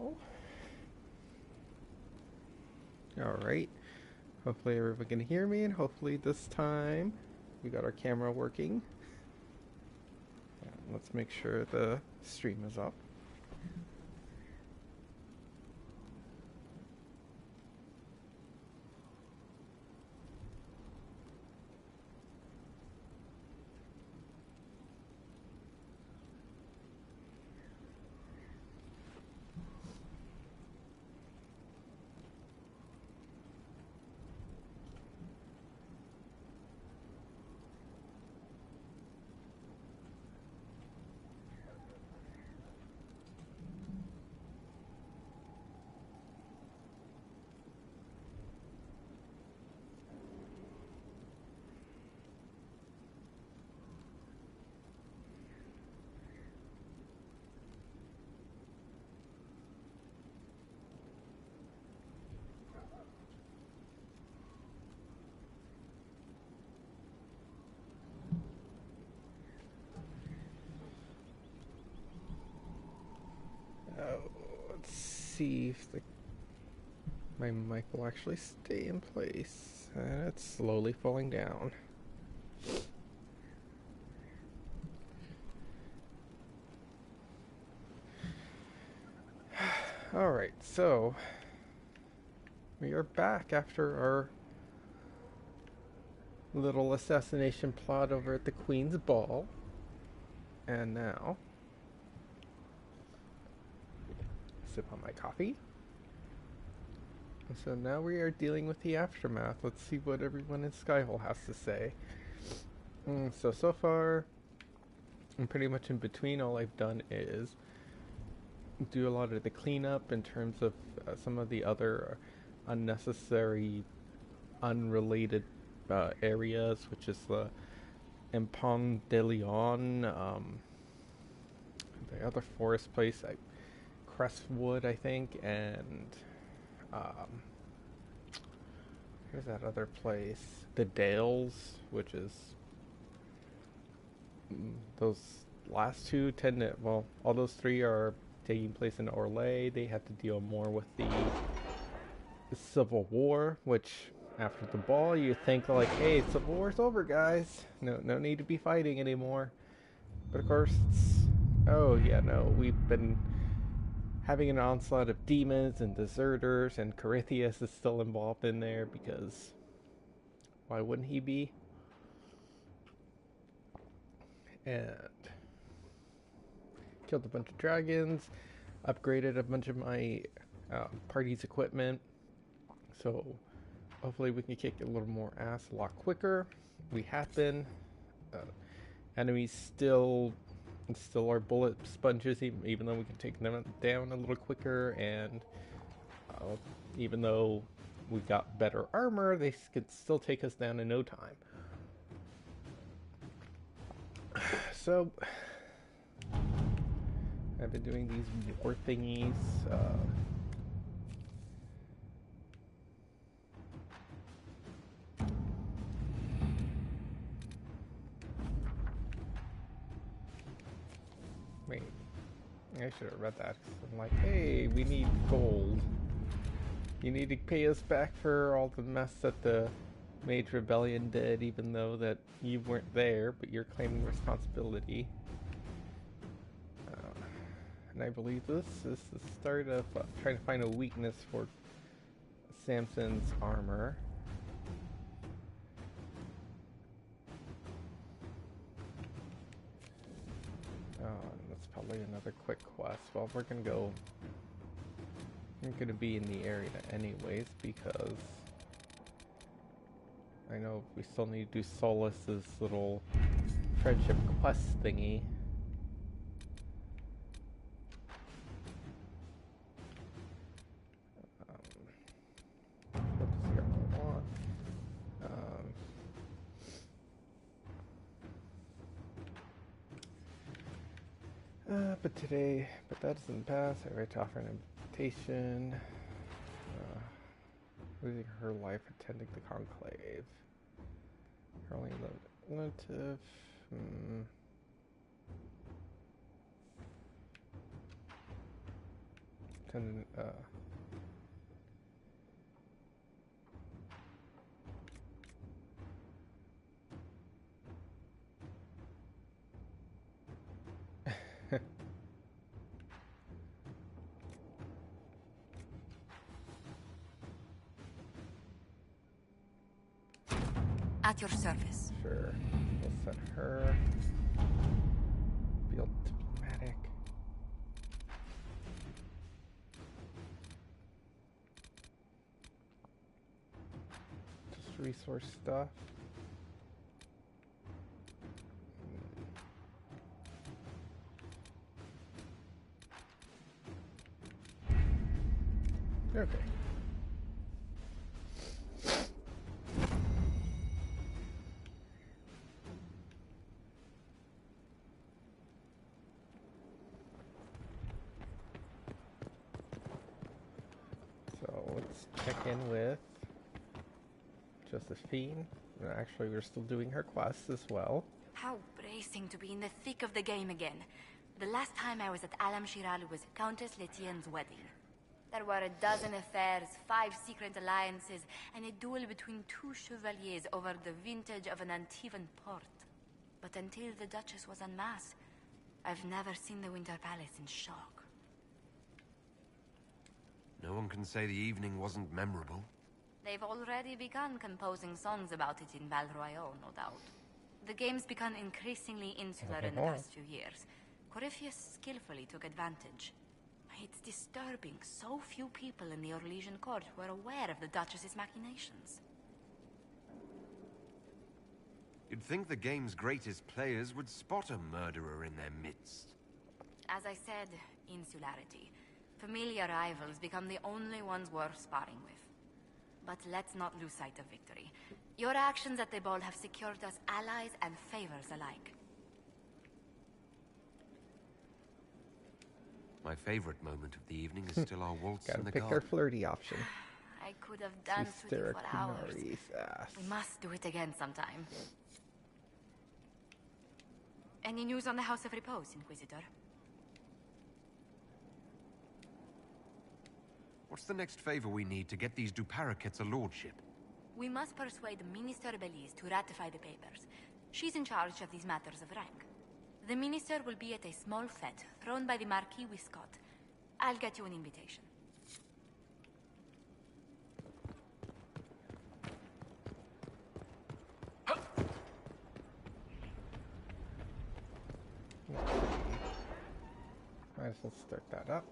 go. Alright. Hopefully everyone can hear me, and hopefully this time we got our camera working. Let's make sure the stream is up. Let's see if my mic will actually stay in place. And it's slowly falling down. Alright, so we are back after our little assassination plot over at the Queen's Ball. And now, sip on my coffee. So now we are dealing with the aftermath. Let's see what everyone in Skyhold has to say. So far, I'm pretty much in between. All I've done is do a lot of the cleanup in terms of some of the other unnecessary, unrelated areas, which is the Empong de Leon, the other forest place, Crestwood, I think, and where's that other place? The Dales, which is those last two tend to, well, all those three are taking place in Orlais. They have to deal more with the Civil War, which after the ball you think like, hey, Civil War's over, guys. No need to be fighting anymore. But of course, oh yeah, no, we've been having an onslaught of demons and deserters, and Corythius is still involved in there because why wouldn't he be? And killed a bunch of dragons, upgraded a bunch of my party's equipment, so hopefully we can kick a little more ass a lot quicker. We have been. Enemies still are bullet sponges, even though we can take them down a little quicker, and even though we've got better armor, they can still take us down in no time. So I've been doing these war thingies. Wait, I should have read that. I'm like, hey, we need gold. You need to pay us back for all the mess that the Mage Rebellion did, even though that you weren't there, but you're claiming responsibility. And I believe this is the start of trying to find a weakness for Samson's armor. That's probably another quick quest. Well, we're gonna go. I'm gonna be in the area anyways because I know we still need to do Solus's little friendship quest thingy. But that doesn't pass. I write to offer an invitation. Losing her life attending the conclave. Her only relative. Ten, At your service. Sure. We'll set her. Build diplomatic. Just resource stuff. Okay. So let's check in with Josephine. Actually, we're still doing her quests as well. How bracing to be in the thick of the game again. The last time I was at Alam Shiral was Countess Letienne's wedding. There were a dozen affairs, 5 secret alliances, and a duel between 2 chevaliers over the vintage of an Antivan port. But until the Duchess was en masse, I've never seen the Winter Palace in shock. No one can say the evening wasn't memorable. They've already begun composing songs about it in Val Royale, no doubt. The game's become increasingly insular in the past few years. Corypheus skillfully took advantage. It's disturbing so few people in the Orlesian court were aware of the Duchess's machinations. You'd think the game's greatest players would spot a murderer in their midst. As I said, insularity. Familiar rivals become the only ones worth sparring with. But let's not lose sight of victory. Your actions at the ball have secured us allies and favors alike. My favorite moment of the evening is still our waltz in Gotta the pick her garden. flirty option. I could have danced with you for hours. Ass. We must do it again sometime. Any news on the House of Repose, Inquisitor? What's the next favor we need to get these Duparaquets a lordship? We must persuade Minister Belize to ratify the papers. She's in charge of these matters of rank. The minister will be at a small fete thrown by the Marquis Wiscott. I'll get you an invitation. Might as well start that up.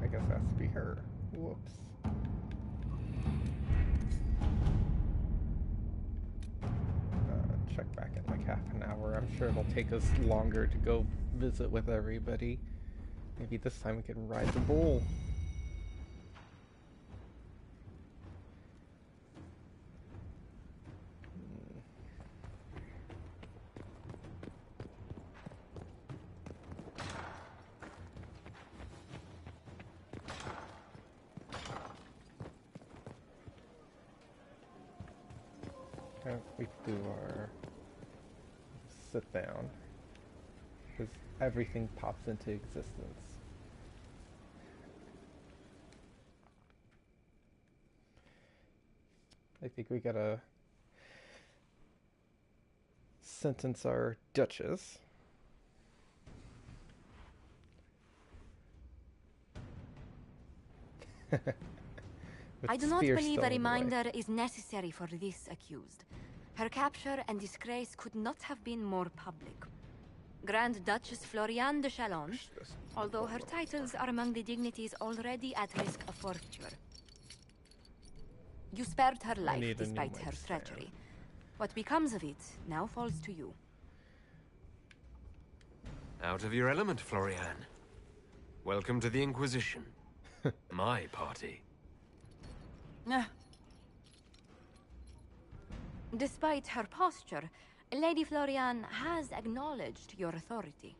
I guess that has to be her. Whoops. Check back in like half an hour. I'm sure it'll take us longer to go visit with everybody. Maybe this time we can ride the bull. We do our sit down because everything pops into existence. I think we gotta sentence our Duchess. I do not believe a reminder is necessary for this accused. Her capture and disgrace could not have been more public. Grand Duchess Floriane de Chalons, although her titles are among the dignities already at risk of forfeiture. You spared her life despite her treachery. What becomes of it now falls to you. Out of your element, Floriane. Welcome to the Inquisition. My party. Despite her posture, Lady Floriane has acknowledged your authority.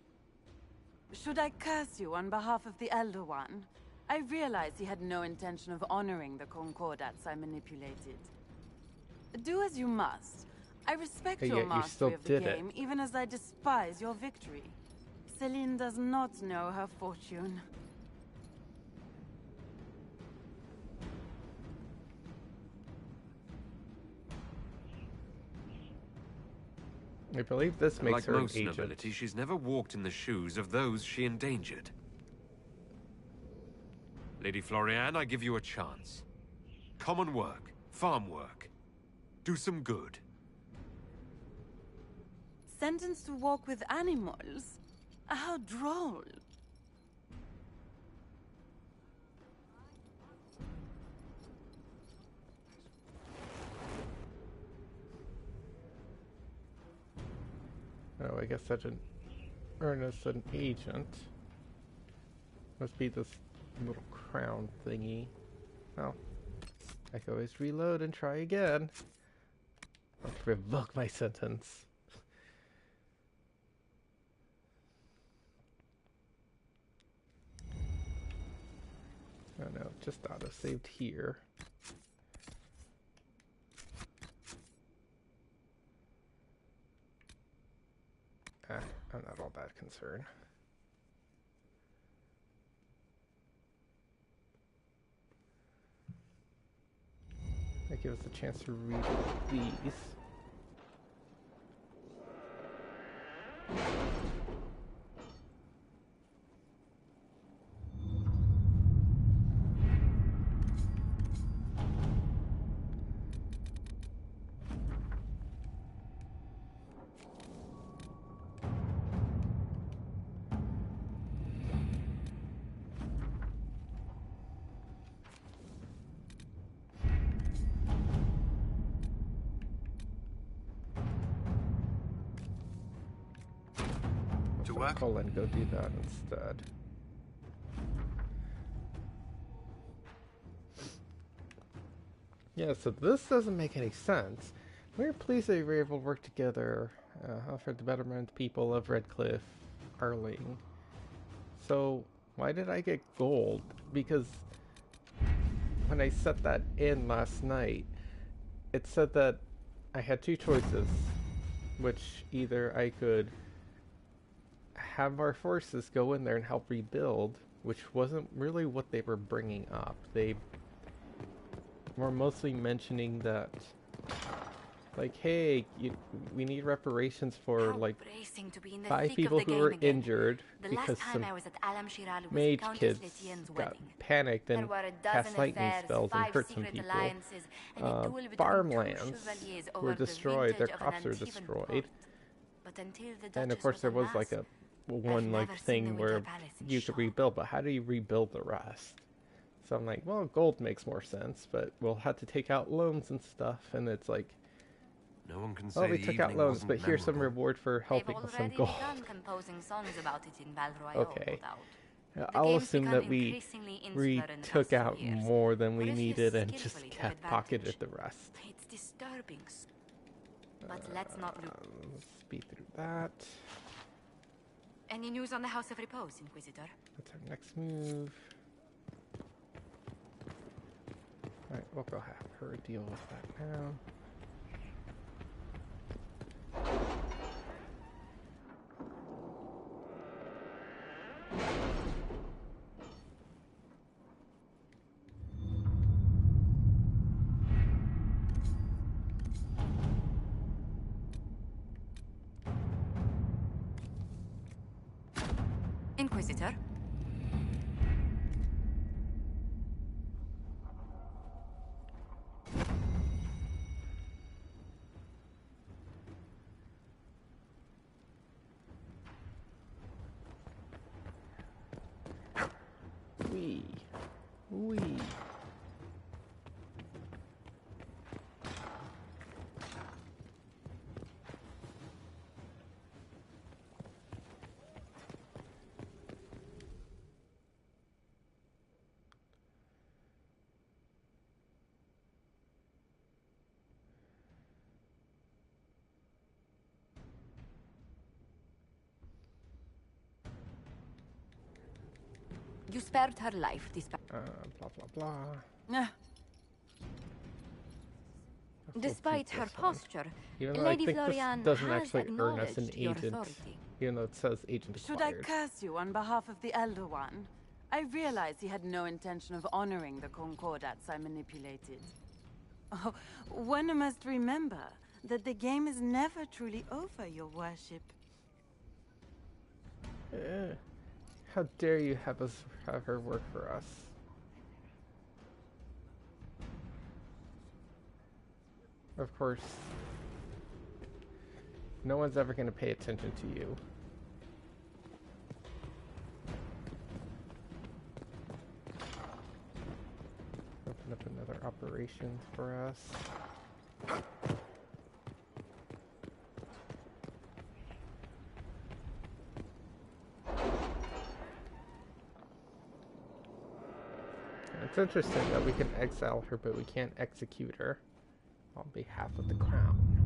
Should I curse you on behalf of the Elder One? I realized he had no intention of honoring the concordats I manipulated. Do as you must. I respect Hey, your yet you mastery still of the did it. game, even as I despise your victory. Celine does not know her fortune. I believe this makes Like her an most agent. nobility, she's never walked in the shoes of those she endangered. Lady Florian, I give you a chance. Common work, farm work. Do some good. Sentenced to walk with animals? How droll. Oh, I guess that didn't earn us an agent. Must be this little crown thingy. Well, I can always reload and try again. Let's revoke my sentence. Oh no, just auto-saved here. I'm not all that concerned. That gives us a chance to read these. To work? Colin, go do that instead. Yeah, so this doesn't make any sense. We're pleased that we were able to work together for the betterment of the people of Redcliffe, Arling. So, why did I get gold? Because when I set that in last night, it said that I had two choices, which either I could have our forces go in there and help rebuild, which wasn't really what they were bringing up. They were mostly mentioning that, like, hey, we need reparations for How like bracing to be in the 5 thick people of the who game were again. injured The because last time some I was at Alam Shiralu was mage Countess kids Letienne's got wedding. panicked There and were a cast dozen lightning affairs, spells and 5 hurt some secret people. alliances, and a duel between Farmlands two chevaliers were over the destroyed, their vintage of an crops were Antivan destroyed. port. But until the And of Duchess course there was unmasked, like a one like never seen the thing Winter where Palace in you could Shaw. rebuild, but how do you rebuild the rest? So I'm like, well, gold makes more sense, but we'll have to take out loans and stuff, and it's like, No one can say well, we the took out evening loans, wasn't but here's some memorable. reward for They've helping with some already gold. begun composing songs about it in Val Royale, Okay. no doubt. I'll game's assume become that we increasingly insular in the took past few out years. more than What we if you needed and just skillfully took kept advantage? pocketed the rest. It's disturbing. But let's not lose. Let's speed through that. Any news on the House of Repose, Inquisitor? What's our next move? Alright, we'll go have her deal with that now. Inquisitor? Wee. Wee. You spared her life despite... Blah, blah, blah. Ah, Despite her posture, Even though Lady I think Florian this doesn't has actually earn us an acknowledged your agent, authority. even though it says agent should I acquired. curse you on behalf of the Elder One? I realize he had no intention of honoring the concordats I manipulated. Oh, one must remember that the game is never truly over, your worship. How dare you have her work for us? Of course, no one's ever going to pay attention to you. Open up another operation for us. It's interesting that we can exile her, but we can't execute her on behalf of the crown.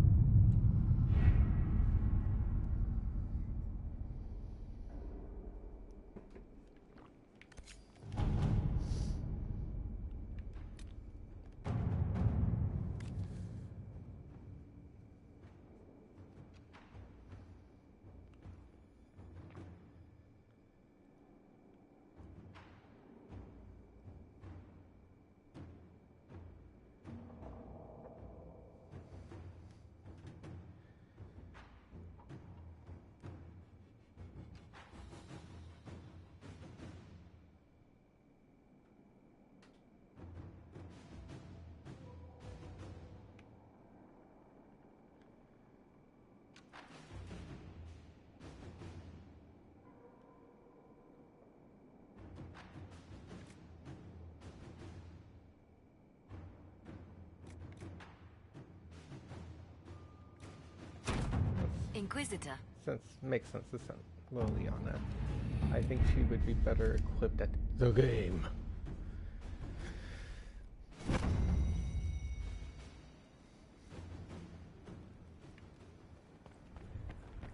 Inquisitor. Makes sense to send Liliana. I think she would be better equipped at the game.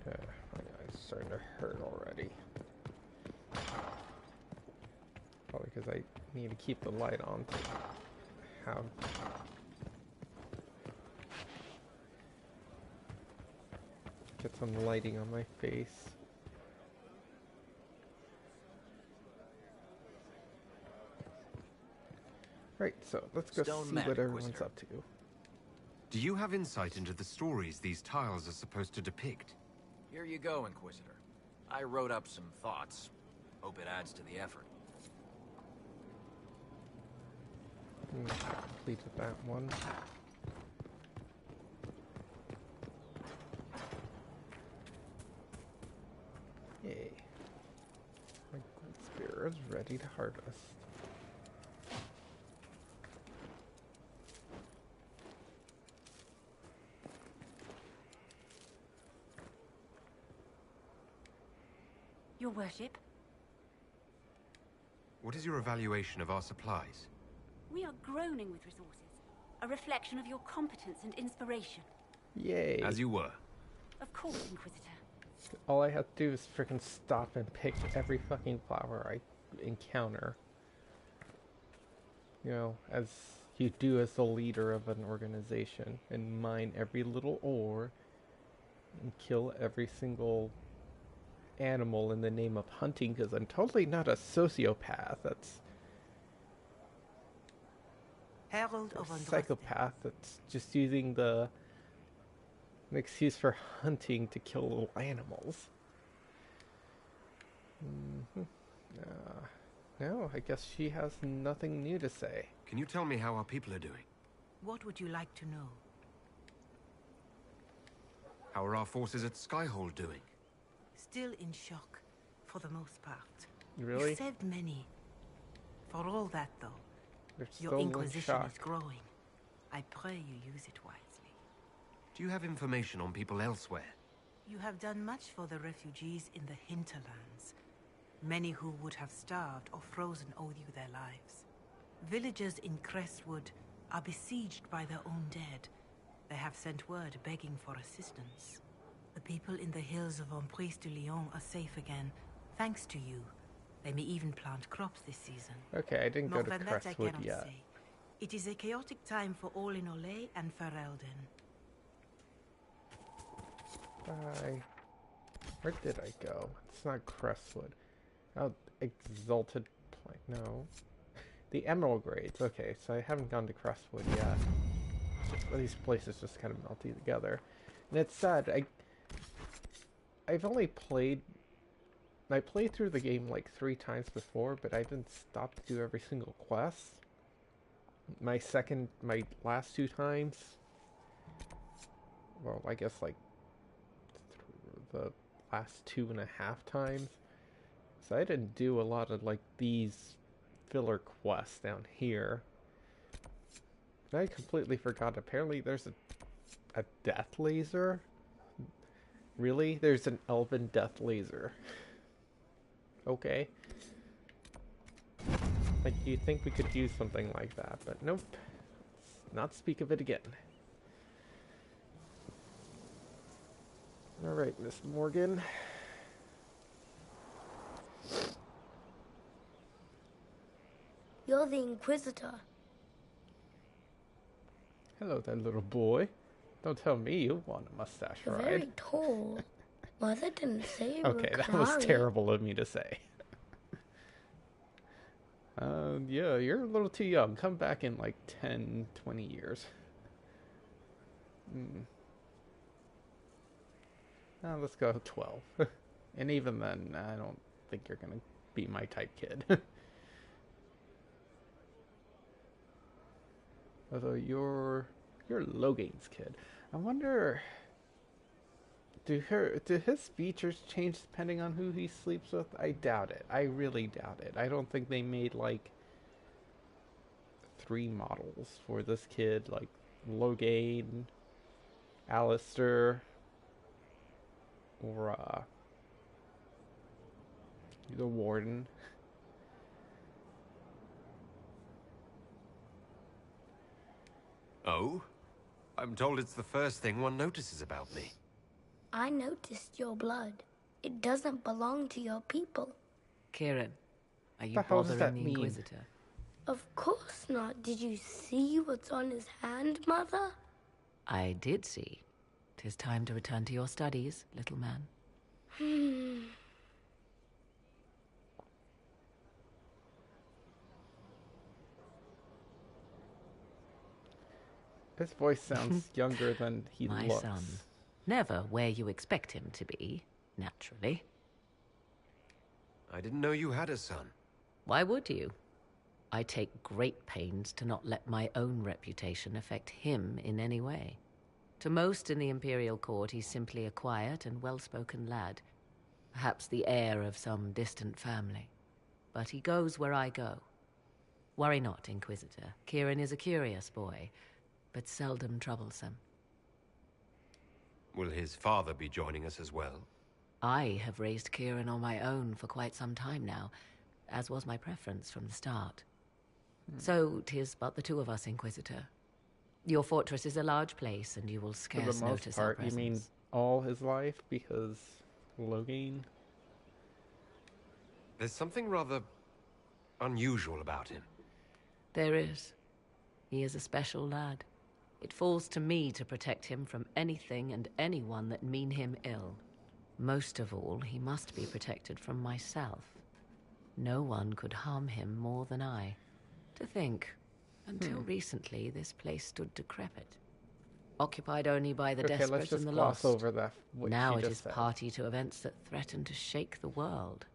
My eye's starting to hurt already. Probably because I need to keep the light on to have get some lighting on my face. Right, so let's go see what everyone's up to. Do you have insight into the stories these tiles are supposed to depict? Here you go, Inquisitor. I wrote up some thoughts. Hope it adds to the effort. I completed that one. Yay. My gold spear is ready to harvest. Your worship, What is your evaluation of our supplies? We are groaning with resources. A reflection of your competence and inspiration. Yay. As you were. Of course, Inquisitor. All I have to do is freaking stop and pick every fucking flower I encounter. You know, as you do as the leader of an organization, and mine every little ore and kill every single animal in the name of hunting, because I'm totally not a sociopath. That's Herald a of psychopath that's just using an excuse for hunting to kill little animals. No, I guess she has nothing new to say. Can you tell me how our people are doing? What would you like to know? How are our forces at Skyhold doing? Still in shock, for the most part. Really? You saved many. For all that, though, They're your still in Inquisition shock. is growing. I pray you use it wisely. Do you have information on people elsewhere? You have done much for the refugees in the hinterlands. Many who would have starved or frozen owe you their lives. Villagers in Crestwood are besieged by their own dead. They have sent word begging for assistance. The people in the hills of Emprise de Lyon are safe again, thanks to you. They may even plant crops this season. Okay, I didn't go More to than that I Crestwood cannot yet. say. It is a chaotic time for all in Olay and Ferelden. Where did I go? It's not Crestwood. Oh, Exalted Point. No. The Emerald Grades. Okay, so I haven't gone to Crestwood yet. These places just kind of melty together. And it's sad. I've only played... I played through the game like 3 times before, but I didn't stop to do every single quest. My last 2 times... Well, I guess like... the last 2.5 times. So I didn't do a lot of like these filler quests down here. I completely forgot. Apparently there's a death laser. Really? There's an elven death laser. Okay. Like, you'd think we could use something like that, but nope. Let's not speak of it again. Alright, Miss Morgan. You're the Inquisitor. Hello there, little boy. Don't tell me you want a mustache You're ride. very tall. Mother didn't say you were Okay, that Canary. was terrible of me to say. Yeah, you're a little too young. Come back in like 10, 20 years. Let's go 12. And even then, I don't think you're gonna be my type kid. Although you're Logain's kid. I wonder, do his features change depending on who he sleeps with? I doubt it. I really doubt it. I don't think they made like 3 models for this kid, like Logain, Alistair, or the Warden. Oh? I'm told it's the first thing one notices about me. I noticed your blood. It doesn't belong to your people. Kieran, are you The hell does bothering that the mean? Inquisitor? Of course not. Did you see what's on his hand, Mother? I did see. 'Tis time to return to your studies, little man. His voice sounds younger than he My looks. son. Never where you expect him to be, naturally. I didn't know you had a son. Why would you? I take great pains to not let my own reputation affect him in any way. To most in the Imperial Court, he's simply a quiet and well-spoken lad. Perhaps the heir of some distant family. But he goes where I go. Worry not, Inquisitor. Kieran is a curious boy, but seldom troublesome. Will his father be joining us as well? I have raised Kieran on my own for quite some time now, as was my preference from the start. So 'tis but the 2 of us, Inquisitor. Your fortress is a large place, and you will For the scarce most notice our part, you presence. mean all his life? Because Logain? There's something rather unusual about him. There is. He is a special lad. It falls to me to protect him from anything and anyone that mean him ill. Most of all, he must be protected from myself. No one could harm him more than I. To think, until recently, this place stood decrepit. Occupied only by the Okay, desperate let's just and the gloss lost. over that. What Now she it just is said. party to events that threaten to shake the world.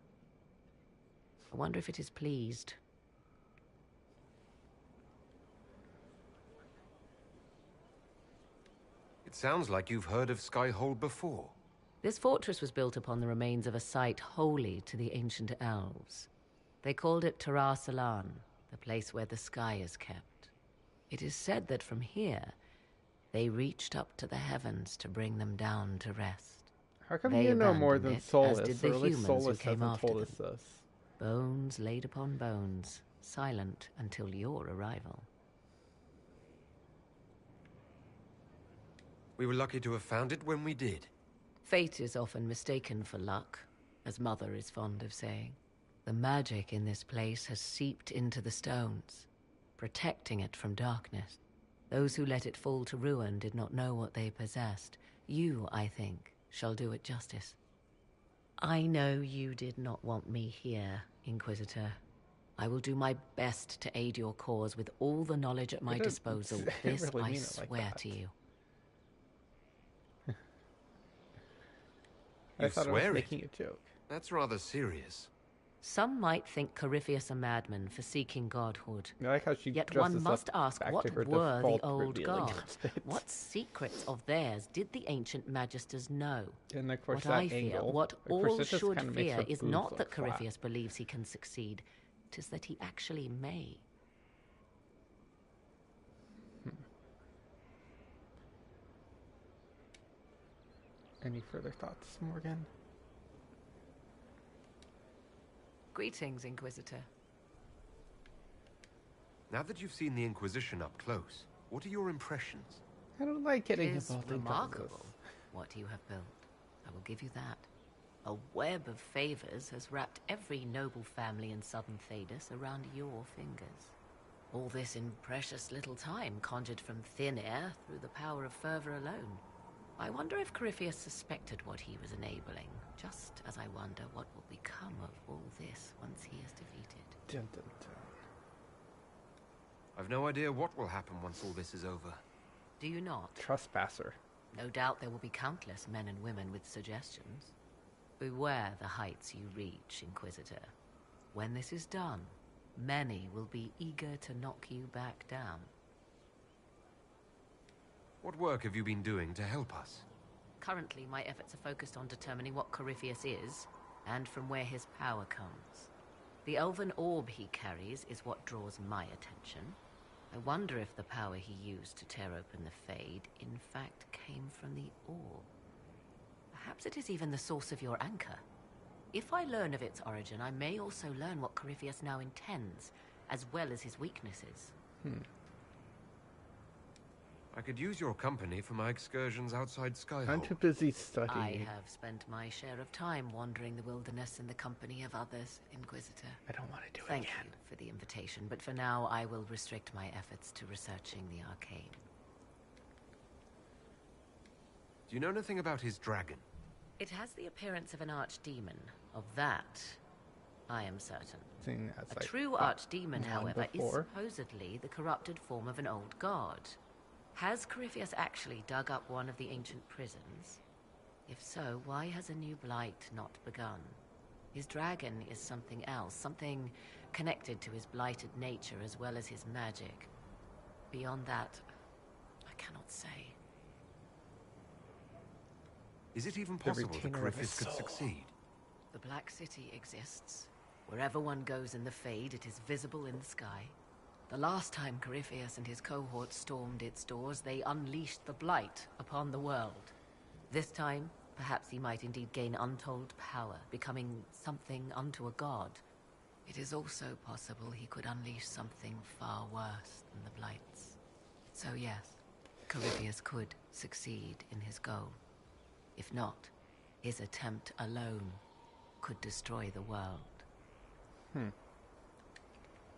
I wonder if it is pleased. It sounds like you've heard of Skyhold before. This fortress was built upon the remains of a site holy to the ancient elves. They called it Tarar Salan, the place where the sky is kept. It is said that from here, they reached up to the heavens to bring them down to rest. How come They you know more abandoned than it, as Solus? did the Or at least humans who Solus came hasn't after told us them. this. Bones laid upon bones, silent until your arrival. We were lucky to have found it when we did. Fate is often mistaken for luck, as Mother is fond of saying. The magic in this place has seeped into the stones, protecting it from darkness. Those who let it fall to ruin did not know what they possessed. You, I think, shall do it justice. I know you did not want me here, Inquisitor. I will do my best to aid your cause with all the knowledge at my disposal. This really I mean it like swear that. to you. I thought I swear was it? making a joke. That's rather serious. Some might think Corypheus a madman for seeking godhood. I like how she Yet dresses one must up ask, back what to her were the default old revealing gods? outfit. What secrets of theirs did the ancient magisters know? And of course What that I fear, angle, what of course, all it just should kinda makes fear, her is boobs not look that flat. Corypheus believes he can succeed. 'Tis that he actually may. Any further thoughts, Morgan? Greetings, Inquisitor. Now that you've seen the Inquisition up close, what are your impressions? I don't like getting It is involved in remarkable what you have built. I will give you that. A web of favors has wrapped every noble family in southern Thedas around your fingers. All this in precious little time, conjured from thin air through the power of fervor alone. I wonder if Corypheus suspected what he was enabling, just as I wonder what will become of all this once he is defeated. Dun, dun, dun. I've no idea what will happen once all this is over. Do you not? Trespasser. No doubt there will be countless men and women with suggestions. Beware the heights you reach, Inquisitor. When this is done, many will be eager to knock you back down. What work have you been doing to help us? Currently, my efforts are focused on determining what Corypheus is, and from where his power comes. The elven orb he carries is what draws my attention. I wonder if the power he used to tear open the Fade, in fact, came from the orb. Perhaps it is even the source of your anchor. If I learn of its origin, I may also learn what Corypheus now intends, as well as his weaknesses. I could use your company for my excursions outside Skyhold. I'm too busy I studying. have spent my share of time wandering the wilderness in the company of others, Inquisitor. I don't want to do it Thank again. you for the invitation, but for now I will restrict my efforts to researching the arcane. Do you know anything about his dragon? It has the appearance of an archdemon. Of that, I am certain. Seeing as A I true thought archdemon, one however, before. is supposedly the corrupted form of an old god. Has Corypheus actually dug up one of the ancient prisons? If so, why has a new blight not begun? His dragon is something else, something connected to his blighted nature as well as his magic. Beyond that, I cannot say. Is it even The possible that retainer of his Corypheus could soul. succeed? The Black City exists. Wherever one goes in the Fade, it is visible in the sky. The last time Corypheus and his cohorts stormed its doors, they unleashed the Blight upon the world. This time, perhaps he might indeed gain untold power, becoming something unto a god. It is also possible he could unleash something far worse than the Blights. So yes, Corypheus could succeed in his goal. If not, his attempt alone could destroy the world.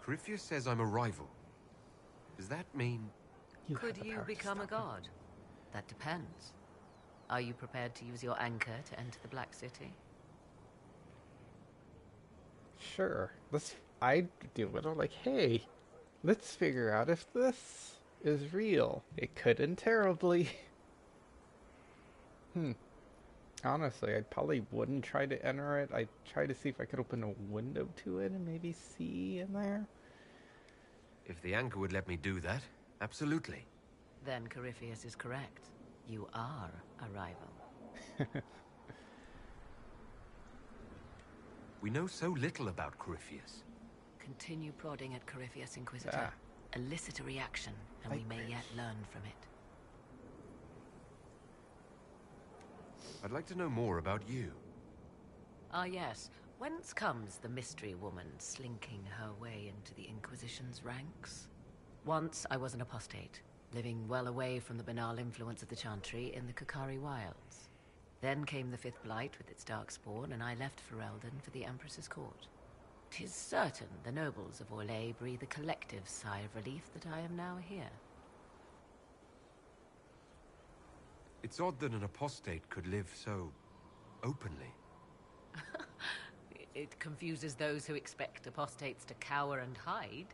Corypheus says I'm a rival. Does that mean... You have Could the you power to become a stop him. god? That depends. Are you prepared to use your anchor to enter the Black City? Sure. I'd do it. I'm like, hey, let's figure out if this is real. It couldn't terribly. Honestly, I probably wouldn't try to enter it. I'd try to see if I could open a window to it and maybe see in there. If the anchor would let me do that, absolutely. Then Corypheus is correct. You are a rival. We know so little about Corypheus. Continue prodding at Corypheus, Inquisitor. Elicit a reaction, and we may yet learn from it. I'd like to know more about you. Ah yes, whence comes the mystery woman slinking her way into the Inquisition's ranks? Once I was an apostate, living well away from the banal influence of the Chantry in the Kukari Wilds. Then came the Fifth Blight with its dark spawn, and I left Ferelden for the Empress's court. 'Tis certain the nobles of Orlais breathe a collective sigh of relief that I am now here. It's odd that an apostate could live so openly. It confuses those who expect apostates to cower and hide.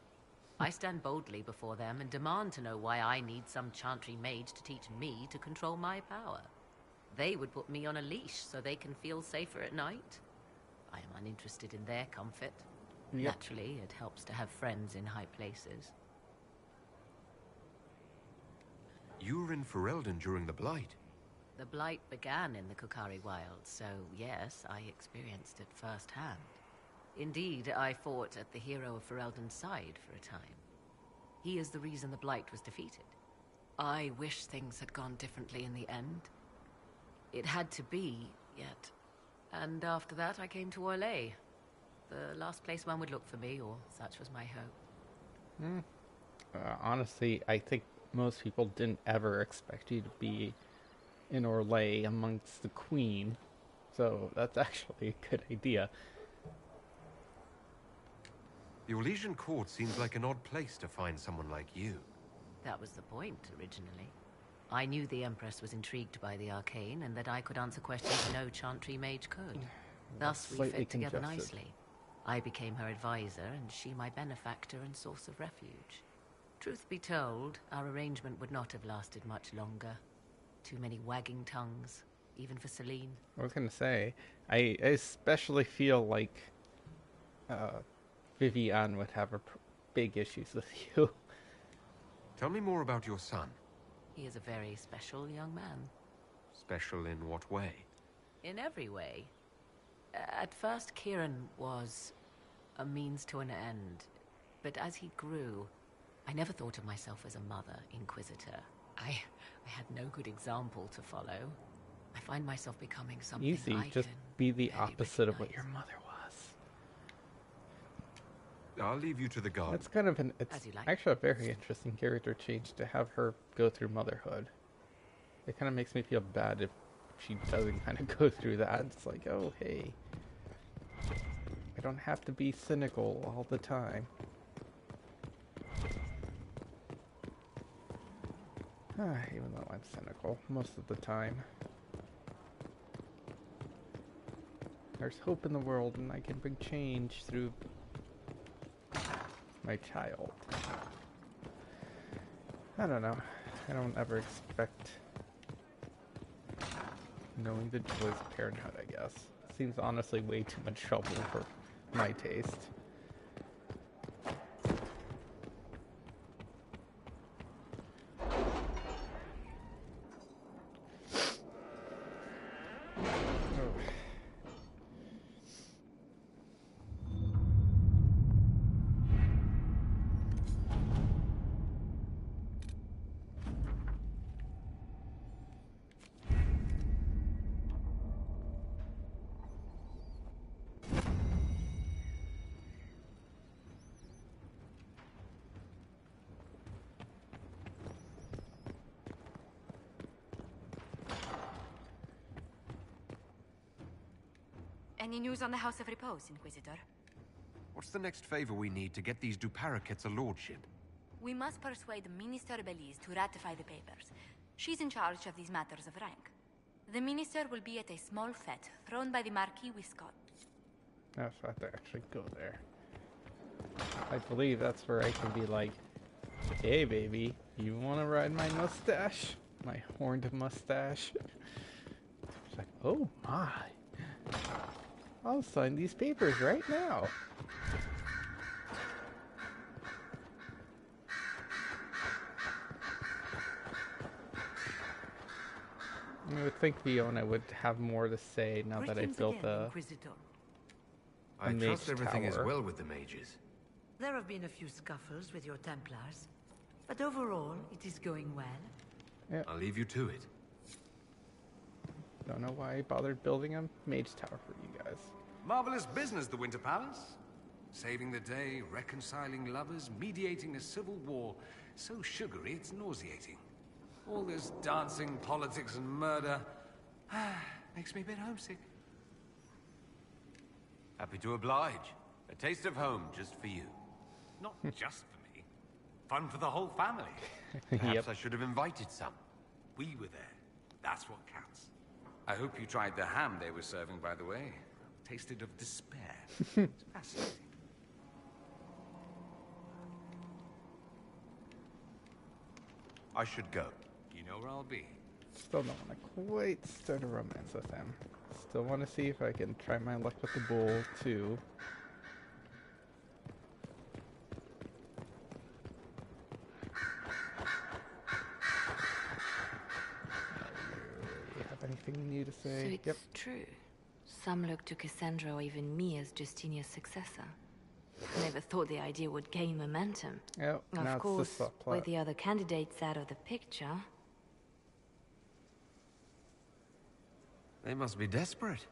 I stand boldly before them and demand to know why I need some chantry mage to teach me to control my power. They would put me on a leash so they can feel safer at night. I am uninterested in their comfort. Yep. Naturally, it helps to have friends in high places. You were in Ferelden during the Blight. The Blight began in the Kukari Wilds, so yes, I experienced it firsthand. Indeed, I fought at the hero of Ferelden's side for a time. He is the reason the Blight was defeated. I wish things had gone differently in the end. It had to be, yet. And after that, I came to Orlais. The last place one would look for me, or such was my hope. Honestly, I think most people didn't ever expect you to be in Orlais amongst the Queen. So that's actually a good idea. The Orlesian court seems like an odd place to find someone like you. That was the point, originally. I knew the Empress was intrigued by the arcane, and that I could answer questions no chantry mage could. Thus, we Slightly fit together congested. nicely. I became her advisor, and she my benefactor and source of refuge. Truth be told, our arrangement would not have lasted much longer. Too many wagging tongues, even for Celine. I was gonna say, I especially feel like Vivian would have big issues with you. Tell me more about your son. He is a very special young man. Special in what way? In every way. At first, Kieran was a means to an end. But as he grew, I never thought of myself as a mother inquisitor. I had no good example to follow. I find myself becoming something Easy, I just can be the barely opposite of what recognize. your mother was. I'll leave you to the garden. That's kind of it's As you like. actually a very interesting character change to have her go through motherhood. It kind of makes me feel bad if she doesn't kind of go through that. It's like, oh, hey, I don't have to be cynical all the time. Even though I'm cynical most of the time. There's hope in the world, and I can bring change through my child. I don't know. I don't ever expect knowing the joys of parenthood, I guess. Seems honestly way too much trouble for my taste. Any news on the House of Repose, Inquisitor? What's the next favor we need to get these Duparakets a lordship? We must persuade Minister Belize to ratify the papers. She's in charge of these matters of rank. The minister will be at a small fete thrown by the Marquis Wiscott. Oh, so I have to actually go there. I believe that's where I can be like, hey baby, you want to ride my mustache? My horned mustache? It's like, oh my. I'll sign these papers right now. I would think Fiona would have more to say now that I built a I mage trust everything is tower. well with the mages. There have been a few scuffles with your Templars, but overall, it is going well. I'll leave you to it. Don't know why I bothered building a mage tower for you guys. Marvelous business, the Winter Palace. Saving the day, reconciling lovers, mediating a civil war. So sugary, it's nauseating. All this dancing, politics, and murder makes me a bit homesick. Happy to oblige. A taste of home just for you. Not just for me. Fun for the whole family. Perhaps I should have invited some. We were there. That's what counts. I hope you tried the ham they were serving, by the way. Tasted of despair. It's fascinating. I should go. You know where I'll be. Still don't want to quite start a romance with him. Still want to see if I can try my luck with the bull, too. You have anything new to say? So it's true. Some look to Cassandra or even me as Justinia's successor. I never thought the idea would gain momentum. Oh, of course, with the other candidates out of the picture. They must be desperate.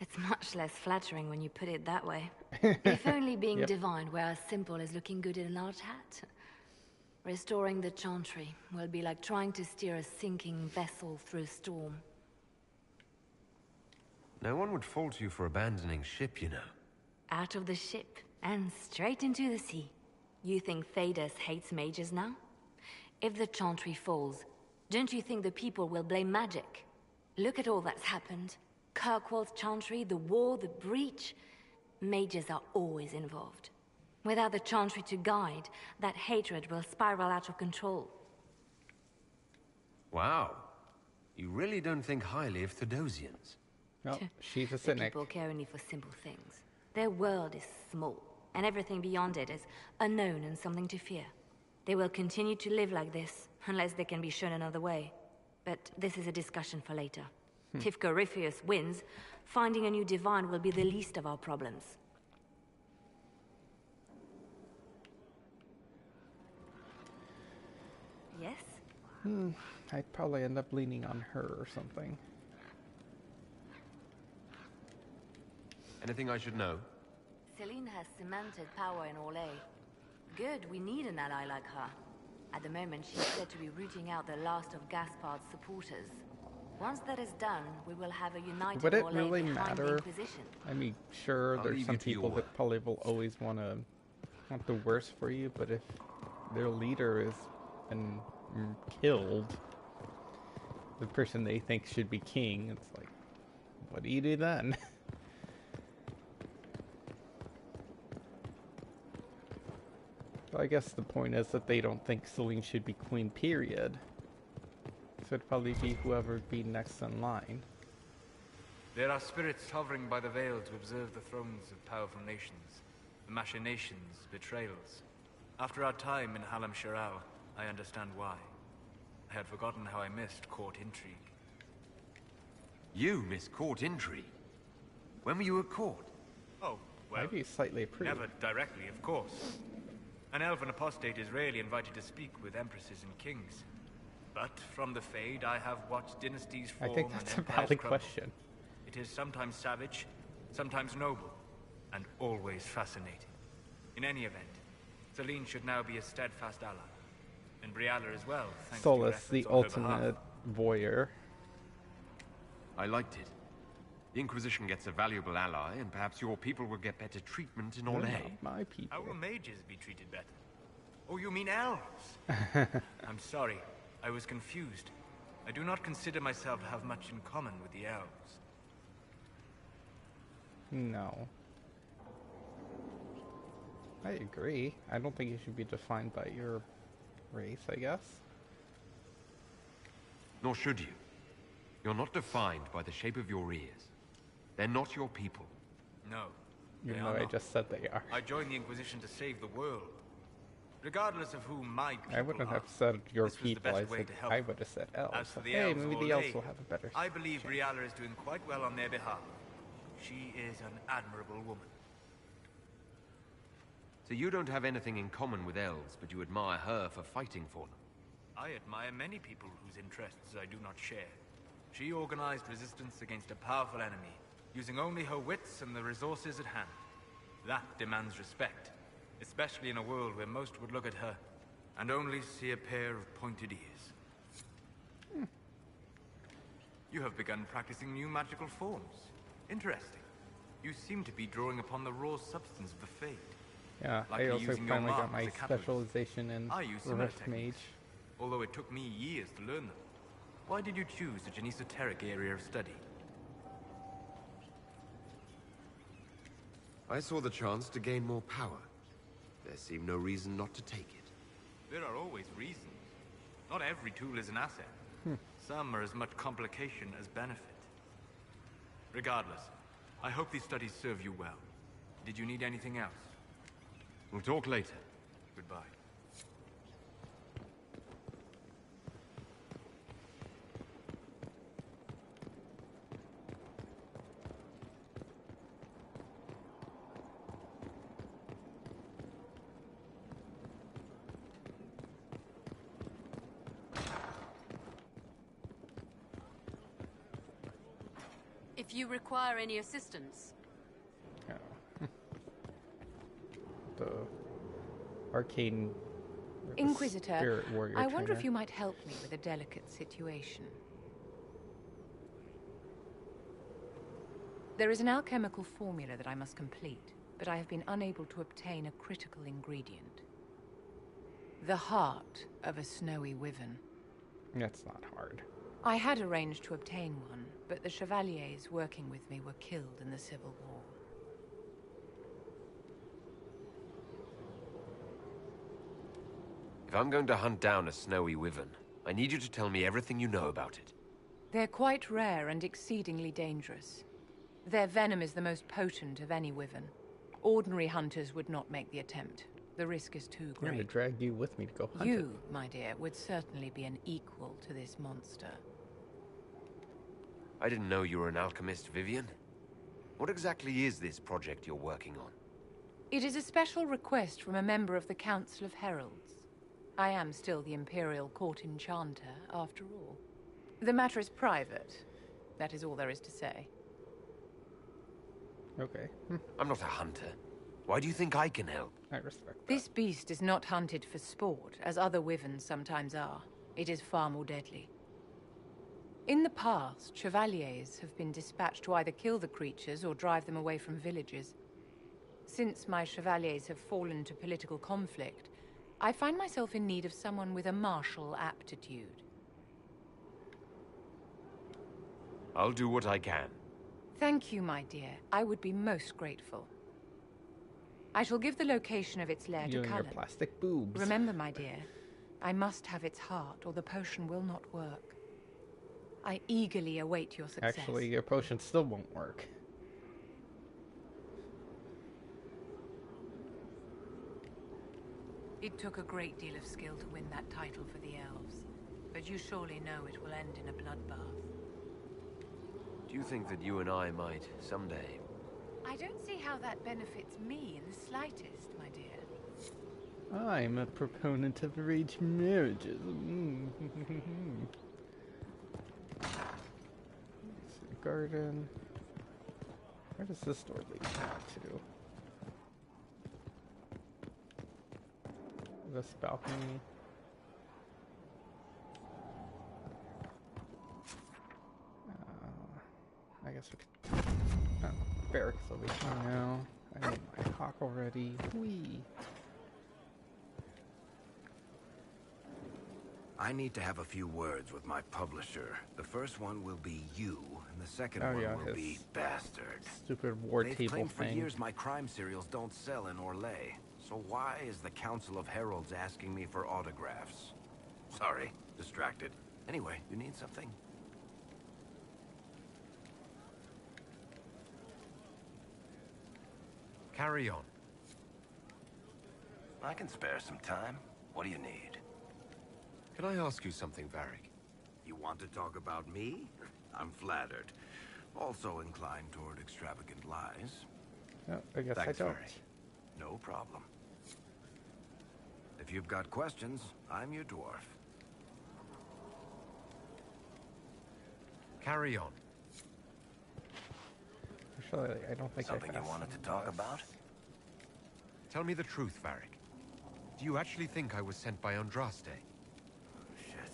It's much less flattering when you put it that way. If only being divine were as simple as looking good in a large hat. Restoring the Chantry will be like trying to steer a sinking vessel through a storm. No one would fault you for abandoning ship, you know. Out of the ship, and straight into the sea. You think Thedas hates mages now? If the Chantry falls, don't you think the people will blame magic? Look at all that's happened. Kirkwall's Chantry, the war, the breach. Mages are always involved. Without the Chantry to guide, that hatred will spiral out of control. Wow. You really don't think highly of Thedosians. No, she's a cynic. People care only for simple things. Their world is small, and everything beyond it is unknown and something to fear. They will continue to live like this, unless they can be shown another way. But this is a discussion for later. If Corypheus wins, finding a new divine will be the least of our problems. Yes? I'd probably end up leaning on her or something. Anything I should know? Celine has cemented power in Orlais. Good, we need an ally like her. At the moment, she's said to be rooting out the last of Gaspard's supporters. Once that is done, we will have a united Would it Orlais really behind the matter? Inquisition. I mean, sure, I'll there's leave some you to your people that work. probably will always want the worst for you, but if their leader has been killed, the person they think should be king, it's like, what do you do then? So I guess the point is that they don't think Celine should be queen, period. So it'd probably be whoever would be next in line. There are spirits hovering by the veil to observe the thrones of powerful nations, the machinations, betrayals. After our time in Halam Shiral, I understand why. I had forgotten how I missed court intrigue. You miss court intrigue? When were you at court? Oh, well, Maybe slightly approved. never directly, of course. An elven apostate is rarely invited to speak with empresses and kings. But from the Fade, I have watched dynasties form I think that's a and empires valid crumble. question. It is sometimes savage, sometimes noble, and always fascinating. In any event, Celine should now be a steadfast ally. And Briala as well, thanks to your Solus, efforts the on her behalf. ultimate voyeur. I liked it. The Inquisition gets a valuable ally, and perhaps your people will get better treatment in They're Orlais. not my people. How will mages be treated better? Oh, you mean elves? I'm sorry, I was confused. I do not consider myself to have much in common with the elves. No. I agree. I don't think you should be defined by your race, I guess. Nor should you. You're not defined by the shape of your ears. They're not your people. No. Even they though are I not. just said they are. I joined the Inquisition to save the world. Regardless of who my people I wouldn't are, have said your this was the people, best I way said to help I them. would have said elves. As for the Hey, elves maybe of the elves Orlais, will have a better I believe chance. Briala is doing quite well on their behalf. She is an admirable woman. So you don't have anything in common with elves, but you admire her for fighting for them. I admire many people whose interests I do not share. She organized resistance against a powerful enemy, using only her wits and the resources at hand. That demands respect, especially in a world where most would look at her and only see a pair of pointed ears. You have begun practicing new magical forms. Interesting. You seem to be drawing upon the raw substance of the Fade. Yeah, Likely I also using your finally got mark my as a catalyst. specialization in I use similar Rift techniques, Mage. although it took me years to learn them. Why did you choose such an esoteric area of study? I saw the chance to gain more power. There seemed no reason not to take it. There are always reasons. Not every tool is an asset. Some are as much complication as benefit. Regardless, I hope these studies serve you well. Did you need anything else? We'll talk later. Goodbye. If you require any assistance. Oh. The arcane Inquisitor, spirit warrior I wonder trainer. if you might help me with a delicate situation. There is an alchemical formula that I must complete, but I have been unable to obtain a critical ingredient. The heart of a snowy wyvern. That's not hard. I had arranged to obtain one, but the chevaliers working with me were killed in the Civil War. If I'm going to hunt down a snowy wyvern, I need you to tell me everything you know about it. They're quite rare and exceedingly dangerous. Their venom is the most potent of any wyvern. Ordinary hunters would not make the attempt. The risk is too I'm great. gonna drag you with me to go hunt it. You, my dear, would certainly be an equal to this monster. I didn't know you were an alchemist, Vivian. What exactly is this project you're working on? It is a special request from a member of the Council of Heralds. I am still the Imperial Court Enchanter, after all. The matter is private. That is all there is to say. Okay. I'm not a hunter. Why do you think I can help? I respect that. This beast is not hunted for sport, as other wyverns sometimes are. It is far more deadly. In the past, chevaliers have been dispatched to either kill the creatures or drive them away from villages. Since my chevaliers have fallen to political conflict, I find myself in need of someone with a martial aptitude. I'll do what I can. Thank you, my dear. I would be most grateful. I shall give the location of its lair You to and your Cullen. plastic boobs. Remember, my dear, I must have its heart, or the potion will not work. I eagerly await your success. Actually, your potion still won't work. It took a great deal of skill to win that title for the elves, but you surely know it will end in a bloodbath. Do you think that you and I might, someday... I don't see how that benefits me in the slightest, my dear. I'm a proponent of arranged marriages. Garden. Where does this door lead to? This balcony. I guess we could. Oh, barracks over here now. I need my hawk already. Whee! I need to have a few words with my publisher. The first one will be you, and the second one will be Bastard. Stupid war They've table claimed for thing. years my crime serials don't sell in Orlais. So why is the Council of Heralds asking me for autographs? Sorry, distracted. Anyway, you need something? Carry on. I can spare some time. What do you need? Can I ask you something, Varric? You want to talk about me? I'm flattered. Also inclined toward extravagant lies. Oh, I guess Thanks, I don't. Varric. No problem. If you've got questions, I'm your dwarf. Carry on. Actually, I don't think Something I you wanted to talk about? Tell me the truth, Varric. Do you actually think I was sent by Andraste? Shit.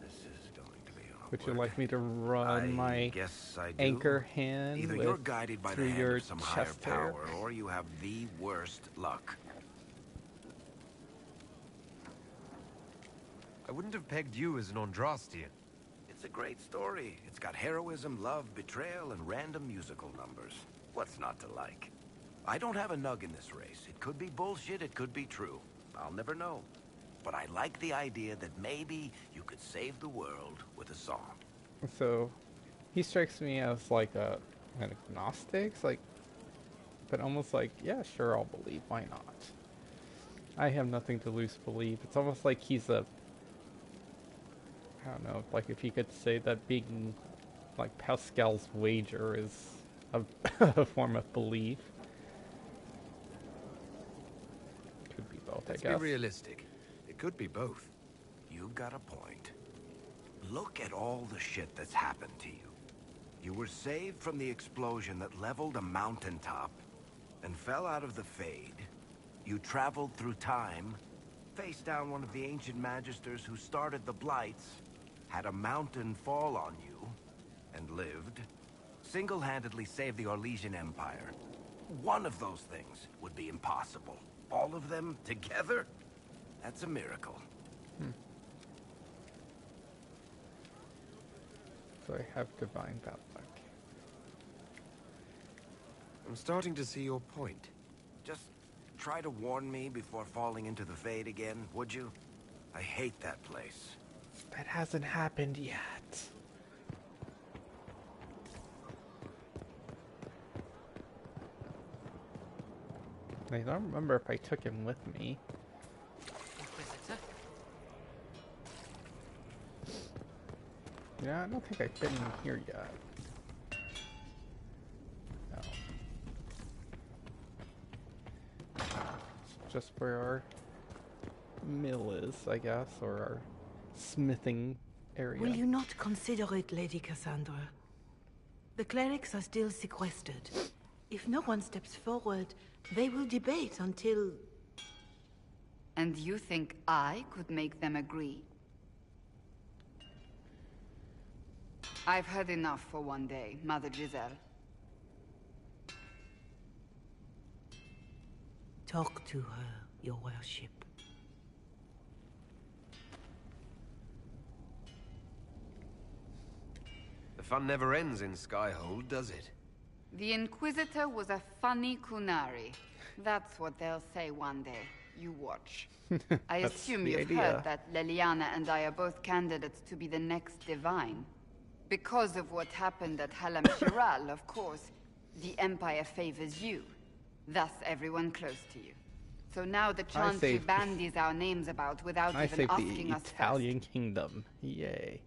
This is going to be Would you like me to run my guess I do. anchor hand Either you're guided by the through hand your of some higher chest hair? power, or you have the worst luck. I wouldn't have pegged you as an Andrastian. It's a great story. It's got heroism, love, betrayal, and random musical numbers. What's not to like? I don't have a nug in this race. It could be bullshit, it could be true. I'll never know. But I like the idea that maybe you could save the world with a song. So, he strikes me as like an agnostic, like, but almost like, yeah, sure, I'll believe. Why not? I have nothing to lose believe. It's almost like he's a, I don't know, like if you could say that being like Pascal's wager is a, a form of belief. Could be both, Let's I guess. be realistic. It could be both. You've got a point. Look at all the shit that's happened to you. You were saved from the explosion that leveled a mountaintop and fell out of the Fade. You traveled through time, faced down one of the ancient magisters who started the Blights, had a mountain fall on you, and lived. Single-handedly saved the Orlesian Empire. One of those things would be impossible. All of them together? That's a miracle. So I have divine bad luck. I'm starting to see your point. Just try to warn me before falling into the Fade again, would you? I hate that place. That hasn't happened yet. I don't remember if I took him with me. Yeah, I don't think I've been in here yet. No. It's just where our mill is, I guess, or our smithing area. Will you not consider it, Lady Cassandra? The clerics are still sequestered. If no one steps forward, they will debate until... And you think I could make them agree? I've had enough for one day, Mother Giselle. Talk to her, your worship. The fun never ends in Skyhold, does it? The Inquisitor was a funny Kunari. That's what they'll say one day. You watch. I assume you've heard that Leliana and I are both candidates to be the next Divine. Because of what happened at Halam Shiral, of course, the Empire favors you. Thus, everyone close to you. So now the Chantry bandies our names about without even asking us first. Italian Kingdom. Yay.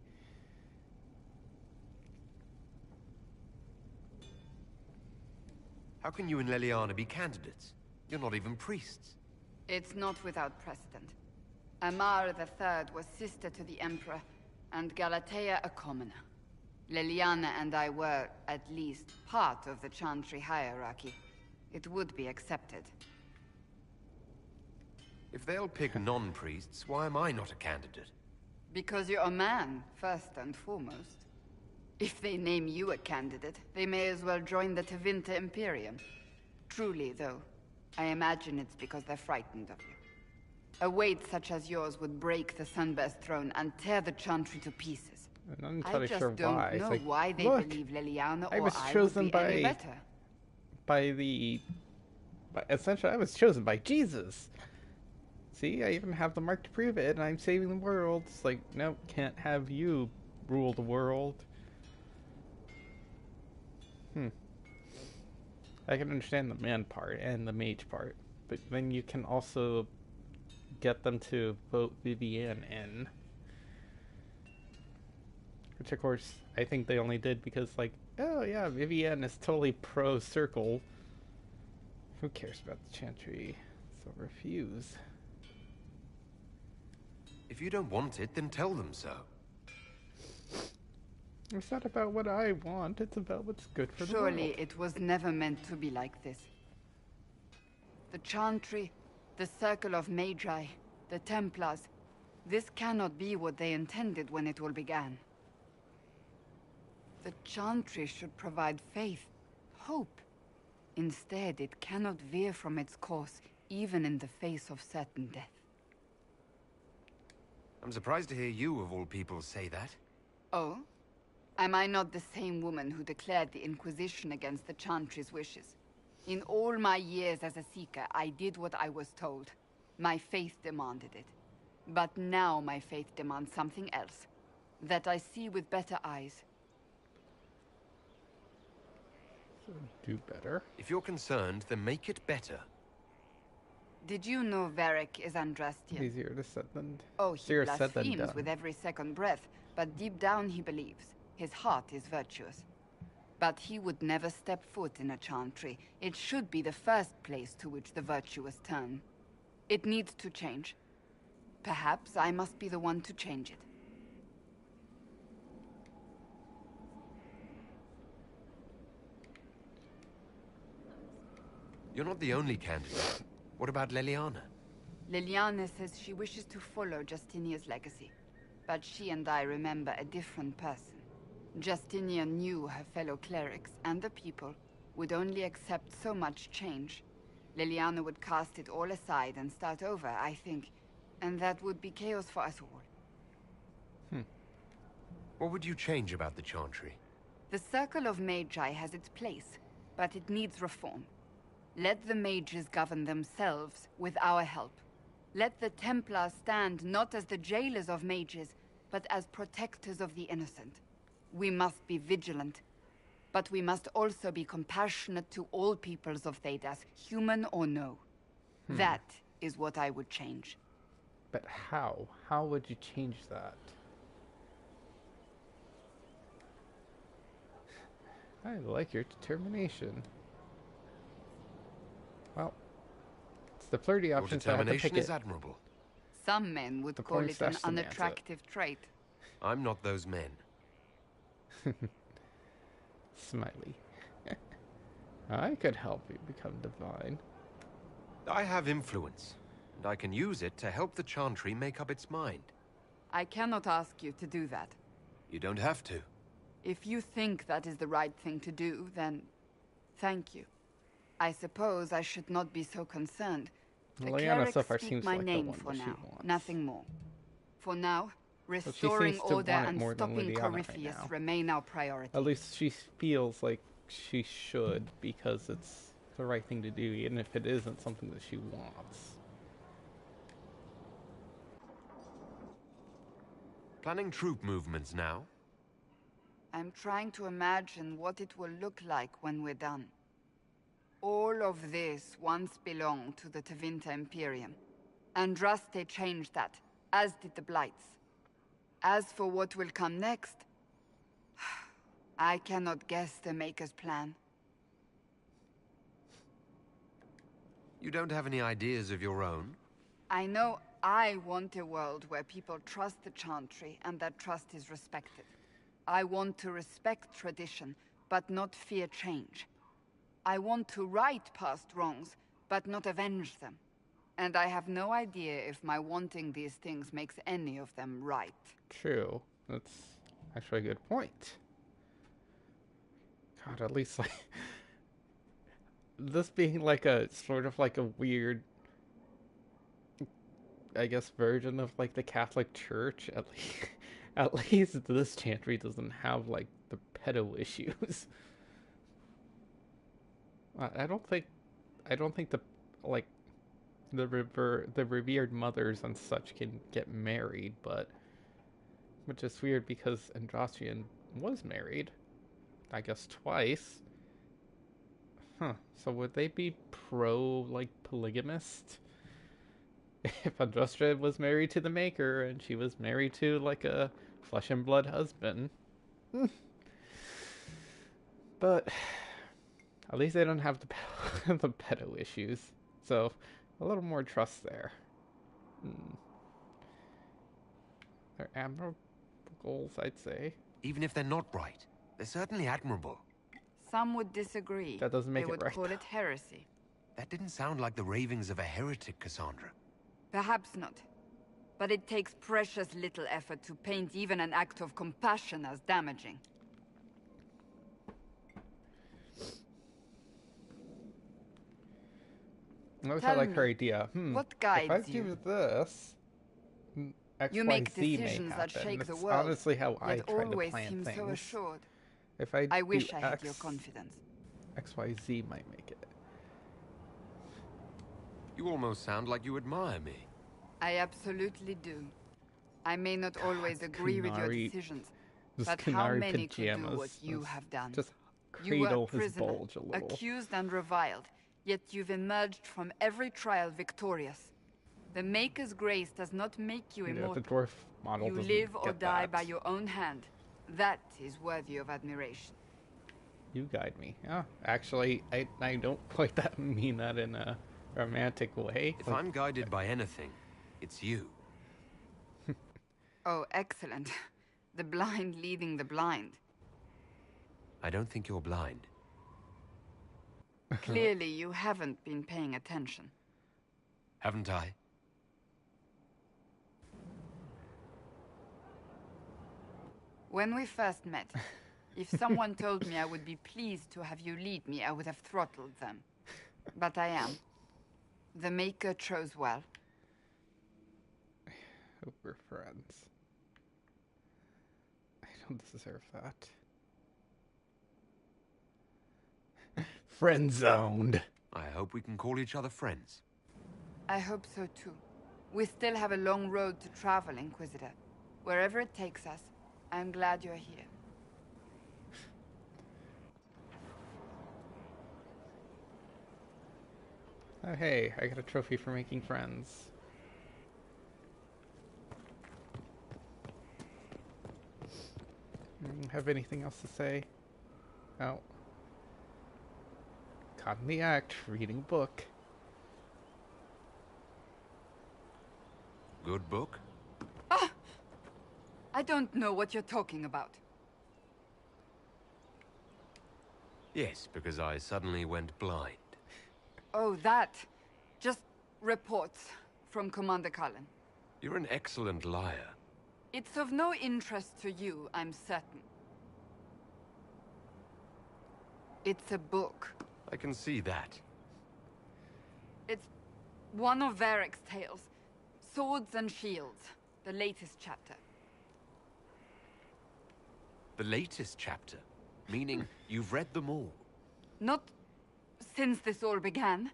How can you and Leliana be candidates? You're not even priests. It's not without precedent. Amar III was sister to the Emperor, and Galatea a commoner. Leliana and I were, at least, part of the Chantry hierarchy. It would be accepted. If they'll pick non-priests, why am I not a candidate? Because you're a man, first and foremost. If they name you a candidate, they may as well join the Tevinter Imperium. Truly, though, I imagine it's because they're frightened of you. A weight such as yours would break the Sunburst throne and tear the Chantry to pieces. I'm not entirely sure why. I just don't know why they believe Leliana or I was chosen would be any better. Essentially, I was chosen by Jesus. See, I even have the mark to prove it, and I'm saving the world. It's like, nope, can't have you rule the world. I can understand the man part and the mage part, but then you can also get them to vote Vivienne in. Which, of course, I think they only did because, like, oh yeah, Vivienne is totally pro-circle. Who cares about the Chantry? So refuse. If you don't want it, then tell them so. It's not about what I want, it's about what's good for the world. Surely it was never meant to be like this. The Chantry, the Circle of Magi, the Templars, this cannot be what they intended when it all began. The Chantry should provide faith, hope. Instead, it cannot veer from its course, even in the face of certain death. I'm surprised to hear you, of all people, say that. Oh? Am I not the same woman who declared the Inquisition against the Chantry's wishes? In all my years as a Seeker, I did what I was told. My faith demanded it. But now my faith demands something else. That I see with better eyes. Do better? If you're concerned, then make it better. Did you know Varric is Andrastian? Easier to said than Oh, he blasphemes with every second breath, but deep down he believes. His heart is virtuous. But he would never step foot in a Chantry. It should be the first place to which the virtuous turn. It needs to change. Perhaps I must be the one to change it. You're not the only candidate. What about Leliana? Leliana says she wishes to follow Justinia's legacy. But she and I remember a different person. Justinia knew her fellow clerics and the people would only accept so much change. Leliana would cast it all aside and start over, I think. And that would be chaos for us all. What would you change about the Chantry? The Circle of Magi has its place, but it needs reform. Let the mages govern themselves with our help. Let the Templars stand not as the jailers of mages, but as protectors of the innocent. We must be vigilant, but we must also be compassionate to all peoples of Thedas, human or no. That is what I would change. But how? How would you change that? I like your determination. Well, it's the flirty option, so I have to pick it. Is admirable. Some men would call it an unattractive trait. I'm not those men. Smiley. I could help you become divine. I have influence, and I can use it to help the Chantry make up its mind. I cannot ask you to do that. You don't have to. If you think that is the right thing to do, then thank you. I suppose I should not be so concerned. The clerics so far speak seems my like name the one for that now, she wants. nothing more. For now, Well, restoring she seems to order want it and more than stopping Leliana right Corypheus now. remain our priority. At least she feels like she should, because it's the right thing to do, even if it isn't something that she wants. Planning troop movements now? I'm trying to imagine what it will look like when we're done. All of this once belonged to the Tevinter Imperium. Andraste changed that, as did the Blights. As for what will come next, I cannot guess the Maker's plan. You don't have any ideas of your own? I know I want a world where people trust the Chantry and that trust is respected. I want to respect tradition, but not fear change. I want to right past wrongs, but not avenge them. And I have no idea if my wanting these things makes any of them right. True. That's actually a good point. God, at least like this being like a sort of like a weird, I guess, version of like the Catholic Church. At least this Chantry doesn't have like the pedo issues. I don't think the like the revered mothers and such can get married, but which is weird because Andrastian was married, I guess twice. Huh. So would they be pro like polygamist? If Andraste was married to the Maker and she was married to like a flesh and blood husband. But at least they don't have the pedo issues. So a little more trust there. They're admirable goals, I'd say. Even if they're not right, they're certainly admirable. Some would disagree. That doesn't make they it would right. call it heresy. That didn't sound like the ravings of a heretic, Cassandra. Perhaps not. But it takes precious little effort to paint even an act of compassion as damaging. Notice I Tell like her me, idea. what If guides I do this, X, You Y, make Z may decisions that happen. shake the That's world, honestly how I yet try to always plan seem things. so assured. If I I do wish I had X, your confidence. X, Y, Z might make it. You almost sound like you admire me. I absolutely do. I may not always agree with your decisions, but how many could do what you have done? Just You were a cradle his prisoner, bulge a little. accused and reviled, yet you've emerged from every trial victorious. The Maker's grace does not make you Yeah, immortal. the dwarf model You doesn't live or get die that. by your own hand. That is worthy of admiration. You guide me. Yeah, actually, I don't quite mean that in a romantic way. If I'm guided by anything, it's you. Oh, excellent. The blind leading the blind. I don't think you're blind. Clearly, you haven't been paying attention. Haven't I? When we first met, if someone told me I would be pleased to have you lead me, I would have throttled them. But I am. The Maker chose well. Hope we're friends. I don't deserve that. Friend zoned. I hope we can call each other friends. I hope so too. We still have a long road to travel, Inquisitor. Wherever it takes us, I'm glad you're here. Oh hey, I got a trophy for making friends. Have anything else to say? Oh. Caught in the act, reading a book. Good book? Ah! I don't know what you're talking about. Yes, because I suddenly went blind. Oh, that. Just reports from Commander Cullen. You're an excellent liar. It's of no interest to you, I'm certain. It's a book. I can see that. It's one of Varric's tales. Swords and Shields. The latest chapter. The latest chapter? Meaning you've read them all? Not since this all began.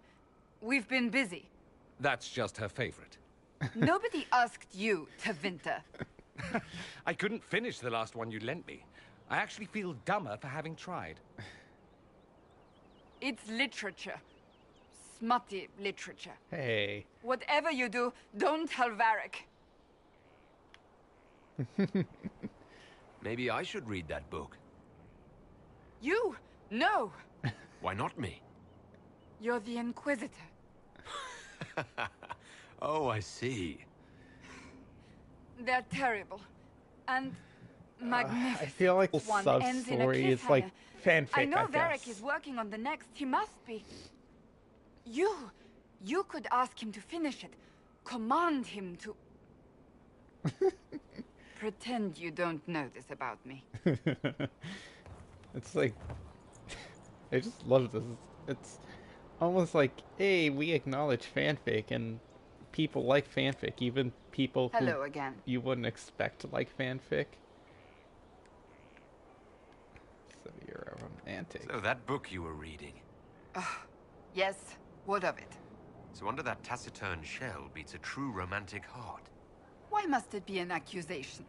We've been busy. That's just her favorite. Nobody asked you to winter. I couldn't finish the last one you lent me. I actually feel dumber for having tried. It's literature. Smutty literature. Hey. Whatever you do, don't tell Varric. Maybe I should read that book. You? No. Why not me? You're the Inquisitor. Oh, I see. They're terrible. And magnificent. I feel like the One ends in a sub-story is like cliffhanger. fanfic, I know I Varric guess. is working on the next. He must be. You could ask him to finish it. Command him to... Pretend you don't know this about me. It's like... I just love this. It's almost like, hey, we acknowledge fanfic, and people like fanfic, even people who Hello again. you wouldn't expect to like fanfic. So you're a romantic. So that book you were reading. Yes, what of it? So under that taciturn shell beats a true romantic heart. Why must it be an accusation?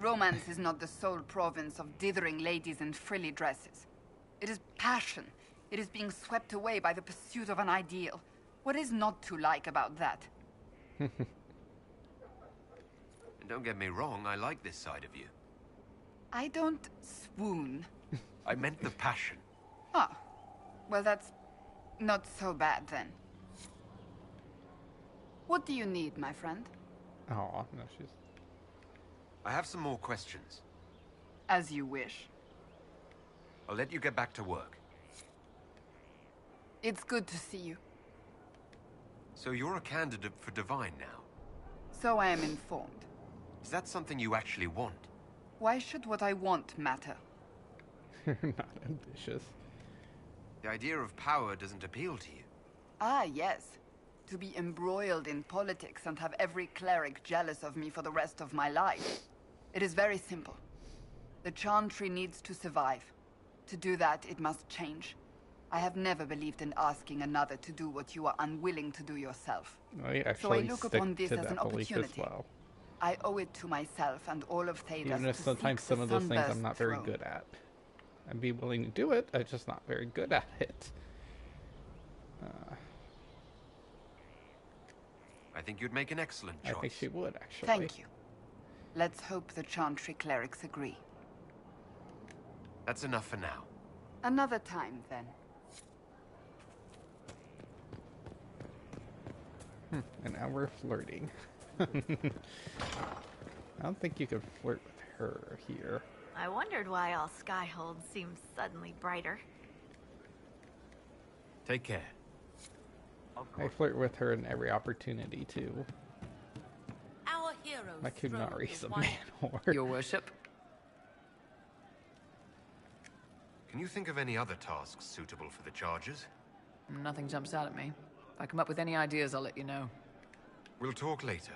Romance is not the sole province of dithering ladies in frilly dresses. It is passion. It is being swept away by the pursuit of an ideal. What is not to like about that? And don't get me wrong, I like this side of you. I don't swoon. I meant the passion. Ah, well that's not so bad then. What do you need, my friend? Oh, no, she's... I have some more questions. As you wish. I'll let you get back to work. It's good to see you. So you're a candidate for Divine now? So I am informed. Is that something you actually want? Why should what I want matter? You're not ambitious. The idea of power doesn't appeal to you. Ah, yes. To be embroiled in politics and have every cleric jealous of me for the rest of my life. It is very simple. The Chantry needs to survive. To do that, it must change. I have never believed in asking another to do what you are unwilling to do yourself. So I look upon this as an opportunity. Well. I owe it to myself and all of Thedas. Even if sometimes some of those things I'm not very good at. I'd be willing to do it, I'm just not very good at it. I think you'd make an excellent choice. I think she would, actually. Thank you. Let's hope the Chantry clerics agree. That's enough for now. Another time, then. And now we're flirting. I don't think you could flirt with her here. I wondered why all Skyhold seems suddenly brighter. Take care. I flirt with her in every opportunity, too. Our heroes. My Kunari's a man whore. Your worship. Can you think of any other tasks suitable for the charges? Nothing jumps out at me. If I come up with any ideas, I'll let you know. We'll talk later.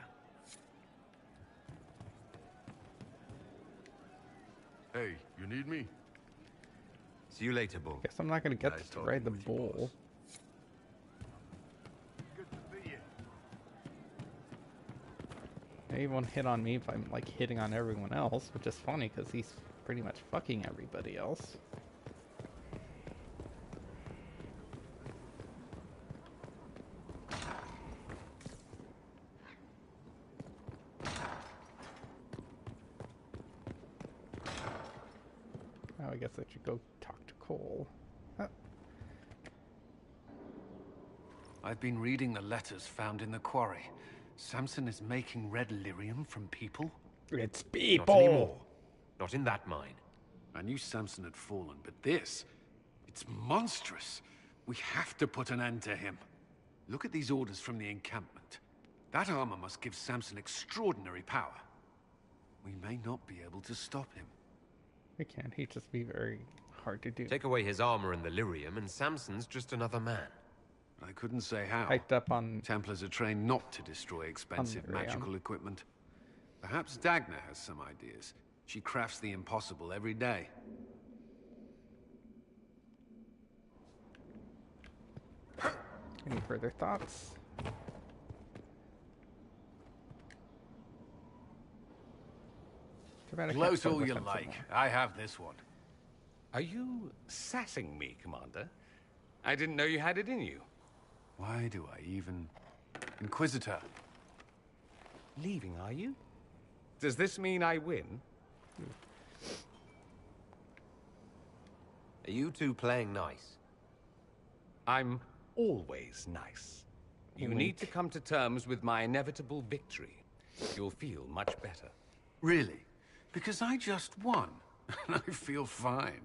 Hey, you need me? See you later, Bull. Guess I'm not gonna get to ride the bull. Good to see you. He won't hit on me if I'm like hitting on everyone else, which is funny because he's pretty much fucking everybody else. I guess I should go talk to Cole. I've been reading the letters found in the quarry. Samson is making red lyrium from people? It's people! Not anymore. Not in that mine. I knew Samson had fallen, but this... it's monstrous. We have to put an end to him. Look at these orders from the encampment. That armor must give Samson extraordinary power. We may not be able to stop him. We can't. He'd just be very hard to do. Take away his armor and the lyrium, and Samson's just another man. I couldn't say how. Hyped up on... Templars are trained not to destroy expensive magical equipment. Perhaps Dagna has some ideas. She crafts the impossible every day. Any further thoughts? Gloat all you like. I have this one. Are you sassing me, Commander? I didn't know you had it in you. Why do I even... Inquisitor. Leaving, are you? Does this mean I win? Are you two playing nice? I'm always nice. You need to come to terms with my inevitable victory. You'll feel much better. Really? Because I just won, and I feel fine.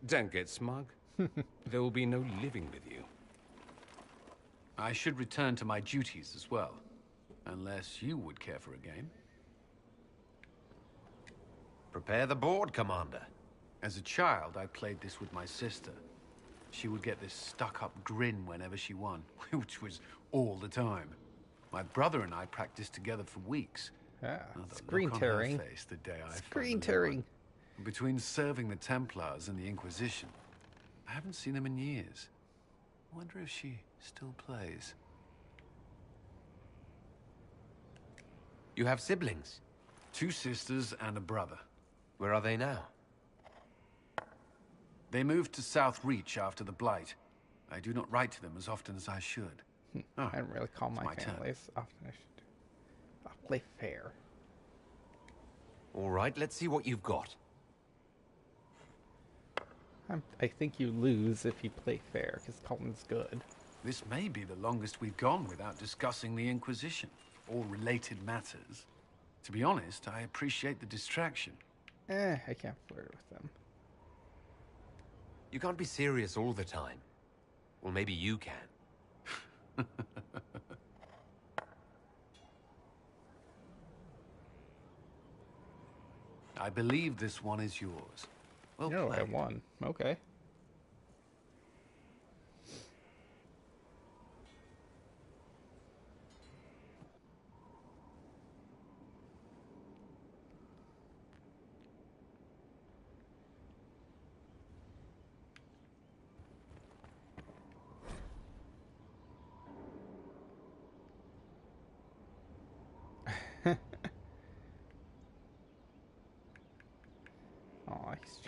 Don't get smug. There will be no living with you. I should return to my duties as well. Unless you would care for a game. Prepare the board, Commander. As a child, I played this with my sister. She would get this stuck-up grin whenever she won, which was all the time. My brother and I practiced together for weeks. Screen tearing. Screen tearing. Between serving the Templars and the Inquisition, I haven't seen them in years. I wonder if she still plays. You have siblings? 2 sisters and a brother. Where are they now? They moved to South Reach after the Blight. I do not write to them as often as I should. I don't really call my family as often as I should. I'll play fair. All right, let's see what you've got. I think you lose if you play fair, because Colton's good. This may be the longest we've gone without discussing the Inquisition, or related matters. To be honest, I appreciate the distraction. I can't flirt with them. You can't be serious all the time. Well, maybe you can. I believe this one is yours. Well No, played. I won. Okay.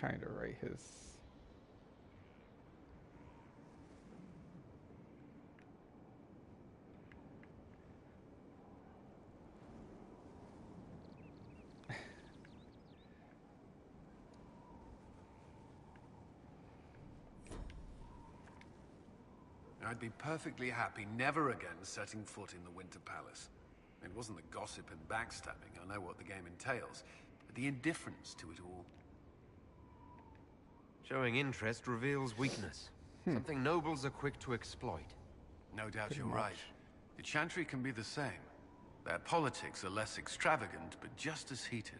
trying to write his... I'd be perfectly happy never again setting foot in the Winter Palace. It wasn't the gossip and backstabbing, I know what the game entails, but the indifference to it all. Showing interest reveals weakness. Something nobles are quick to exploit. No doubt you're right. The Chantry can be the same. Their politics are less extravagant, but just as heated.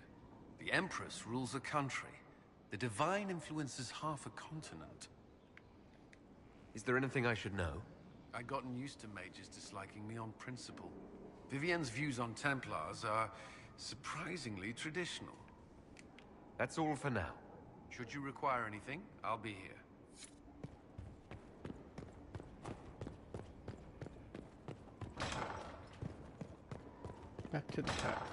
The Empress rules a country. The Divine influences half a continent. Is there anything I should know? I'd gotten used to mages disliking me on principle. Vivienne's views on Templars are surprisingly traditional. That's all for now. Should you require anything, I'll be here. Back to the tower.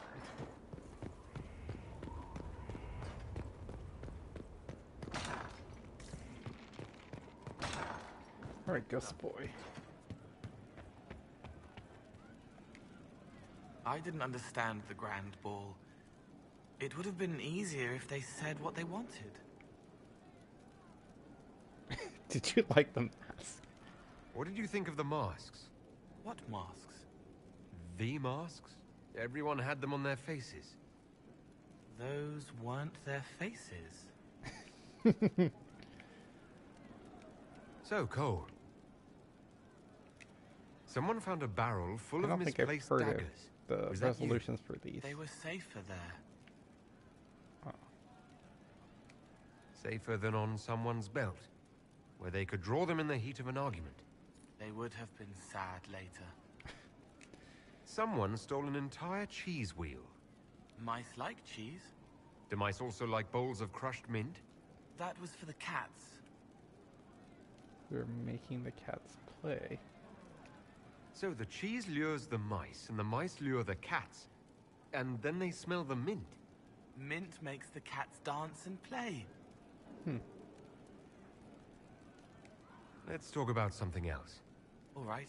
Alright, Ghost Boy. I didn't understand the Grand Ball. It would have been easier if they said what they wanted. Did you like the mask? What did you think of the masks? What masks? The masks? Everyone had them on their faces. Those weren't their faces. So, Cole. Someone found a barrel full of misplaced I've heard daggers. of the resolutions for these. They were safer there. Oh. Safer than on someone's belt, where they could draw them in the heat of an argument. They would have been sad later. Someone stole an entire cheese wheel. Mice like cheese. Do mice also like bowls of crushed mint? That was for the cats. We're making the cats play. So the cheese lures the mice, and the mice lure the cats. And then they smell the mint. Mint makes the cats dance and play. Let's talk about something else. All right.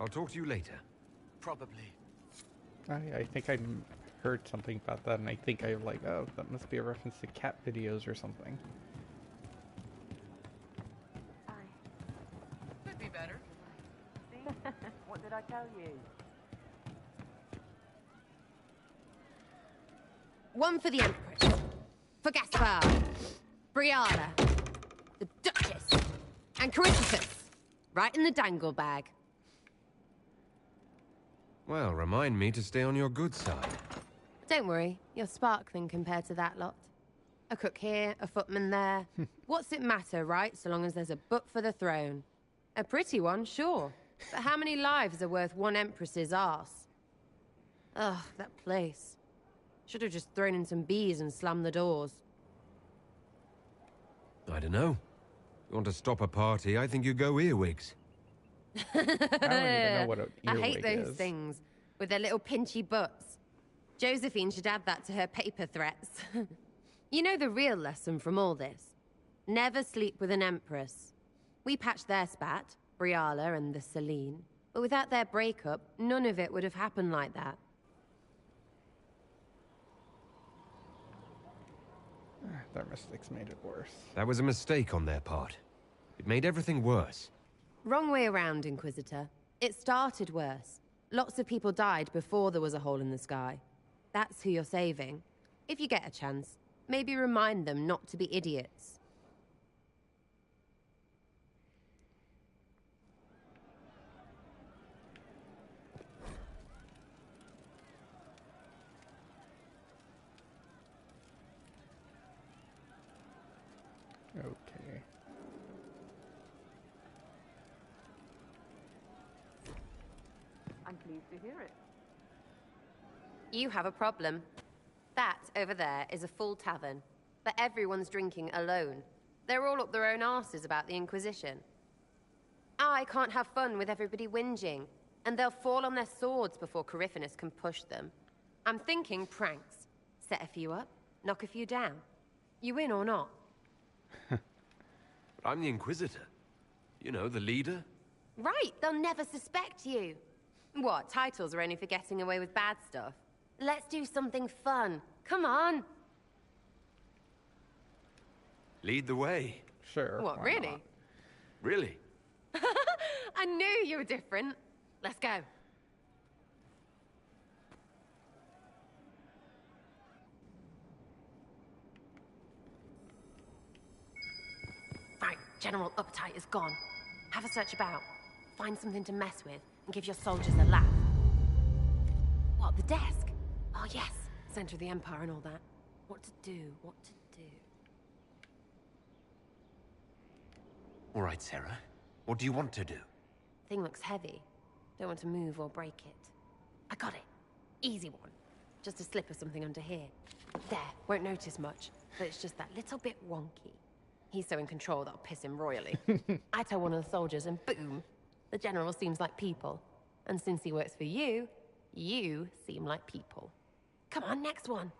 I'll talk to you later. Probably. I think I heard something about that, and I think I like, oh, that must be a reference to cat videos or something. Could be better. See? What did I tell you? One for the Empress. For Gaspard. Briala. The Duchess. And Caritas. Right in the dangle bag. Well, remind me to stay on your good side. Don't worry, you're sparkling compared to that lot. A cook here, a footman there. What's it matter, right, so long as there's a butt for the throne? A pretty one, sure. But how many lives are worth one empress's arse? Ugh, that place. Should have just thrown in some bees and slammed the doors. I don't know. You want to stop a party, I think you go earwigs. I don't even know what an I earwig hate those is. things with their little pinchy butts. Josephine should add that to her paper threats. You know the real lesson from all this? Never sleep with an empress. We patched their spat, Briala and the Celine, but without their breakup, none of it would have happened like that. Their mistakes made it worse. That was a mistake on their part. It made everything worse. Wrong way around, Inquisitor. It started worse. Lots of people died before there was a hole in the sky. That's who you're saving. If you get a chance, maybe remind them not to be idiots. Okay. I'm pleased to hear it. You have a problem. That over there is a full tavern, but everyone's drinking alone. They're all up their own arses about the Inquisition. I can't have fun with everybody whinging, and they'll fall on their swords before Coryphanus can push them. I'm thinking pranks. Set a few up, knock a few down. You in or not? But I'm the Inquisitor. You know, the leader. Right, they'll never suspect you. What, titles are only for getting away with bad stuff? Let's do something fun. Come on. Lead the way. Sure. What, really? Not? Really? I knew you were different. Let's go. Right, general uptight is gone. Have a search about. Find something to mess with and give your soldiers a laugh. What, the desk? Oh yes, center of the Empire and all that. What to do, what to do. All right, Sarah. What do you want to do? Thing looks heavy. Don't want to move or break it. I got it. Easy one. Just a slip of something under here. There, won't notice much, but it's just that little bit wonky. He's so in control that'll piss him royally. I tell one of the soldiers and boom, the general seems like people. And since he works for you, you seem like people. Come on, next one.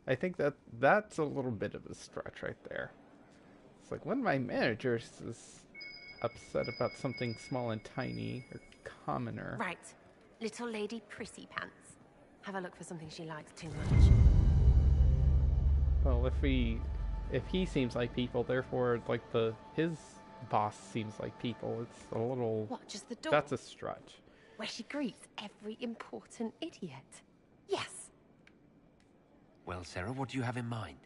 I think that's a little bit of a stretch right there. It's like one of my managers is upset about something small and tiny or commoner. Right. Little lady prissy pants. Have a look for something she likes too much. Well, if he seems like people, therefore, like his boss seems like people, it's a little... What, just the door? That's a stretch. Where she greets every important idiot. Yes. Well, Sarah, what do you have in mind?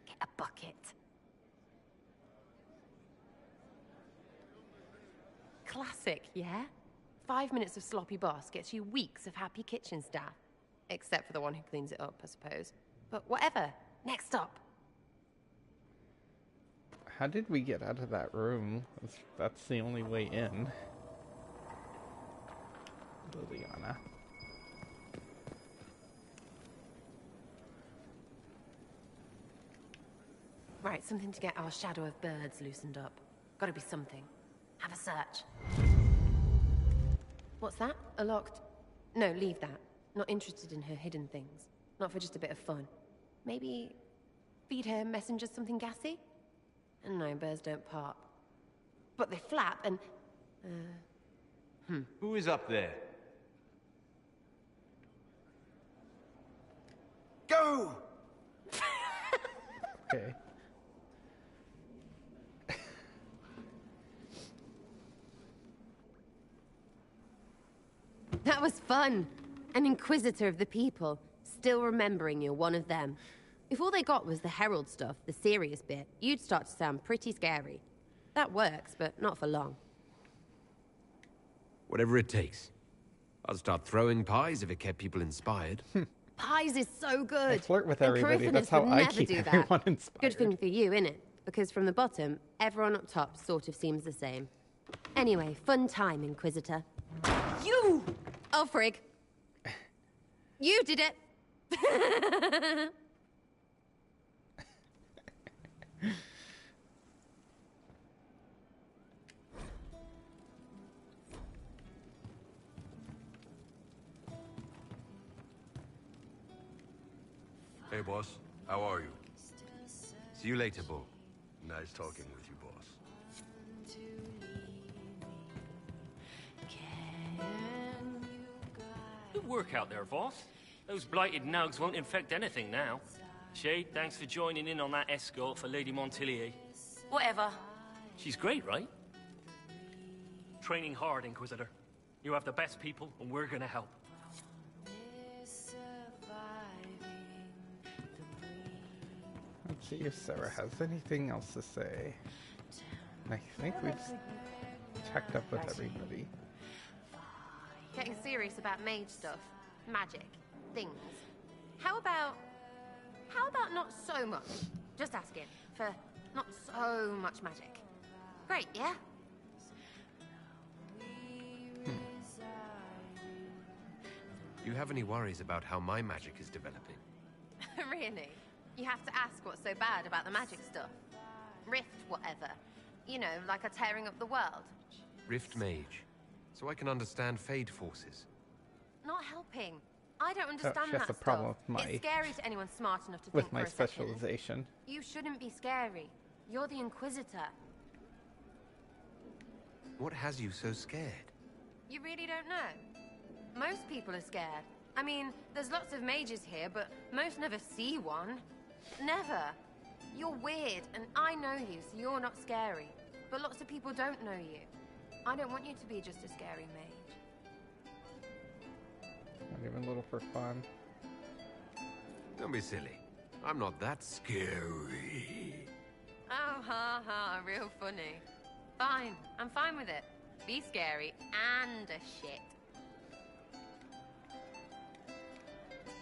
Get a bucket. Classic, yeah? 5 minutes of sloppy boss gets you weeks of happy kitchen staff. Except for the one who cleans it up, I suppose. But whatever. Next up. How did we get out of that room? That's the only way in. Liliana. Right, something to get our shadow of birds loosened up. Gotta be something. Have a search. What's that? A locked... No, leave that. Not interested in her hidden things. Not for just a bit of fun. Maybe... feed her messengers something gassy? No, birds don't pop. But they flap and... Who is up there? Go! Okay. That was fun. An inquisitor of the people. Still remembering you're one of them. If all they got was the herald stuff, the serious bit, you'd start to sound pretty scary. That works, but not for long. Whatever it takes. I'll start throwing pies if it kept people inspired. Pies is so good. I flirt with everybody. That's how I keep everyone inspired. Good thing for you, innit? Because from the bottom, everyone up top sort of seems the same. Anyway, fun time, Inquisitor. You! Oh, frig. You did it! Hey, boss. How are you? See you later, Bull. Nice talking with you, boss. Good work out there, boss. Those blighted nugs won't infect anything now. Shade, thanks for joining in on that escort for Lady Montilier. Whatever. She's great, right? Training hard, Inquisitor. You have the best people, and we're gonna help. Let's see if Sarah has anything else to say. I think we've checked up with everybody. Getting serious about mage stuff, magic, things. How about not so much? Just asking for not so much magic. Great, yeah? Do you have any worries about how my magic is developing? Really? You have to ask what's so bad about the magic stuff. Rift, whatever. You know, like a tearing up the world. Rift Mage. So I can understand Fade forces. Not helping. I don't understand that's that the problem stuff. with my It's scary to anyone smart enough to think with my for a second. specialization. You shouldn't be scary. You're the Inquisitor. What has you so scared? You really don't know? Most people are scared. I mean, there's lots of mages here, but most never see one. Never. You're weird, and I know you, so you're not scary. But lots of people don't know you. I don't want you to be just a scary mage. Not even a little for fun. Don't be silly. I'm not that scary. Oh, ha, ha, real funny. Fine, I'm fine with it. Be scary and a shit.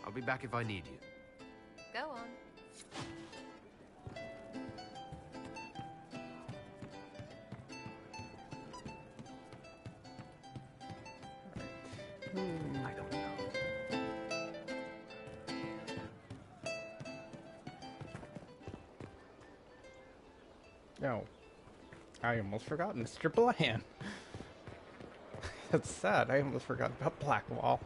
I'll be back if I need you. Go on. I don't know. No. I almost forgot Mr. Bland. That's sad. I almost forgot about Blackwall.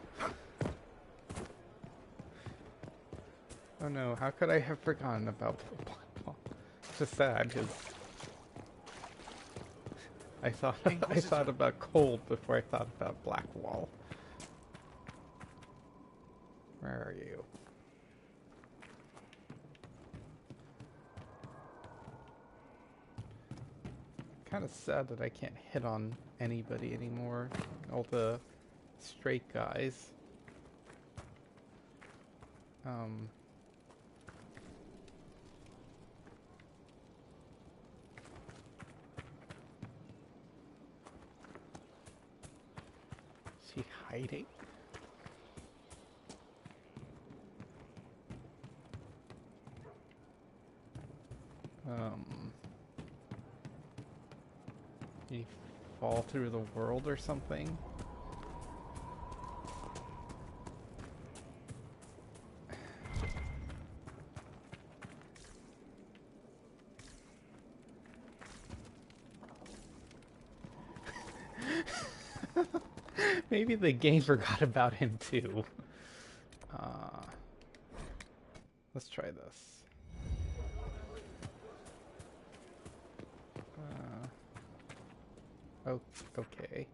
Oh no, how could I have forgotten about Blackwall? It's just sad because I thought about Cold before I thought about Blackwall. Where are you? Kind of sad that I can't hit on anybody anymore. All the straight guys. Is he hiding? Did he fall through the world or something? Maybe the game forgot about him too. Let's try this. Oh, okay.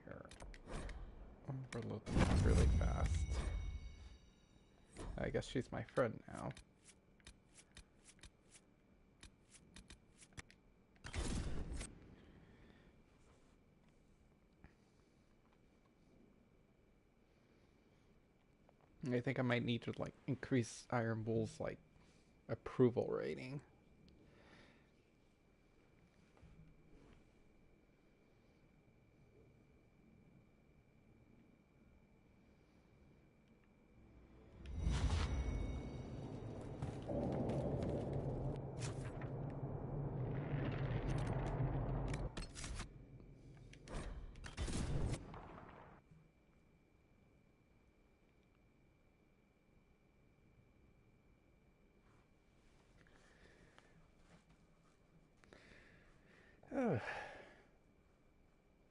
Here. Overload this really fast. I guess she's my friend now. I think I might need to like increase Iron Bull's like approval rating.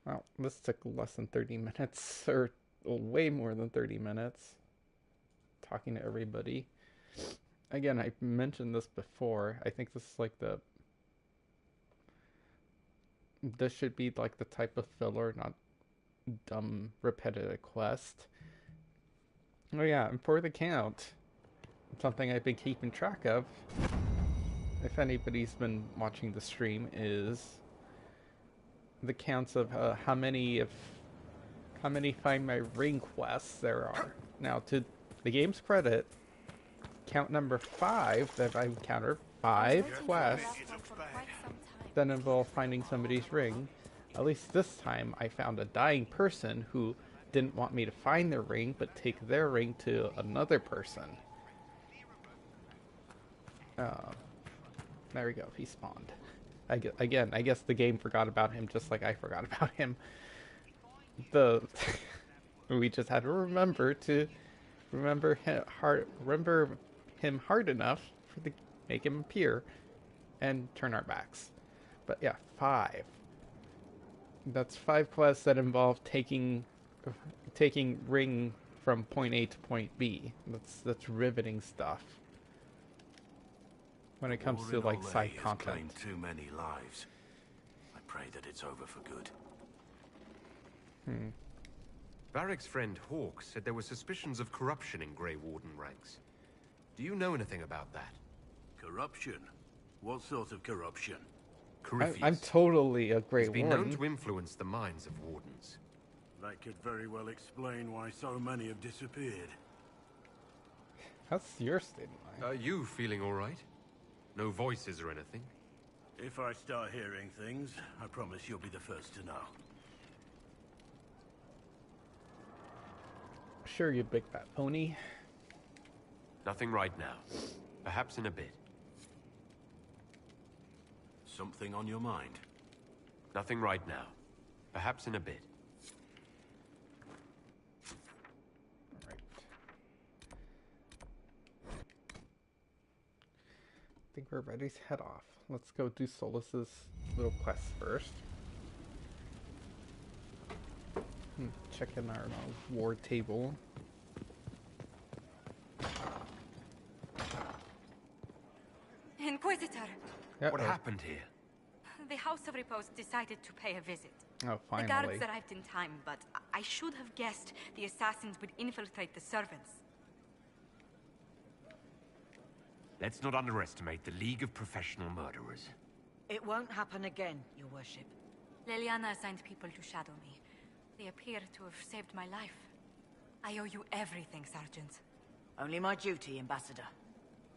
Well, this took less than 30 minutes, or way more than 30 minutes, talking to everybody. Again, I mentioned this before. I think this is like this should be like the type of filler, not dumb, repetitive quest. Oh yeah, and for the count, something I've been keeping track of, if anybody's been watching the stream, is the counts of how many Find My Ring quests there are. Now, to the game's credit, count number 5 that I've encountered, 5 quests that involve finding somebody's ring. At least this time, I found a dying person who didn't want me to find their ring, but take their ring to another person. There we go, he spawned. Again, I guess the game forgot about him just like I forgot about him. We just had to remember to remember him hard enough to make him appear and turn our backs. But yeah, 5. That's 5 quests that involve taking Ring from point A to point B. That's riveting stuff. When it comes to like side content. Too many lives. I pray that it's over for good. Varric's friend Hawk said there were suspicions of corruption in Grey Warden ranks. Do you know anything about that? Corruption? What sort of corruption? I'm totally a Grey Warden. He's been known to influence the minds of Wardens. That could very well explain why so many have disappeared. How's your state of mind? Are you feeling all right? No voices or anything? If I start hearing things, I promise you'll be the first to know. Sure, you big fat pony. Nothing right now. Perhaps in a bit. Something on your mind? Nothing right now. Perhaps in a bit. Right. I think we're ready to head off. Let's go do Solus's little quest first. Check in our war table. Inquisitor! What happened here? The House of Repose decided to pay a visit. Oh, finally. The guards arrived in time, but I should have guessed the assassins would infiltrate the servants. Let's not underestimate the League of Professional Murderers. It won't happen again, Your Worship. Leliana assigned people to shadow me. They appear to have saved my life. I owe you everything, Sergeant. Only my duty, Ambassador.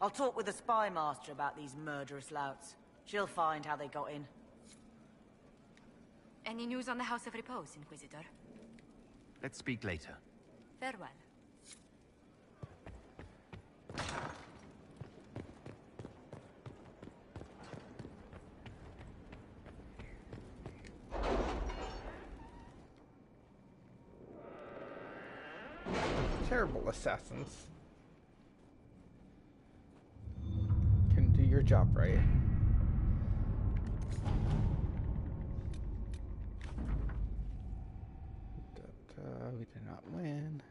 I'll talk with the Spy Master about these murderous louts. She'll find how they got in. Any news on the House of Repose, Inquisitor? Let's speak later. Farewell. Terrible assassins. Can do your job right. We did not win.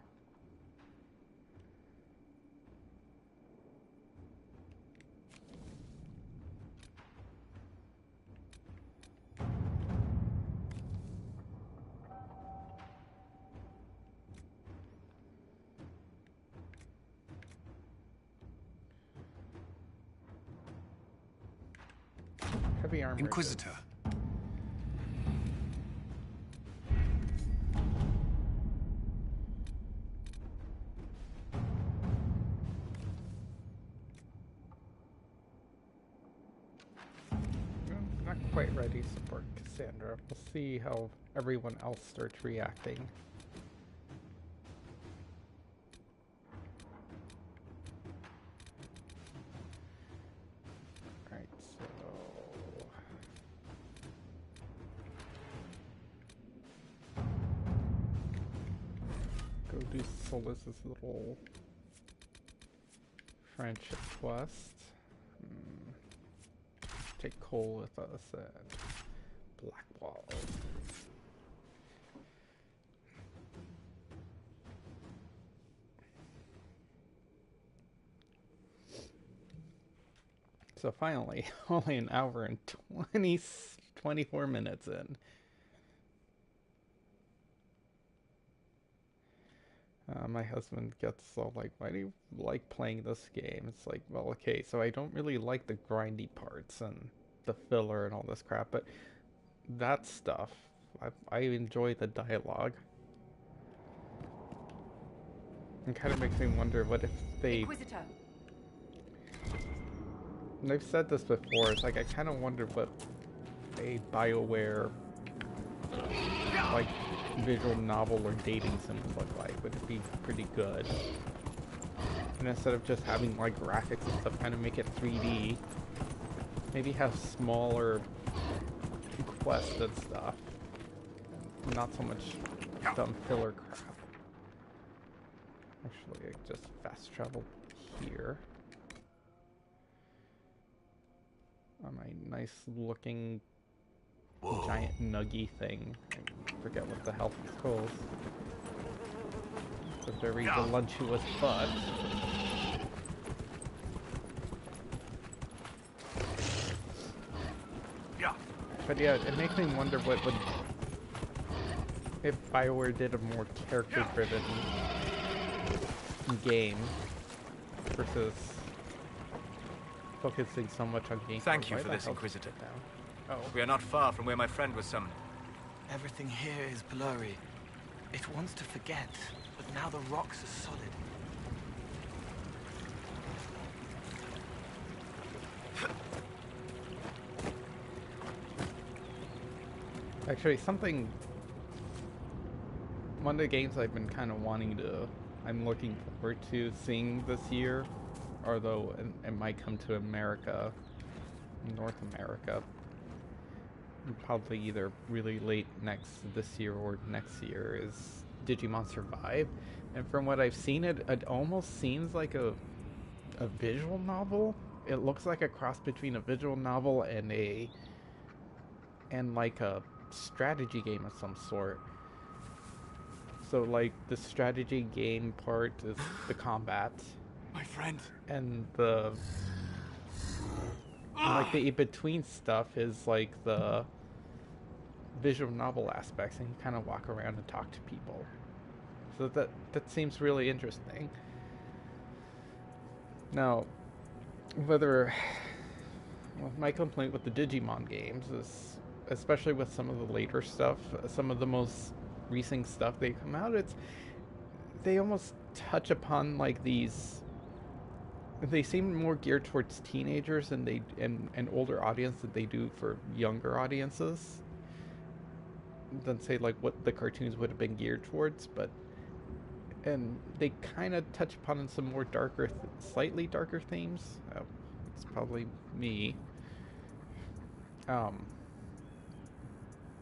Heavy armor. Inquisitor. Not quite ready to support Cassandra. We'll see how everyone else starts reacting. Alright, so... go do Solus's little friendship quest. Take Cole with us at Blackwall. So finally, only an hour and 24 minutes in. My husband gets all like, why do you like playing this game? It's like, well, okay, so I don't really like the grindy parts and the filler and all this crap, but that stuff, I enjoy the dialogue. It kind of makes me wonder, what if they... Inquisitor. And I've said this before, it's like, I kind of wonder what a BioWare, like, visual novel or dating sim would look like. Would it be pretty good? And instead of just having like graphics and stuff, kind of make it 3D. Maybe have smaller quests and stuff. And not so much dumb filler crap. Actually, I just fast travel here. On my nice looking giant nuggy thing. I forget what the hell it's called. It's a very voluptuous butt. But yeah, it makes me wonder what would... if BioWare did a more character-driven game versus focusing so much on gameplay. Thank you for this, Inquisitor. Oh. We are not far from where my friend was summoned. Everything here is blurry. It wants to forget, but now the rocks are solid. Actually, one of the games I've been kind of I'm looking forward to seeing this year, although it might come to America, North America, probably either really late this year or next year, is Digimon Survive. And from what I've seen, it almost seems like a visual novel. It looks like a cross between a visual novel and like a strategy game of some sort. So like the strategy game part is the combat, my friend, and like the in-between stuff is like the visual novel aspects, and you kind of walk around and talk to people. So that seems really interesting. Now, my complaint with the Digimon games is, especially with some of the later stuff, some of the most recent stuff they come out, they almost touch upon like these. They seem more geared towards teenagers and an older audience than they do for younger audiences. Than say like what the cartoons would have been geared towards, and they kind of touch upon some more slightly darker themes. It's probably me.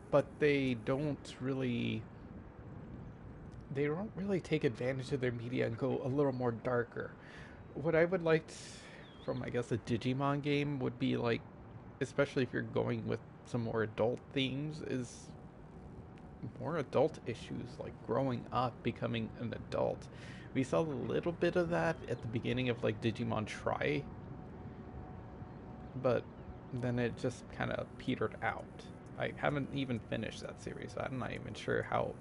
But they don't really take advantage of their media and go a little more darker. What I would like from, I guess, a Digimon game would be like, especially if you're going with some more adult themes, is more adult issues like growing up, becoming an adult. We saw a little bit of that at the beginning of like Digimon Tri, but then it just kind of petered out. I haven't even finished that series, so I'm not even sure how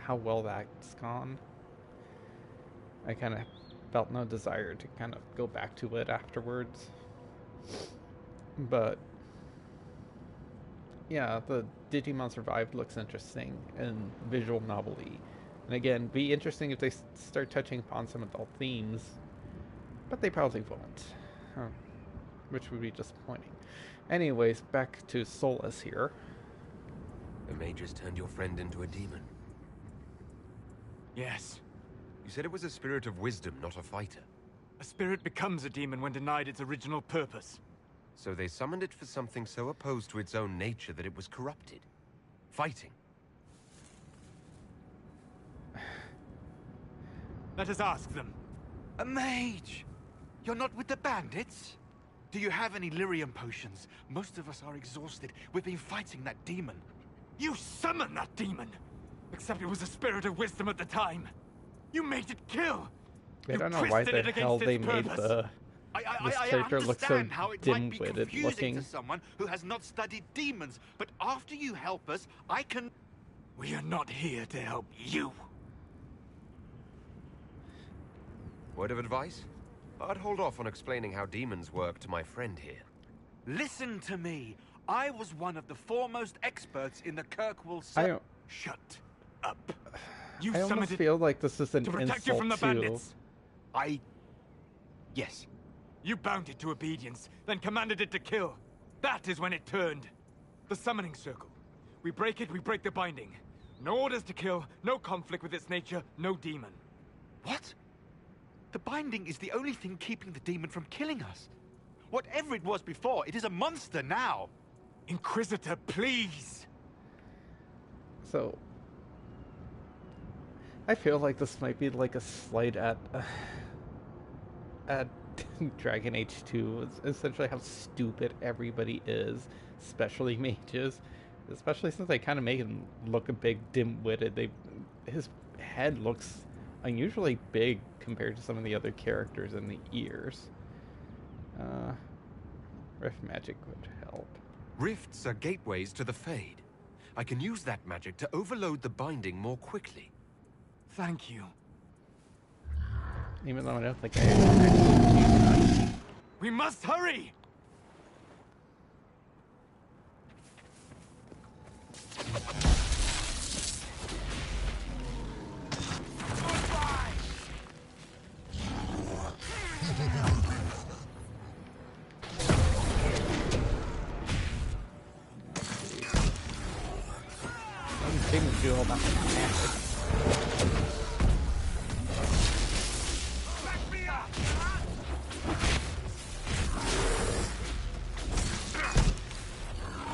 well that's gone. I kind of felt no desire to kind of go back to it afterwards. But yeah, the Digimon Survive looks interesting and visual novelty. And again, be interesting if they start touching upon some adult themes, but they probably won't, which would be disappointing. Anyways, back to Solus here. The mages turned your friend into a demon. Yes. You said it was a spirit of wisdom, not a fighter. A spirit becomes a demon when denied its original purpose. So they summoned it for something so opposed to its own nature that it was corrupted. Fighting. Let us ask them. A mage! You're not with the bandits? Do you have any lyrium potions? Most of us are exhausted. We've been fighting that demon. You summoned that demon! Except it was a spirit of wisdom at the time. You made it kill! I don't know why the hell they made this character look so dim-witted looking. To someone who has not studied demons, but after you help us, I can... We are not here to help you. Word of advice? I'd hold off on explaining how demons work to my friend here. Listen to me. I was one of the foremost experts in the Kirkwall... Shut up. I almost feel like this is an to protect insult you from the bandits. Yes. You bound it to obedience, then commanded it to kill. That is when it turned. The summoning circle. We break it, we break the binding. No orders to kill, no conflict with its nature, no demon. What? The binding is the only thing keeping the demon from killing us. Whatever it was before, it is a monster now. Inquisitor, please. So, I feel like this might be like a slight at Dragon Age 2. It's essentially how stupid everybody is, especially mages. Especially since they kind of make him look a big dim-witted. His head looks unusually big compared to some of the other characters in the ears. Rift magic would help. Rifts are gateways to the Fade. I can use that magic to overload the binding more quickly. Thank you. Even though I don't think I actually. We must hurry! Didn't do all that magic.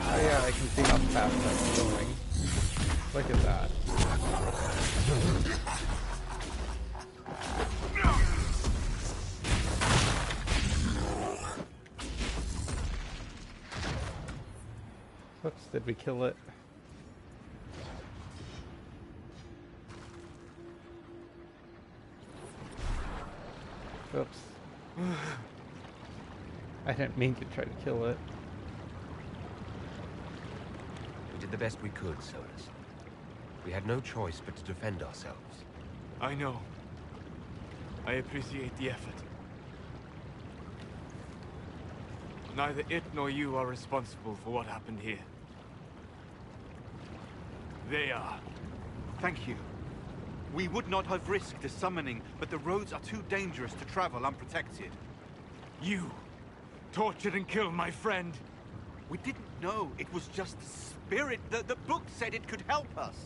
Oh yeah, I can see how fast that's going. Look at that. Oops, did we kill it? Oops. I didn't mean to try to kill it. We did the best we could, Solus. We had no choice but to defend ourselves. I know. I appreciate the effort. Neither it nor you are responsible for what happened here. They are. Thank you. We would not have risked the summoning, but the roads are too dangerous to travel unprotected. You tortured and killed my friend. We didn't know. It was just the spirit. The book said it could help us.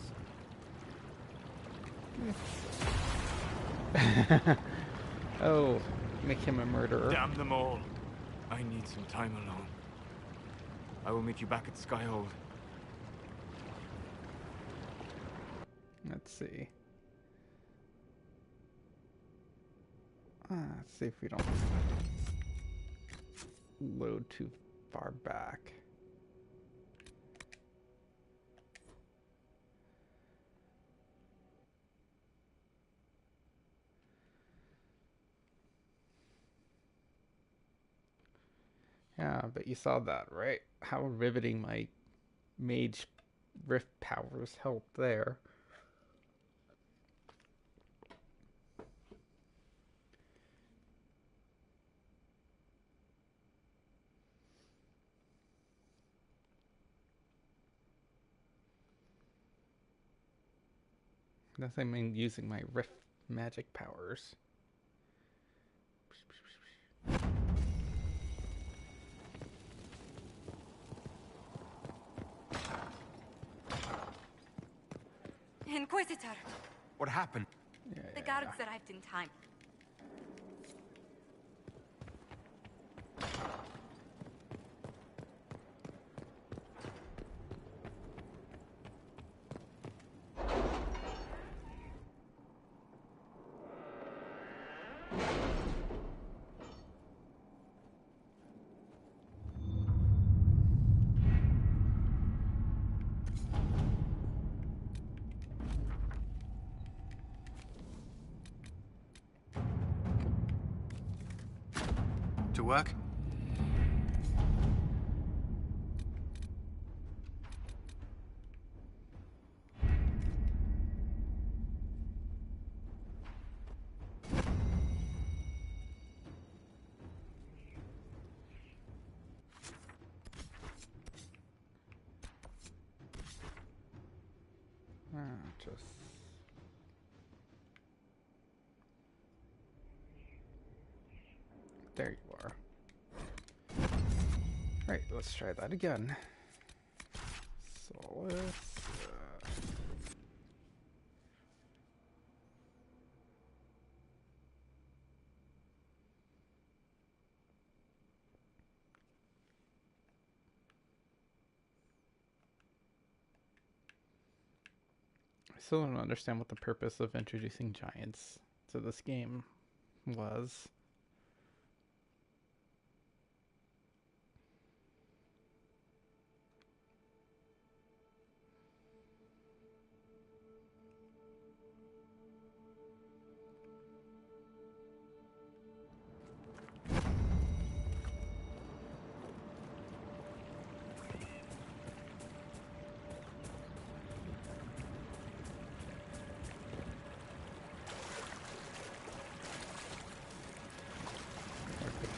Oh, make him a murderer. Damn them all. I need some time alone. I will meet you back at Skyhold. Let's see. Let's see if we don't load too far back. Yeah, but you saw that, right? How riveting my mage rift powers helped there. That's I mean using my rift magic powers. Inquisitor! What happened? The guards arrived in time. To work? Just there you are. Right, let's try that again. Solus. I still don't understand what the purpose of introducing giants to this game was.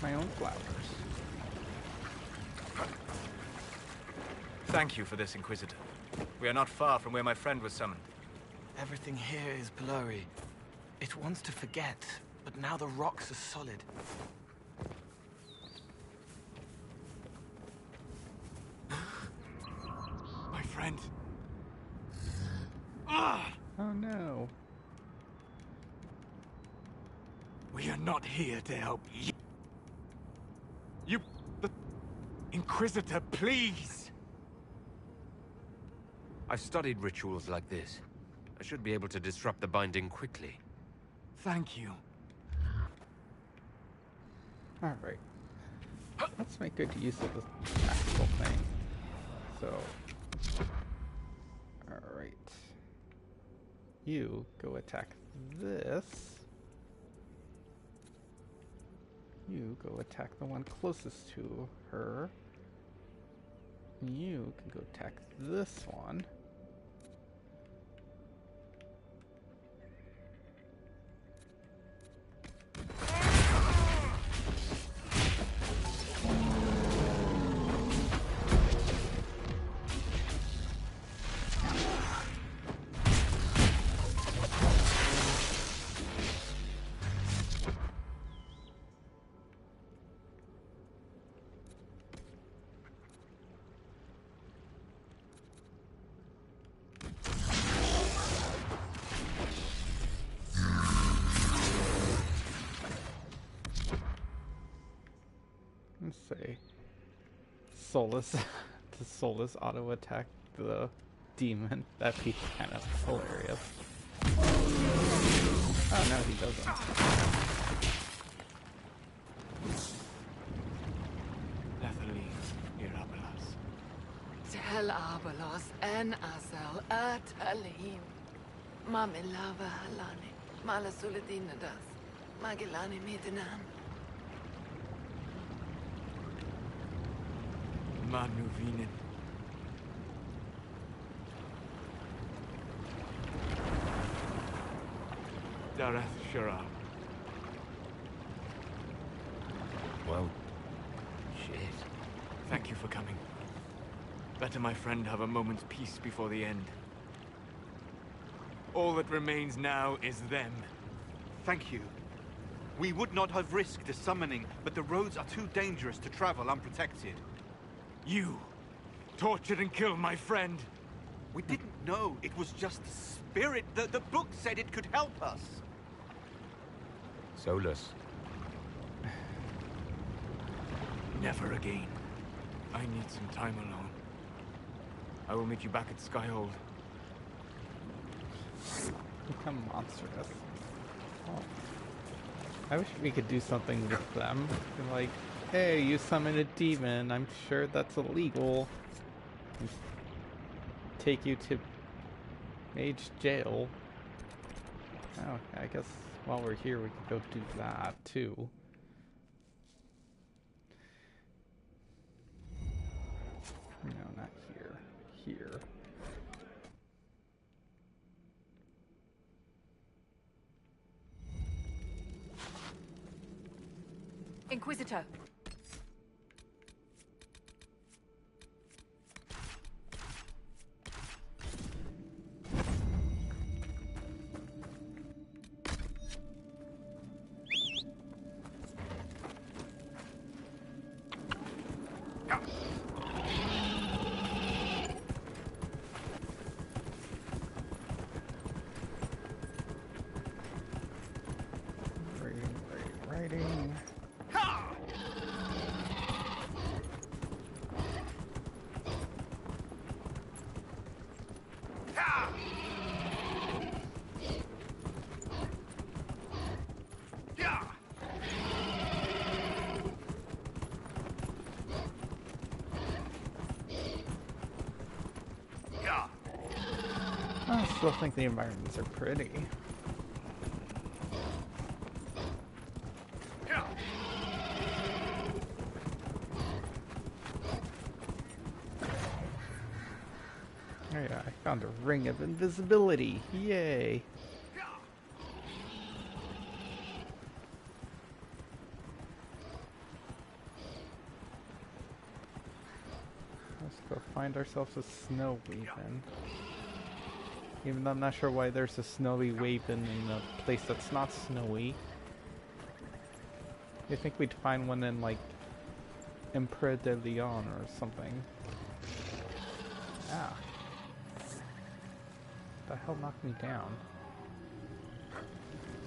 My own flowers. Thank you for this, Inquisitor. We are not far from where my friend was summoned. Everything here is blurry. It wants to forget, but now the rocks are solid. My friend. Oh no. We are not here to help you. The Inquisitor, please! I've studied rituals like this. I should be able to disrupt the binding quickly. Thank you. Alright. Let's make good use of this tactical thing. So... Alright. You go attack this. You go attack the one closest to her. You can go attack this one. Let's say Solus to Solus auto attack the demon. That'd be kind of hilarious. Oh no, he doesn't. Tel Abalos en Asel Atalim. Mamilava Halani. Malasuladinadas. Magilani Midinan. Manuvinin. Dareth Shara. Well, shit. Thank you for coming. Better my friend have a moment's peace before the end. All that remains now is them. Thank you. We would not have risked a summoning, but the roads are too dangerous to travel unprotected. You tortured and killed my friend. We didn't know. It was just a spirit. The book said it could help us. Solus. Never again. I need some time alone. I will meet you back at Skyhold. Become monstrous. Oh. I wish we could do something with them. Like, hey, you summoned a demon. I'm sure that's illegal. Take you to Mage Jail. Oh, I guess while we're here, we could go do that too. No, not here. Here. Inquisitor. Writing. I still think the environments are pretty. Oh yeah, I found a ring of invisibility. Yay! Let's go find ourselves a snow weapon. Even though I'm not sure why there's a snowy weapon in a place that's not snowy. You think we'd find one in like Emperor de Leon or something? Ah. The hell knocked me down?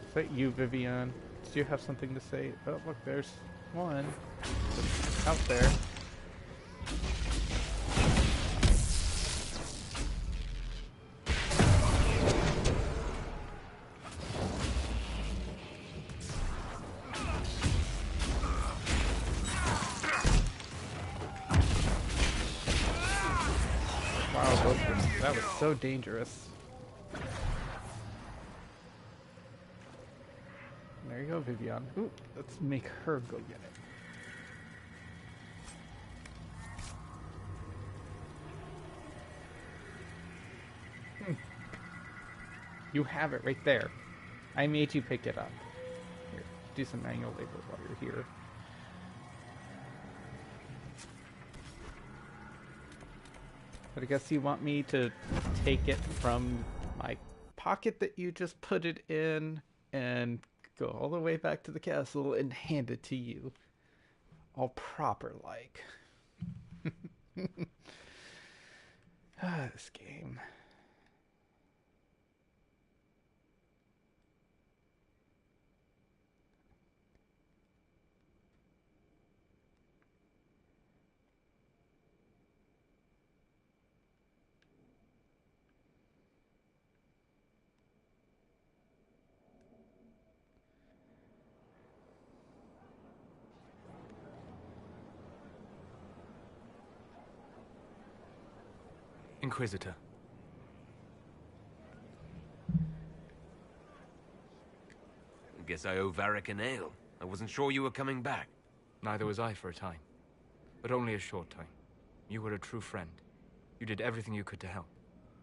Is that you, Vivian? Did you have something to say? Oh, look, there's one just out there. Wow, that was so dangerous. There you go, Vivian. Ooh, let's make her go get it. You have it right there. I made you pick it up. Here, do some manual labor while you're here. But I guess you want me to take it from my pocket that you just put it in and go all the way back to the castle and hand it to you. All proper-like. This game. Inquisitor. Guess I owe Varric an ale. I wasn't sure you were coming back. Neither was I for a time. But only a short time. You were a true friend. You did everything you could to help.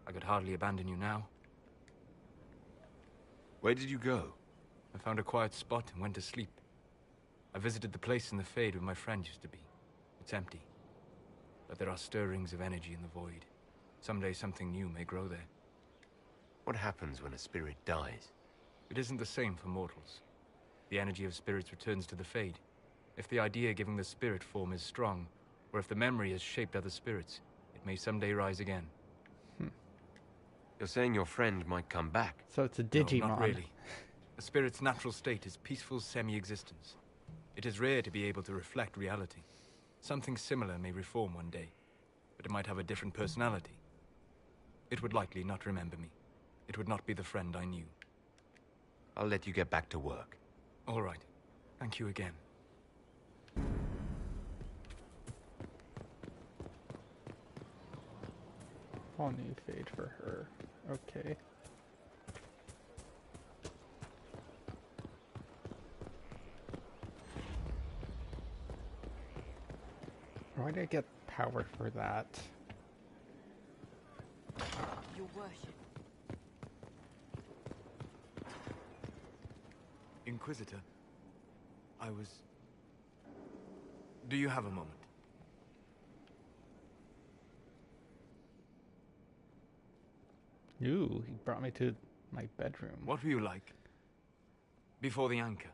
I could hardly abandon you now. Where did you go? I found a quiet spot and went to sleep. I visited the place in the Fade where my friend used to be. It's empty. But there are stirrings of energy in the void. Someday something new may grow there. What happens when a spirit dies? It isn't the same for mortals. The energy of spirits returns to the Fade. If the idea giving the spirit form is strong, or if the memory has shaped other spirits, it may someday rise again. You're saying your friend might come back? So it's a Digimon. No, not really. A spirit's natural state is peaceful semi-existence. It is rare to be able to reflect reality. Something similar may reform one day, but it might have a different personality. It would likely not remember me. It would not be the friend I knew. I'll let you get back to work. All right. Thank you again. All new Fade for her. Okay. Why did I get power for that? Your worship. Inquisitor, Do you have a moment? Ooh, he brought me to my bedroom. What were you like before the anchor?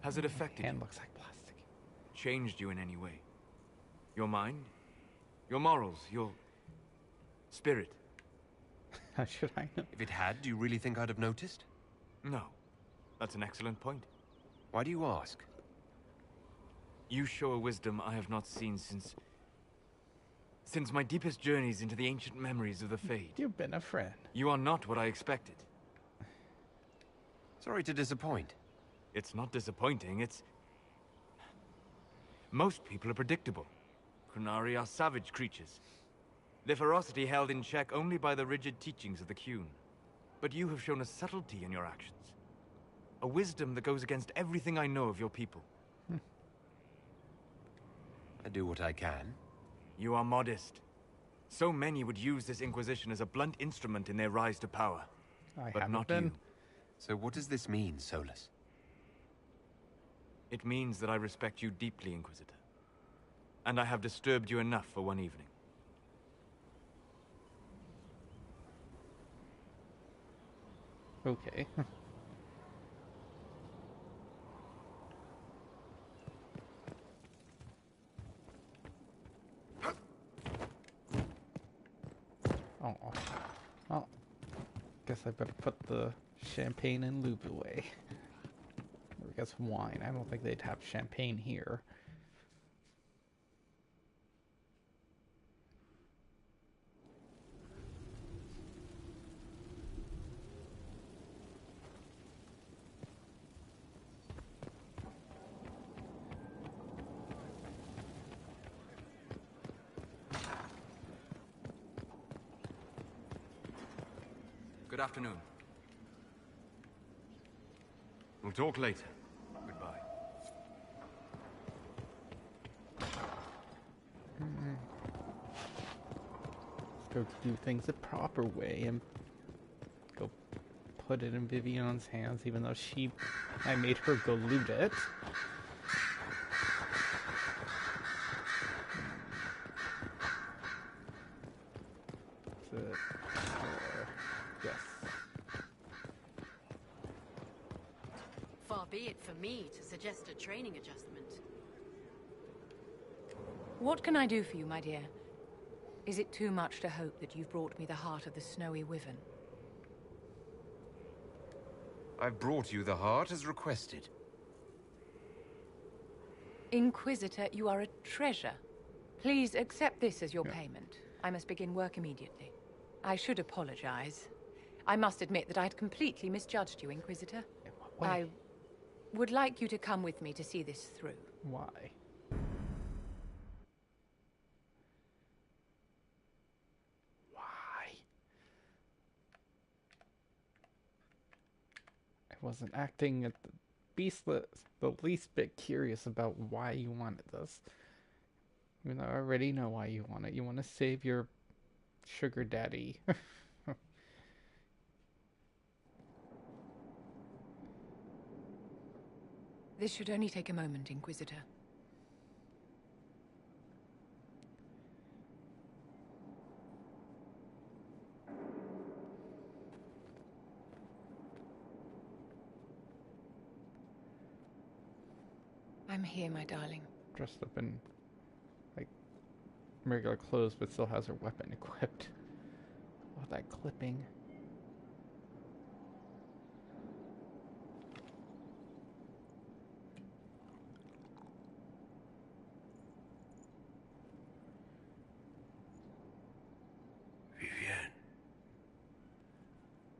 Has it affected Hand you? looks like plastic. Changed you in any way? Your mind? Your morals? Your spirit? How should I know? If it had, do you really think I'd have noticed? No. That's an excellent point. Why do you ask? You show a wisdom I have not seen since my deepest journeys into the ancient memories of the Fade. You've been a friend. You are not what I expected. Sorry to disappoint. It's not disappointing, it's... Most people are predictable. Qunari are savage creatures. Their ferocity held in check only by the rigid teachings of the Qun. But you have shown a subtlety in your actions. A wisdom that goes against everything I know of your people. I do what I can. You are modest. So many would use this Inquisition as a blunt instrument in their rise to power. But not you. So what does this mean, Solus? It means that I respect you deeply, Inquisitor. And I have disturbed you enough for one evening. Okay. Oh. Well, guess I better put the champagne and lube away. Or I guess wine. I don't think they'd have champagne here. Good afternoon. We'll talk later. Goodbye. Let's go do things the proper way and go put it in Vivian's hands, even though I made her go loot it. Yes. Far be it for me to suggest a training adjustment. What can I do for you, my dear? Is it too much to hope that you've brought me the heart of the snowy wyvern? I've brought you the heart as requested. Inquisitor, you are a treasure. Please accept this as your payment. I must begin work immediately. I should apologize. I must admit that I had completely misjudged you, Inquisitor. I would like you to come with me to see this through. Why? Why? I wasn't acting at the least bit curious about why you wanted this. Even though I already know why you want it. You want to save your sugar daddy. This should only take a moment, Inquisitor. I'm here, my darling. Dressed up in like regular clothes, but still has her weapon equipped. Oh, that clipping. Vivienne.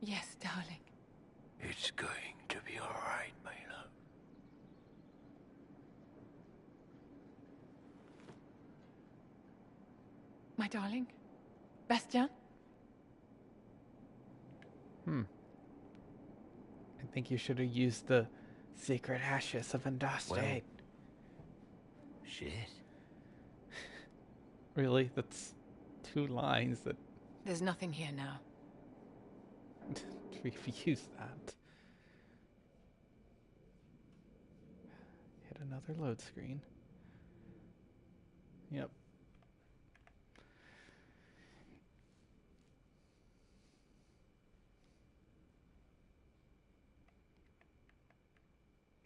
Yes, darling. It's going to be all right, my love. My darling? Bastien? I think you should have used the secret ashes of Andaste. Well, shit. Really? That's 2 lines that... There's nothing here now. Refuse that. Hit another load screen. Yep.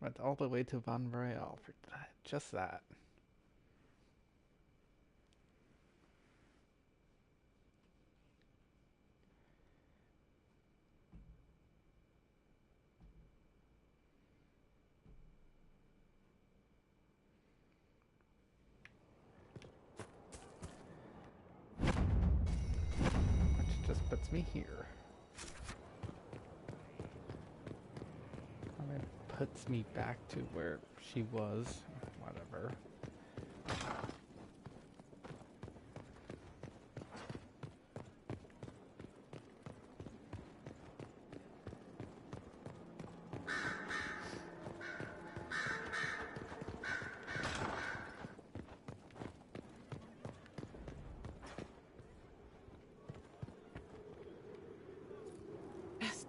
Went all the way to Von Royale for that. Just that. Which just puts me here. Puts me back to where she was. Whatever.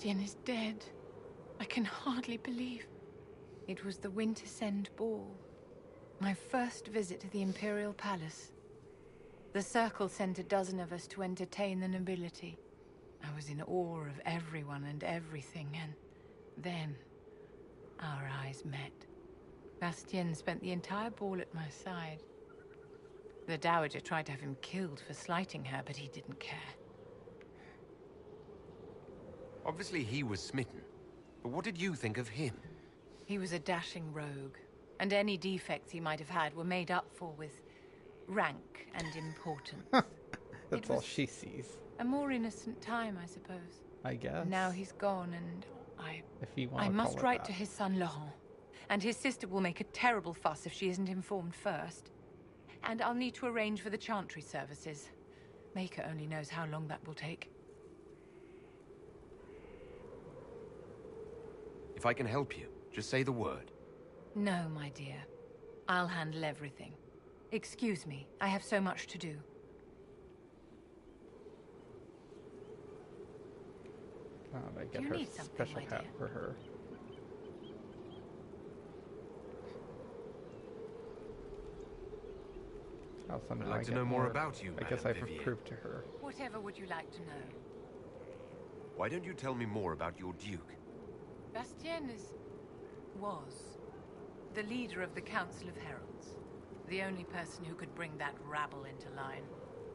Bastien is dead. I can hardly believe. It was the Wintersend Ball. My first visit to the Imperial Palace. The Circle sent a dozen of us to entertain the nobility. I was in awe of everyone and everything, and then our eyes met. Bastien spent the entire ball at my side. The Dowager tried to have him killed for slighting her, but he didn't care. Obviously he was smitten. But what did you think of him? He was a dashing rogue, and any defects he might have had were made up for with rank and importance. That's all she sees. A more innocent time, I suppose. I guess. And now he's gone, and I must write to his son Laurent. And his sister will make a terrible fuss if she isn't informed first. And I'll need to arrange for the Chantry services. Maker only knows how long that will take. If I can help you, just say the word. No, my dear. I'll handle everything. Excuse me, I have so much to do. I get her a special hat for her. I'd like to know more about you, I guess I've Vivian. proved to her. Whatever would you like to know? Why don't you tell me more about your Duke? Bastien was the leader of the Council of Heralds. The only person who could bring that rabble into line.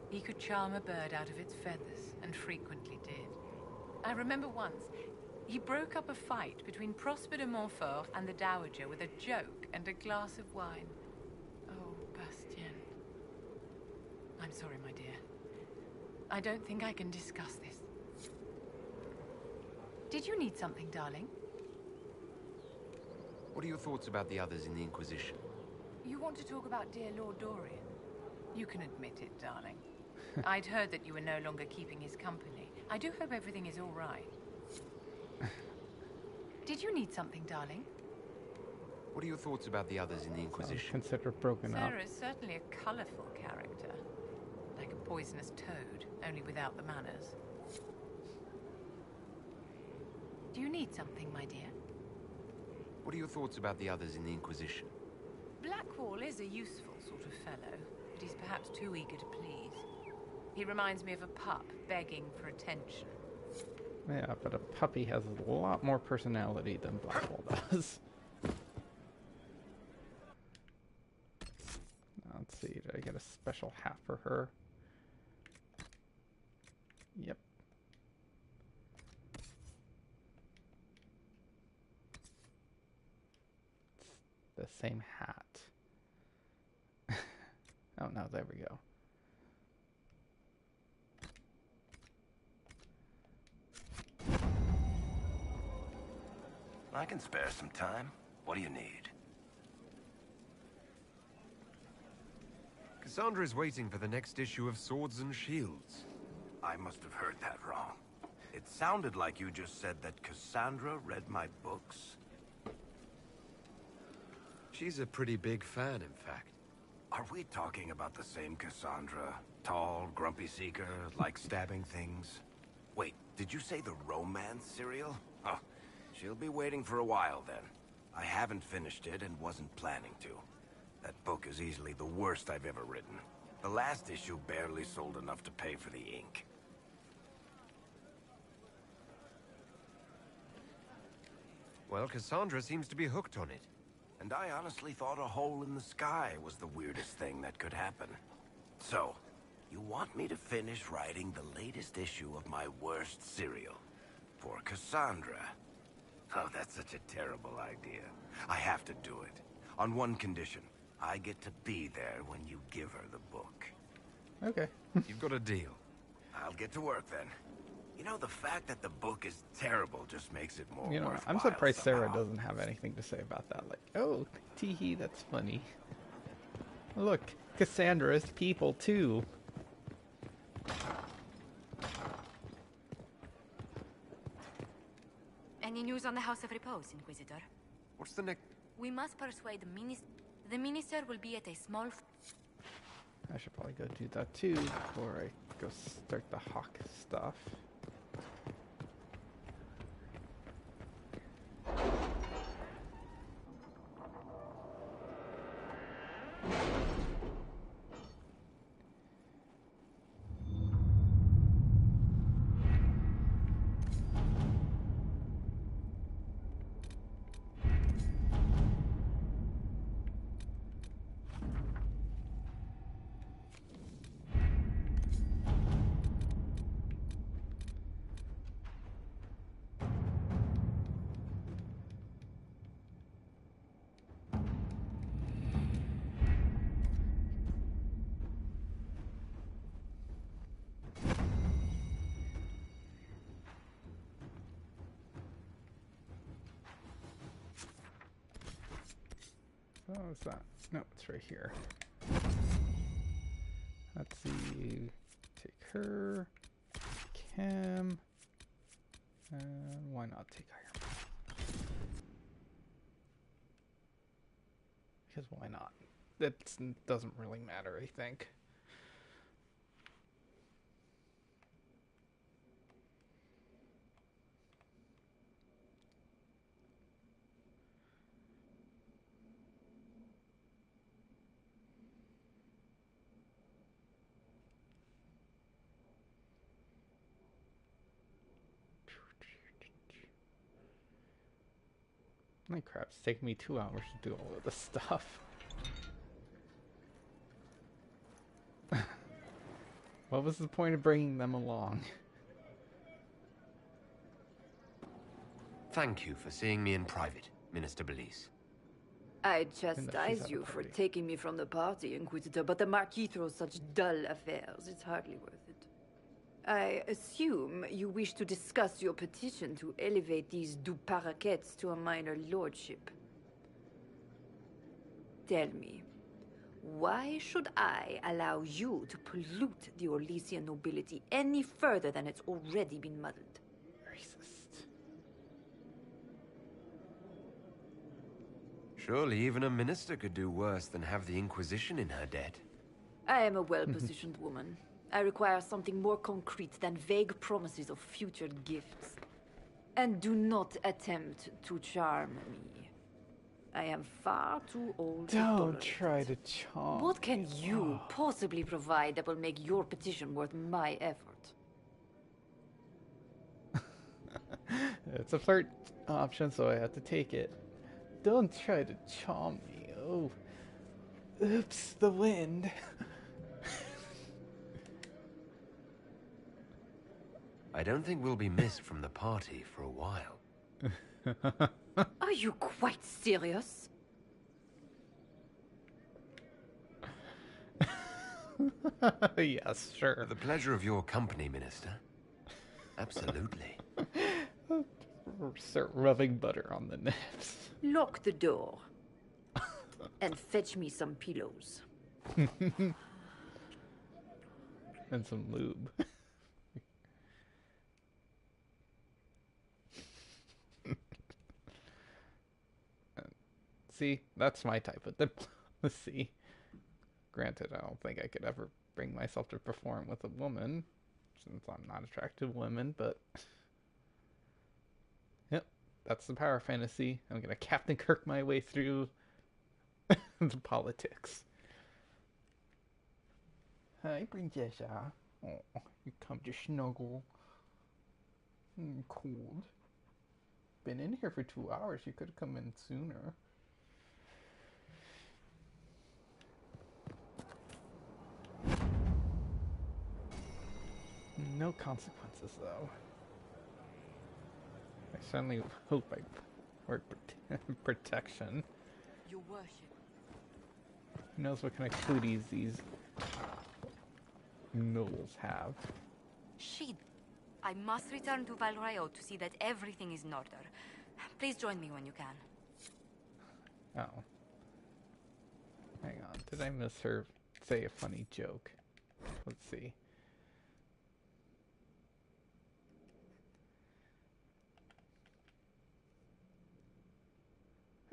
He could charm a bird out of its feathers, and frequently did. I remember once, he broke up a fight between Prosper de Montfort and the Dowager with a joke and a glass of wine. Oh, Bastien. I'm sorry, my dear. I don't think I can discuss this. Did you need something, darling? What are your thoughts about the others in the Inquisition? You want to talk about dear Lord Dorian? You can admit it, darling. I'd heard that you were no longer keeping his company. I do hope everything is all right. Did you need something, darling? What are your thoughts about the others in the Inquisition? Consider broken up. Sarah is certainly a colourful character. Like a poisonous toad, only without the manners. Do you need something, my dear? What are your thoughts about the others in the Inquisition? Blackwall is a useful sort of fellow, but he's perhaps too eager to please. He reminds me of a pup begging for attention. Yeah, but a puppy has a lot more personality than Blackwall does. Let's see, did I get a special hat for her? Yep. It's the same hat. Oh no, there we go. I can spare some time. What do you need? Cassandra is waiting for the next issue of Swords and Shields. I must have heard that wrong. It sounded like you just said that Cassandra read my books. She's a pretty big fan, in fact. Are we talking about the same Cassandra? Tall, grumpy seeker, like stabbing things? Wait, did you say the romance serial? Oh, she'll be waiting for a while then. I haven't finished it and wasn't planning to. That book is easily the worst I've ever written. The last issue barely sold enough to pay for the ink. Well, Cassandra seems to be hooked on it. And I honestly thought a hole in the sky was the weirdest thing that could happen. So, you want me to finish writing the latest issue of my worst serial for Cassandra? Oh, that's such a terrible idea. I have to do it. On one condition. I get to be there when you give her the book. Okay. You've got a deal. I'll get to work then. You know, the fact that the book is terrible just makes it more worthwhile. I'm surprised somehow. Sarah doesn't have anything to say about that. Like, oh, teehee, that's funny. Look, Cassandra's people too. Any news on the House of Repose, Inquisitor? What's the next? We must persuade the minister. The minister will be at a small... I should probably go do that too before I go start the Hawk stuff. Oh, is that? No, it's right here. Let's see. Take her. Take him. And why not take Iron Man? Because why not? That doesn't really matter, I think. My crap, it's taking me 2 hours to do all of this stuff. What was the point of bringing them along? Thank you for seeing me in private, Minister Belize. I chastise you for taking me from the party, Inquisitor, but the Marquis throws such dull affairs. It's hardly worth it. I assume you wish to discuss your petition to elevate these du Paraquets to a minor lordship. Tell me, why should I allow you to pollute the Orlesian nobility any further than it's already been muddled? Racist. Surely even a minister could do worse than have the Inquisition in her debt. I am a well-positioned woman. I require something more concrete than vague promises of future gifts. And do not attempt to charm me. I am far too old to tolerate. Don't try to charm. What can you possibly provide that will make your petition worth my effort? It's a flirt option, so I have to take it. Don't try to charm me. Oh. Oops, the wind. I don't think we'll be missed from the party for a while. Are you quite serious? Yes, sure. For the pleasure of your company, Minister. Absolutely. Start rubbing butter on the nips. Lock the door. And fetch me some pillows. And some lube. See, that's my type of diplomacy. Granted, I don't think I could ever bring myself to perform with a woman, since I'm not attracted to women, but... Yep, that's the power fantasy. I'm gonna Captain Kirk my way through the politics. Hi, Princessa. Oh, you come to snuggle. Cold. Been in here for 2 hours. You could have come in sooner. No consequences, though. I certainly hope I work protection. Your worship. Who knows what kind of cooties these nobles have? Sheed, I must return to Valrayo to see that everything is in order. Please join me when you can. Oh. Hang on. Did I miss her say a funny joke? Let's see.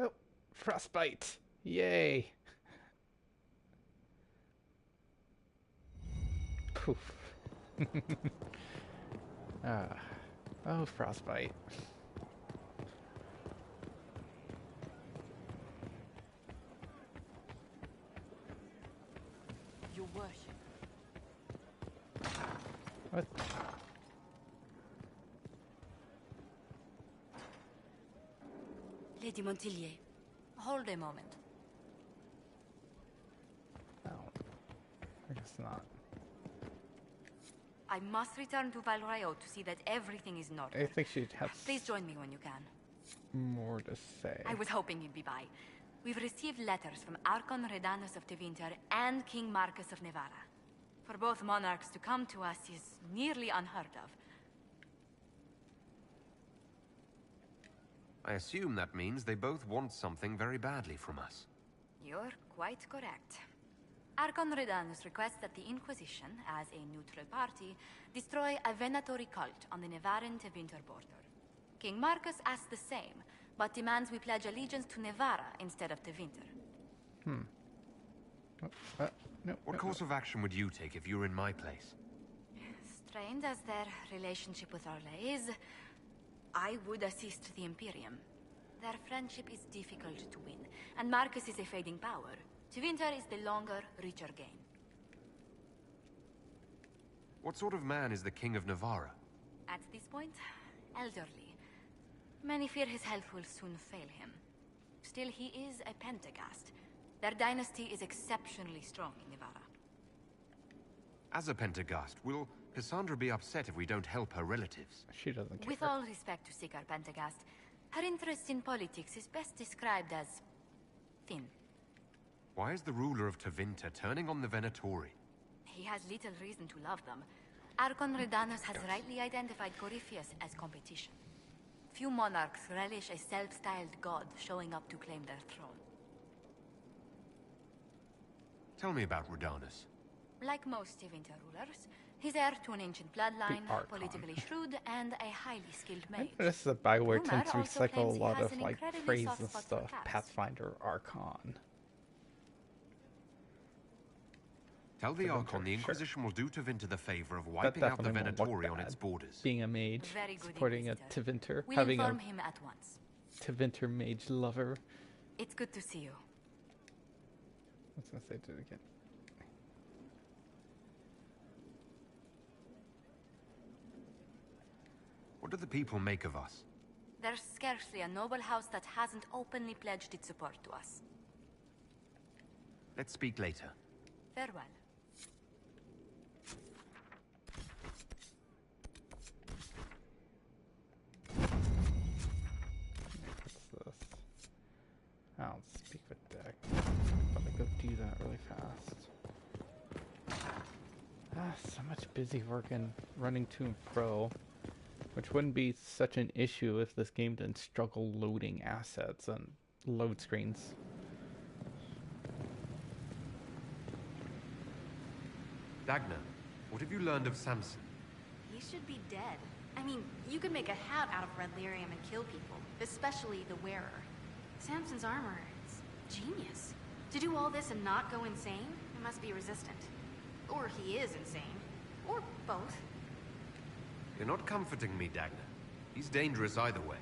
Oh, frostbite! Yay! Poof. Oh, frostbite. What? Lady Montillier, hold a moment. No. I guess not. I must return to Valrayo to see that everything is in order. I think she'd have Please join me when you can. more to say. I was hoping you'd be by. We've received letters from Archon Redanus of Tevinter and King Marcus of Nevada. For both monarchs to come to us is nearly unheard of. I assume that means they both want something very badly from us. You're quite correct. Archon Redanus requests that the Inquisition, as a neutral party, destroy a Venatori cult on the Nevaran-Tevinter border. King Marcus asks the same, but demands we pledge allegiance to Nevara instead of Tevinter. What course of action would you take if you were in my place? Strained as their relationship with Orlais is, I would assist the Imperium. Their friendship is difficult to win, and Marcus is a fading power. Tevinter is the longer, richer gain. What sort of man is the King of Navarra? At this point, elderly. Many fear his health will soon fail him. Still, he is a Pentagast. Their dynasty is exceptionally strong in Navarra. As a Pentagast, will Cassandra be upset if we don't help her relatives? She doesn't care. With all respect to Sikar Pentagast, her interest in politics is best described as thin. Why is the ruler of Tevinter turning on the Venatori? He has little reason to love them. Archon Redanus has rightly identified Corypheus as competition. Few monarchs relish a self-styled god showing up to claim their throne. Tell me about Redanus. Like most Tevinter rulers, he's heir to an ancient bloodline, politically shrewd, and a highly skilled mage. This is a bag where it Rumor tends to also recycle claims a he lot has of an like incredibly phrases soft and spot for stuff. cats. Pathfinder, Archon. Tell the Archon the Inquisition will do Tevinter the favor of wiping out the Venatori on its borders. Being a mage, Very good, supporting Inquisitor. a Tevinter, We'll having a inform him at once. Tevinter mage lover. It's good to see you. I was gonna say do it again. What do the people make of us? There's scarcely a noble house that hasn't openly pledged its support to us. Let's speak later. Farewell. What's this? I don't speak with deck. But I go do that really fast. So much busy working, running to and fro. Which wouldn't be such an issue if this game didn't struggle loading assets and load screens. Dagna, what have you learned of Samson? He should be dead. I mean, you could make a hat out of red lyrium and kill people, especially the wearer. Samson's armor, it's genius. To do all this and not go insane, it must be resistant. Or he is insane. Or both. You're not comforting me, Dagna. He's dangerous either way.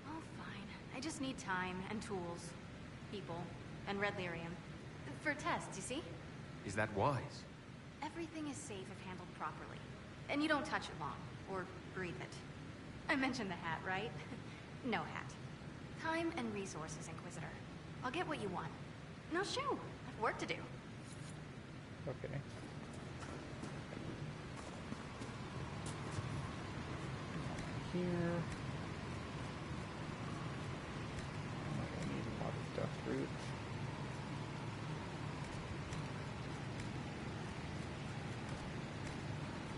Oh, fine. I just need time and tools, people, and red lyrium. For tests, you see? Is that wise? Everything is safe if handled properly. And you don't touch it long, or breathe it. I mentioned the hat, right? No hat. Time and resources, Inquisitor. I'll get what you want. No, shoo! I've work to do. Okay. Here. I need a lot of death roots.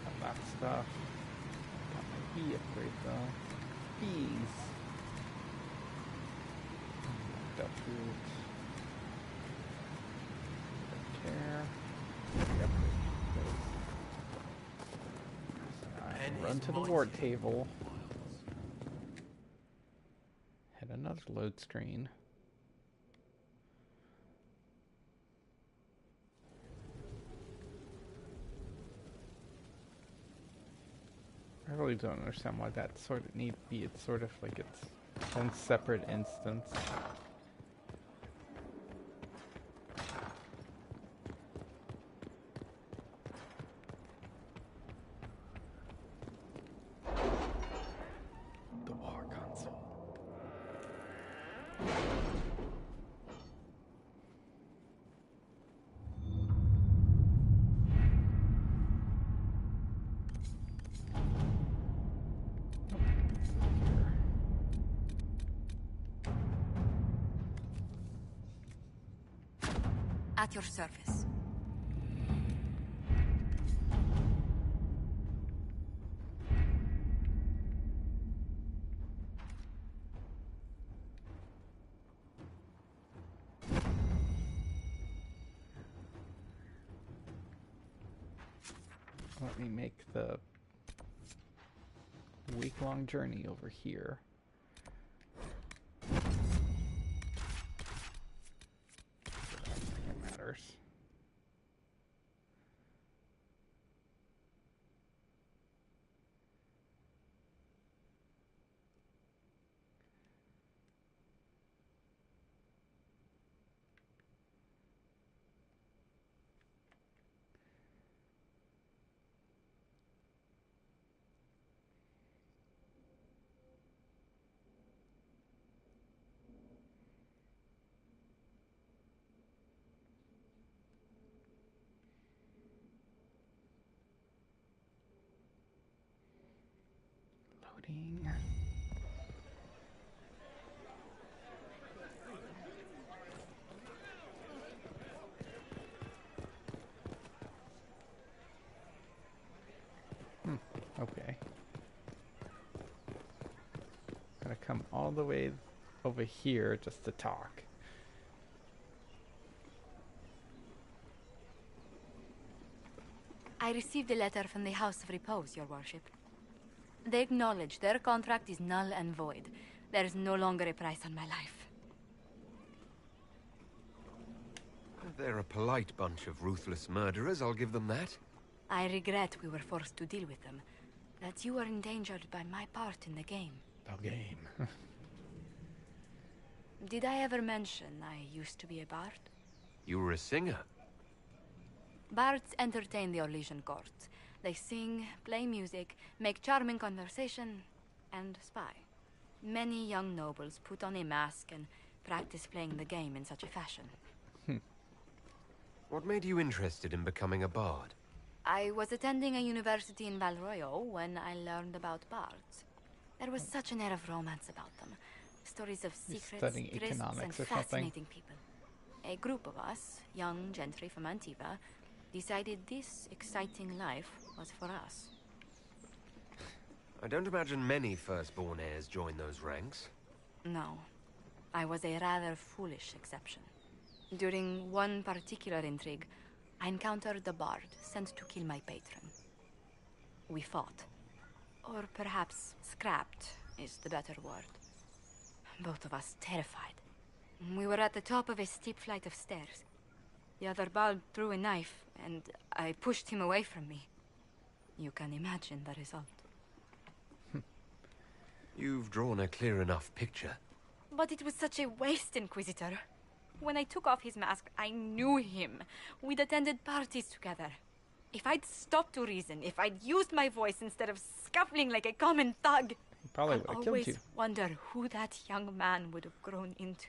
Got that stuff. Got my bee upgrade though. Bees. Death roots. Care. Yep. I run to the ward table. Hit another load screen. I really don't understand why that sort of need to be. It's sort of like its own separate instance. at your service. Let me make the week-long journey over here. It matters. Loading. Okay. Gotta come all the way over here just to talk. I received a letter from the House of Repose, Your Worship. They acknowledge their contract is null and void. There is no longer a price on my life. They're a polite bunch of ruthless murderers, I'll give them that. I regret we were forced to deal with them. That you were endangered by my part in the game. The game. Did I ever mention I used to be a bard? You were a singer. Bards entertain the Orlesian court. They sing, play music, make charming conversation, and spy. Many young nobles put on a mask and practice playing the game in such a fashion. What made you interested in becoming a bard? I was attending a university in Valroyo when I learned about bards. There was such an air of romance about them. Stories of secrets, trysts, and fascinating people. A group of us, young gentry from Antiva, decided this exciting life was for us. I don't imagine many firstborn heirs join those ranks. No. I was a rather foolish exception. During one particular intrigue, I encountered the bard sent to kill my patron. We fought. Or perhaps scrapped is the better word. Both of us terrified. We were at the top of a steep flight of stairs. The other bard threw a knife, and I pushed him away from me. You can imagine the result. You've drawn a clear enough picture. But it was such a waste, Inquisitor. When I took off his mask, I knew him. We'd attended parties together. If I'd stopped to reason, if I'd used my voice instead of scuffling like a common thug, probably I'd would have killed you. always wonder who that young man would have grown into.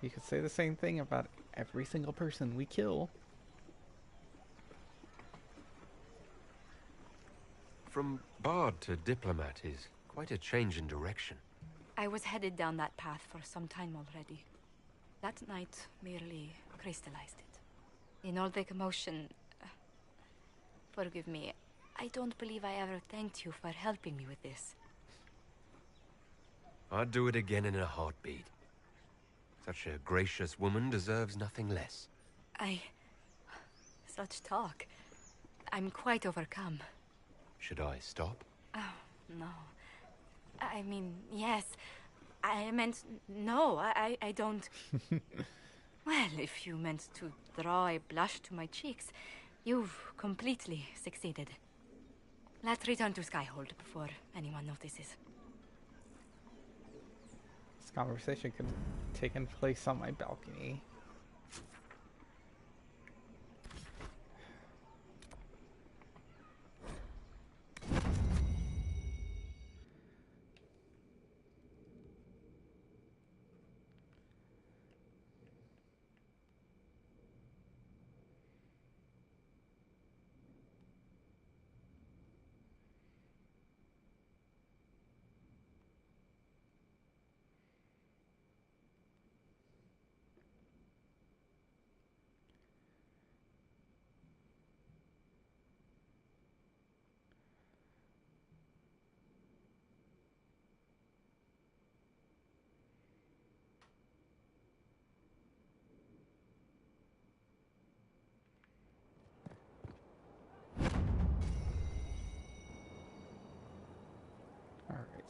You could say the same thing about every single person we kill. From bard to diplomat is quite a change in direction. I was headed down that path for some time already. That night merely crystallized it. In all the commotion... forgive me, I don't believe I ever thanked you for helping me with this. I'd do it again in a heartbeat. Such a gracious woman deserves nothing less. Such talk. I'm quite overcome. Should I stop? Oh, no. I mean, yes. I meant no, I don't... Well, if you meant to draw a blush to my cheeks, you've completely succeeded. Let's return to Skyhold before anyone notices. This conversation could have taken place on my balcony.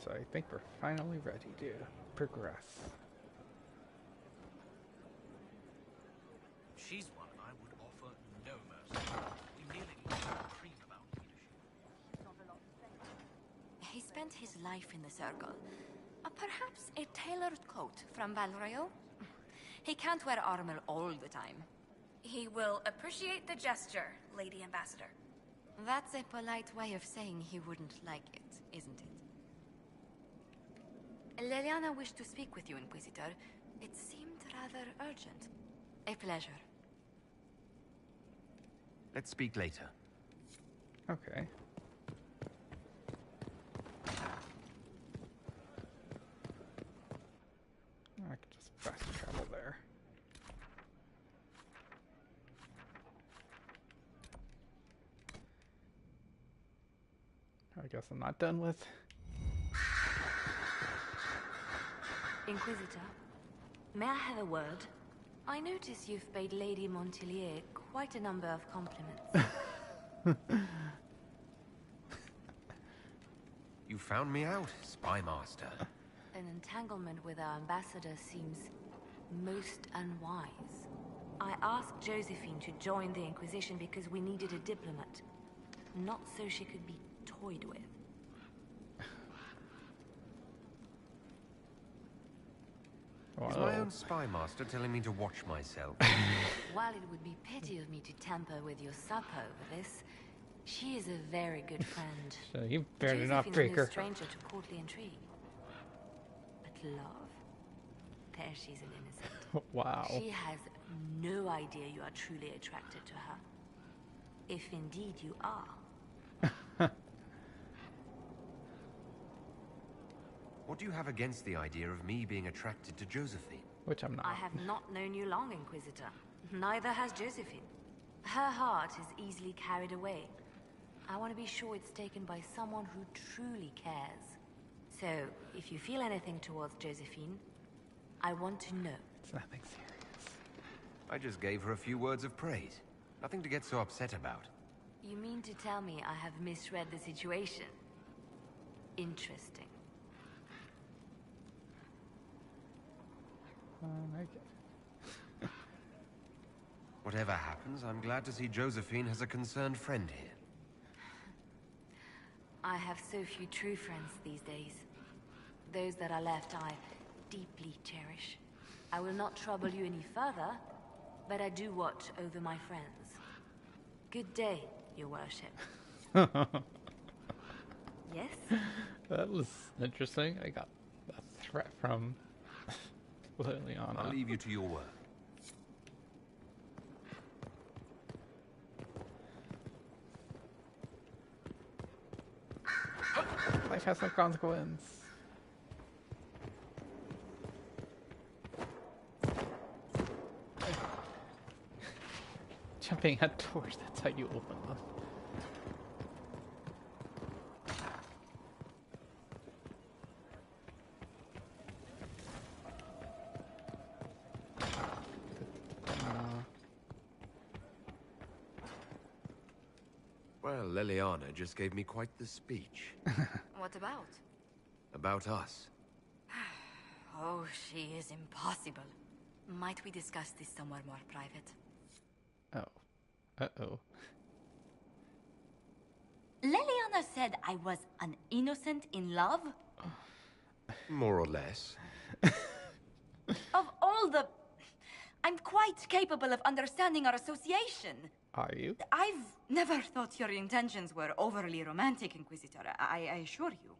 so I think we're finally ready to progress. She's one I would offer no mercy. You nearly lost your cream about leadership. He spent his life in the circle. Perhaps a tailored coat from Valroyo? He can't wear armor all the time. He will appreciate the gesture, Lady Ambassador. That's a polite way of saying he wouldn't like it, isn't it? Leliana wished to speak with you, Inquisitor. It seemed rather urgent. A pleasure. Let's speak later. Okay. I can just fast travel there. I guess I'm not done with. Inquisitor, may I have a word? I notice you've paid Lady Montelier quite a number of compliments. You found me out, Spy Master. An entanglement with our ambassador seems most unwise. I asked Josephine to join the Inquisition because we needed a diplomat, not so she could be toyed with. Is my own spy master telling me to watch myself? While it would be petty of me to tamper with your supper over this, she is a very good friend. So you better not break her. No stranger to courtly intrigue. But love? There she's an innocent. Wow. She has no idea you are truly attracted to her. If indeed you are. What do you have against the idea of me being attracted to Josephine? Which I'm not. I have not known you long, Inquisitor. Neither has Josephine. Her heart is easily carried away. I want to be sure it's taken by someone who truly cares. So, if you feel anything towards Josephine, I want to know. It's nothing serious. I just gave her a few words of praise. Nothing to get so upset about. You mean to tell me I have misread the situation? Interesting. I get it. Whatever happens, I'm glad to see Josephine has a concerned friend here. I have so few true friends these days. Those that are left I deeply cherish. I will not trouble you any further, but I do watch over my friends. Good day, your worship. Yes? That was interesting. I got a threat from Liliana. I'll leave you to your work. Life has no consequence. Jumping at doors, that's how you open them. Well, Liliana just gave me quite the speech. What about? About us. Oh, she is impossible. Might we discuss this somewhere more private? Oh. Uh-oh. Leliana said I was an innocent in love? More or less. Of all the... I'm quite capable of understanding our association. Are you? I've never thought your intentions were overly romantic, Inquisitor. I assure you.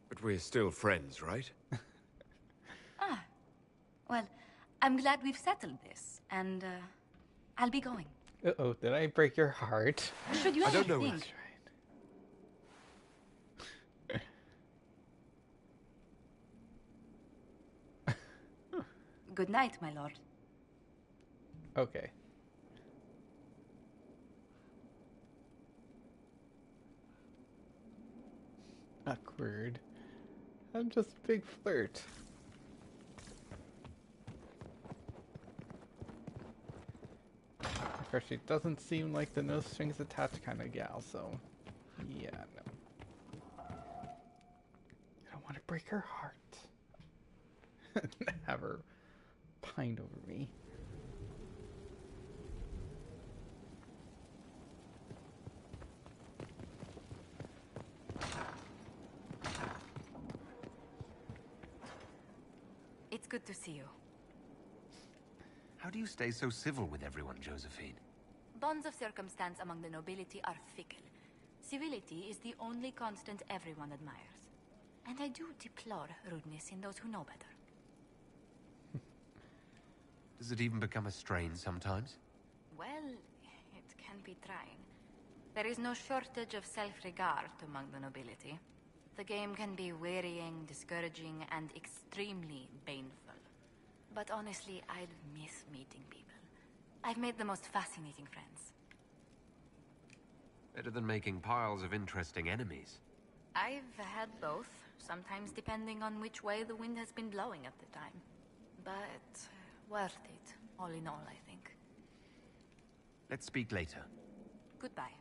But we're still friends, right? Well, I'm glad we've settled this, and I'll be going. Uh-oh, did I break your heart? Should you I ever don't know. think... Good night, my lord. Okay. Awkward. I'm just a big flirt. course, she doesn't seem like the no strings attached kind of gal, so yeah, no. I don't want to break her heart. Have her pine over me. It's good to see you. How do you stay so civil with everyone, Josephine? Bonds of circumstance among the nobility are fickle. Civility is the only constant everyone admires. And I do deplore rudeness in those who know better. Does it even become a strain sometimes? Well, it can be trying. There is no shortage of self-regard among the nobility. The game can be wearying, discouraging, and extremely baneful. But honestly, I'd miss meeting people. I've made the most fascinating friends. Better than making piles of interesting enemies. I've had both, sometimes depending on which way the wind has been blowing at the time. But worth it, all in all, I think. Let's speak later. Goodbye.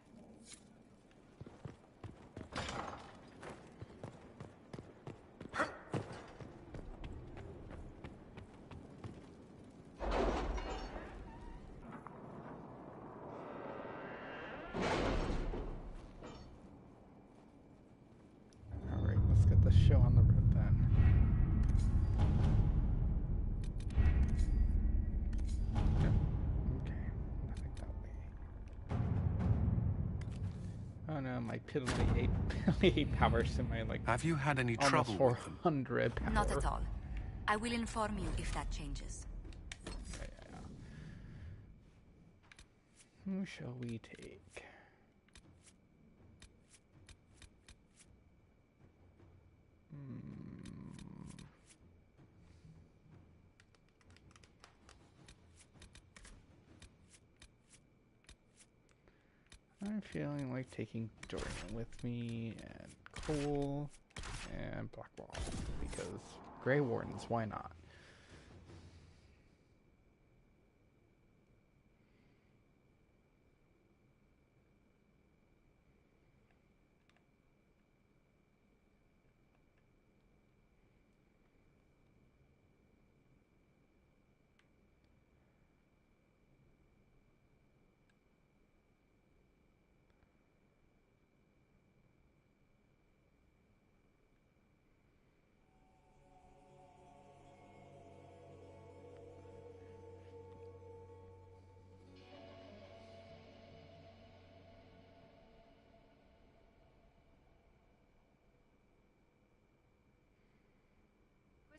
Alright, let's get the show on the road then. Okay, nothing that way. Oh no, my piddly 8 powers to my like. Have you had any almost trouble 400 power. Not at all. I will inform you if that changes. Yeah. Who shall we take? I'm feeling like taking Dorian with me, and Cole, and Blackwall, because Grey Wardens, why not?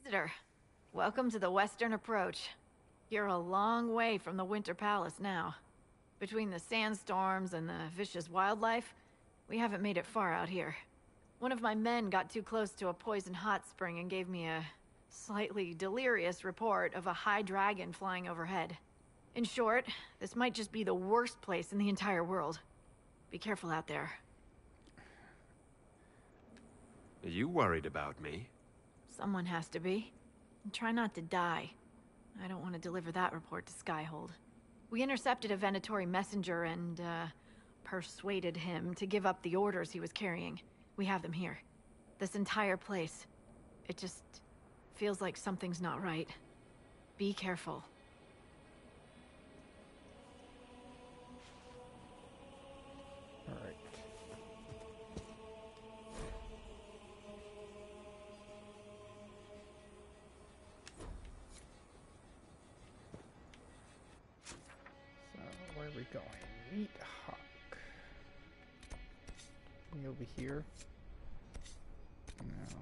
Visitor, welcome to the Western Approach. You're a long way from the Winter Palace now. Between the sandstorms and the vicious wildlife, we haven't made it far out here. One of my men got too close to a poison hot spring and gave me a slightly delirious report of a high dragon flying overhead. In short, this might just be the worst place in the entire world. Be careful out there. Are you worried about me? Someone has to be. And try not to die. I don't want to deliver that report to Skyhold. We intercepted a Venatori messenger and, persuaded him to give up the orders he was carrying. We have them here. This entire place. It just feels like something's not right. Be careful. Alright. Where are we going? Meet Hawk. We over here? No.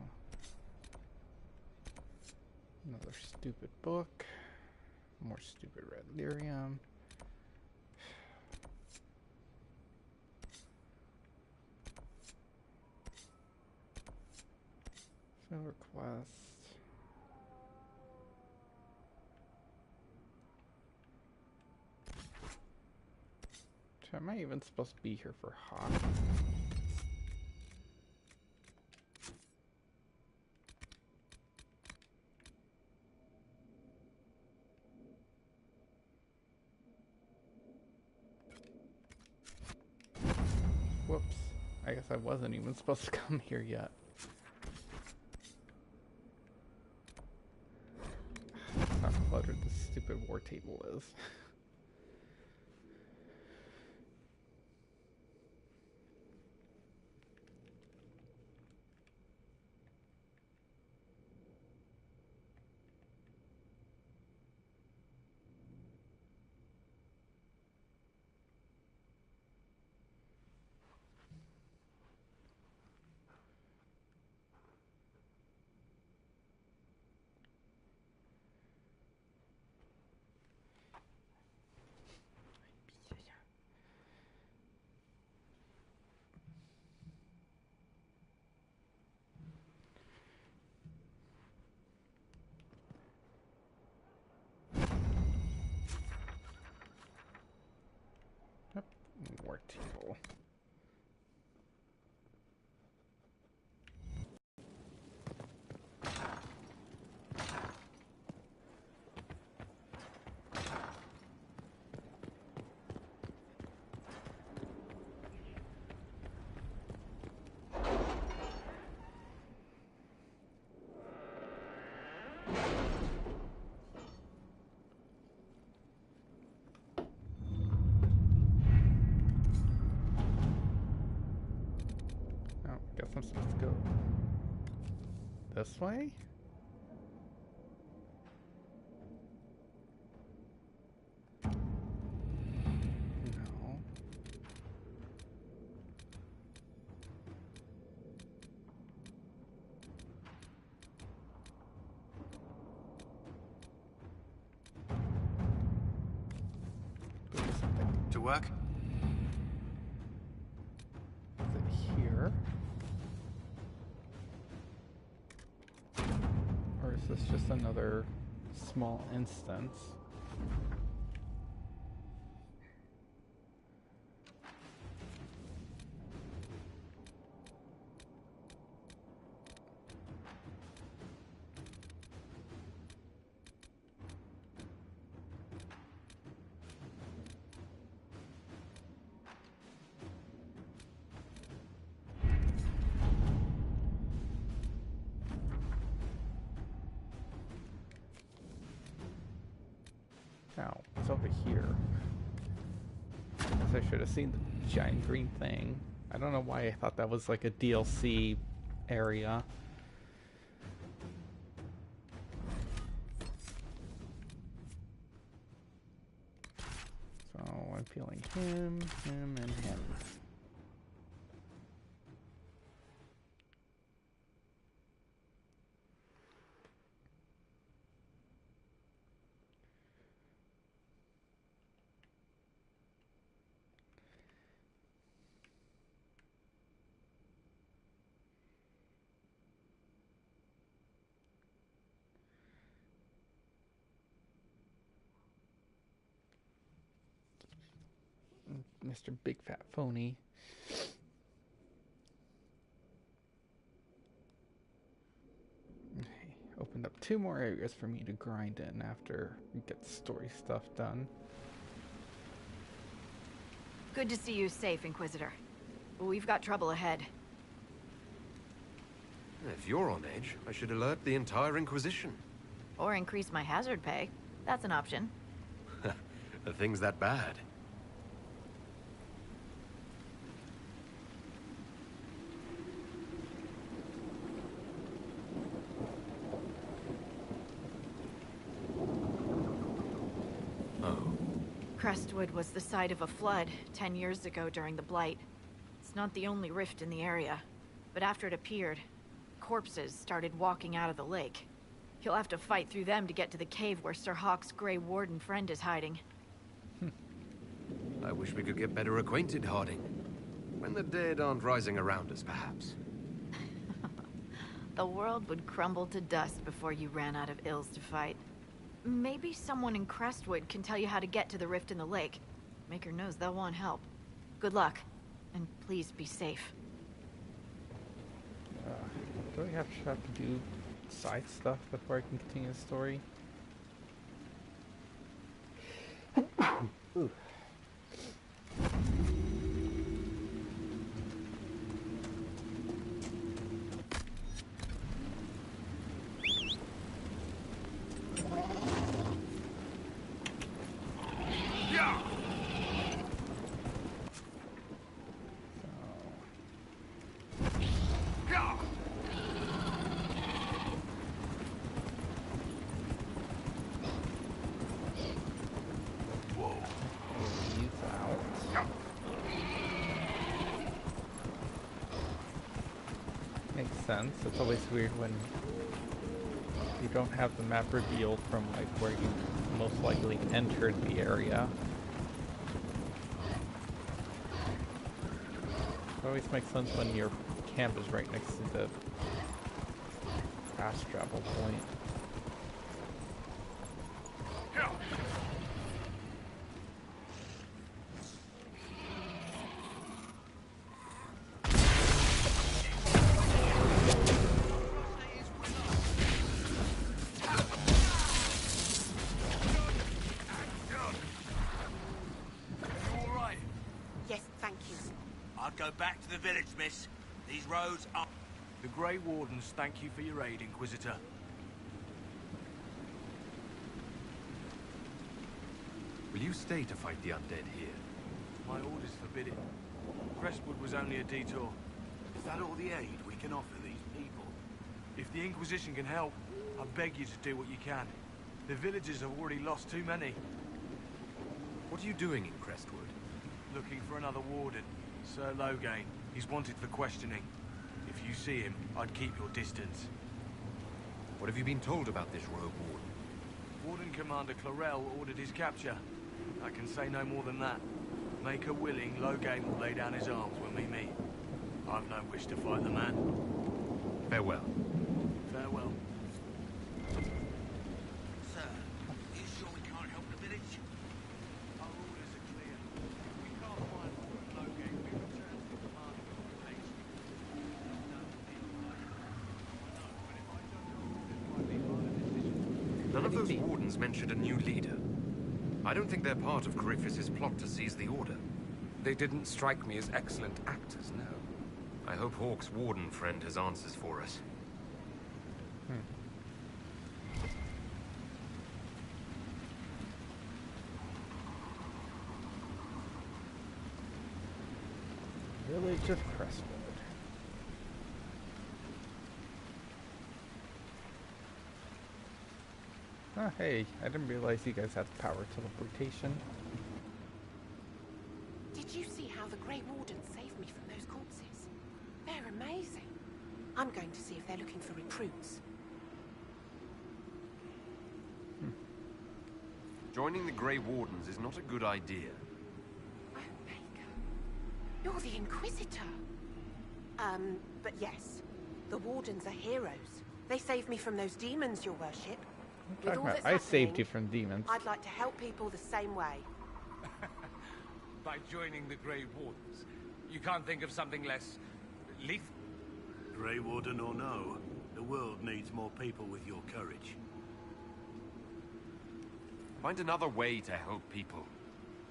Another stupid book. More stupid red lyrium. Silver quest. So am I even supposed to be here for Hawk? I guess I wasn't even supposed to come here yet. That's how cluttered this stupid war table is. War table. Guess I'm supposed to go this way? No. To work? Is it here? Or is this just another small instance? Now, it's over here. I guess I should have seen the giant green thing. I don't know why I thought that was like a DLC area. So I'm feeling him, and him. Mr. Big Fat Phony. Okay, opened up 2 more areas for me to grind in after we get the story stuff done. Good to see you safe, Inquisitor. But we've got trouble ahead. If you're on edge, I should alert the entire Inquisition. Or increase my hazard pay. That's an option. Are things that bad? Crestwood was the site of a flood 10 years ago during the Blight. It's not the only rift in the area, but after it appeared, corpses started walking out of the lake. You'll have to fight through them to get to the cave where Sir Hawke's Grey Warden friend is hiding. I wish we could get better acquainted, Harding. When the dead aren't rising around us, perhaps. The world would crumble to dust before you ran out of ills to fight. Maybe someone in Crestwood can tell you how to get to the rift in the lake. Maker knows they'll want help. Good luck, and please be safe. Do I have to do side stuff before I can continue the story? Makes sense. It's always weird when you don't have the map revealed from like where you most likely entered the area. It always makes sense when your camp is right next to the fast travel point. Go back to the village, miss. These roads are... The Grey Wardens thank you for your aid, Inquisitor. Will you stay to fight the undead here? My orders forbid it. Crestwood was only a detour. Is that all the aid we can offer these people? If the Inquisition can help, I beg you to do what you can. The villagers have already lost too many. What are you doing in Crestwood? Looking for another warden. Sir Loghain. He's wanted for questioning. If you see him, I'd keep your distance. What have you been told about this rogue warden? Warden Commander Clarel ordered his capture. I can say no more than that. Make her willing, Loghain will lay down his arms when we meet. I've no wish to fight the man. Farewell. Farewell. Sir, are you sure we can't help the village? Our orders are clear. If we can't find Loghain, we return to the command of the place. None of those wardens mentioned a new leader. I don't think they're part of Corypheus's plot to seize the Order. They didn't strike me as excellent actors, no. I hope Hawke's warden friend has answers for us. Village of Crestwood. Oh, hey, I didn't realize you guys had power teleportation. Did you see how the Grey Wardens saved me from those corpses? They're amazing. I'm going to see if they're looking for recruits. Joining the Grey Wardens is not a good idea. You're the Inquisitor. But yes, the Wardens are heroes. They saved me from those demons, your worship. With all that's I saved happening, you from demons. I'd like to help people the same way. By joining the Grey Wardens, you can't think of something less lethal? Grey Warden or no, the world needs more people with your courage. Find another way to help people.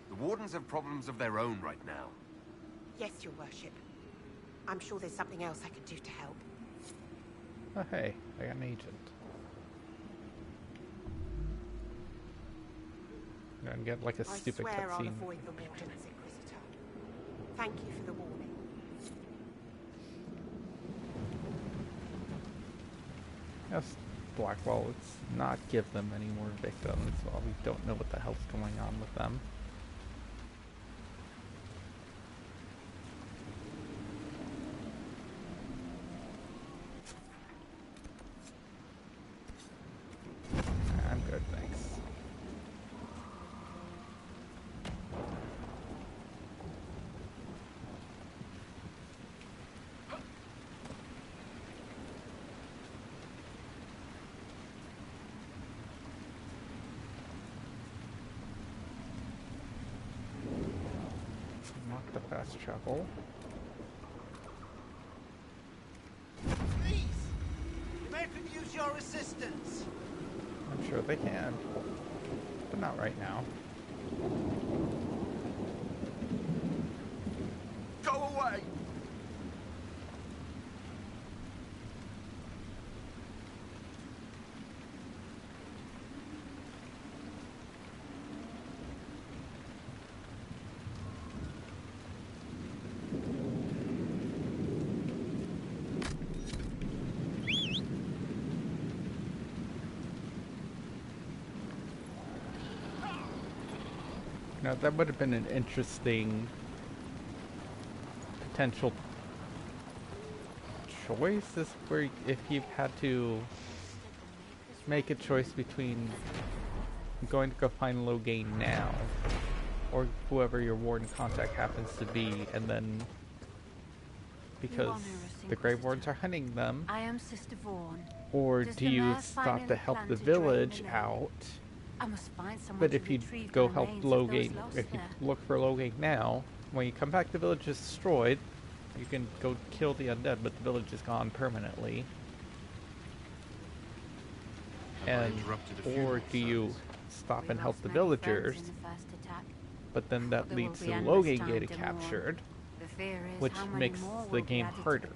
The Wardens have problems of their own right now. Yes, your worship. I'm sure there's something else I can do to help. Oh, hey, I got an agent. I'm gonna get like a stupid I swear I'll cutscene. avoid the Wardens, Inquisitor. Thank you for the warning. Yes, Blackwell, let's not give them any more victims while we don't know what the hell's going on with them. I'm good, thanks. Unlock the fast travel. Please! You may could use your assistance. I'm sure they can, but not right now. Go away! Now that would have been an interesting potential choice is where if you've had to make a choice between going to go find Loghain now, or whoever your warden contact happens to be, and then because the Grey Wardens are hunting them, I am Sister Vaughn. or do you stop to help the village out? I must find someone But to if you retrieve go the help remains of those Loghain, lost if you there. look for Loghain now, when you come back, the village is destroyed. You can go kill the undead, but the village is gone permanently. And or do you stop and help the villagers? But then that leads to Loghain getting captured, which makes the game harder.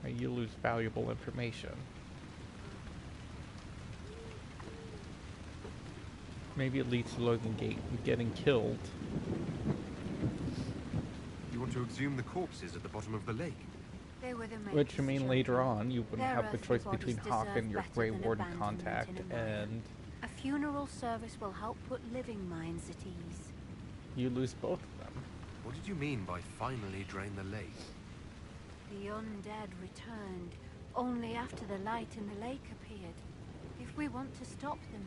You lose valuable information. Maybe it leads to Loghain getting killed. You want to exhume the corpses at the bottom of the lake? Which, I mean, later on, you wouldn't have the choice between Hawk and your Grey Warden contact, and A funeral service will help put living minds at ease. you lose both of them. What did you mean by finally drain the lake? The undead returned only after the light in the lake appeared. If we want to stop them,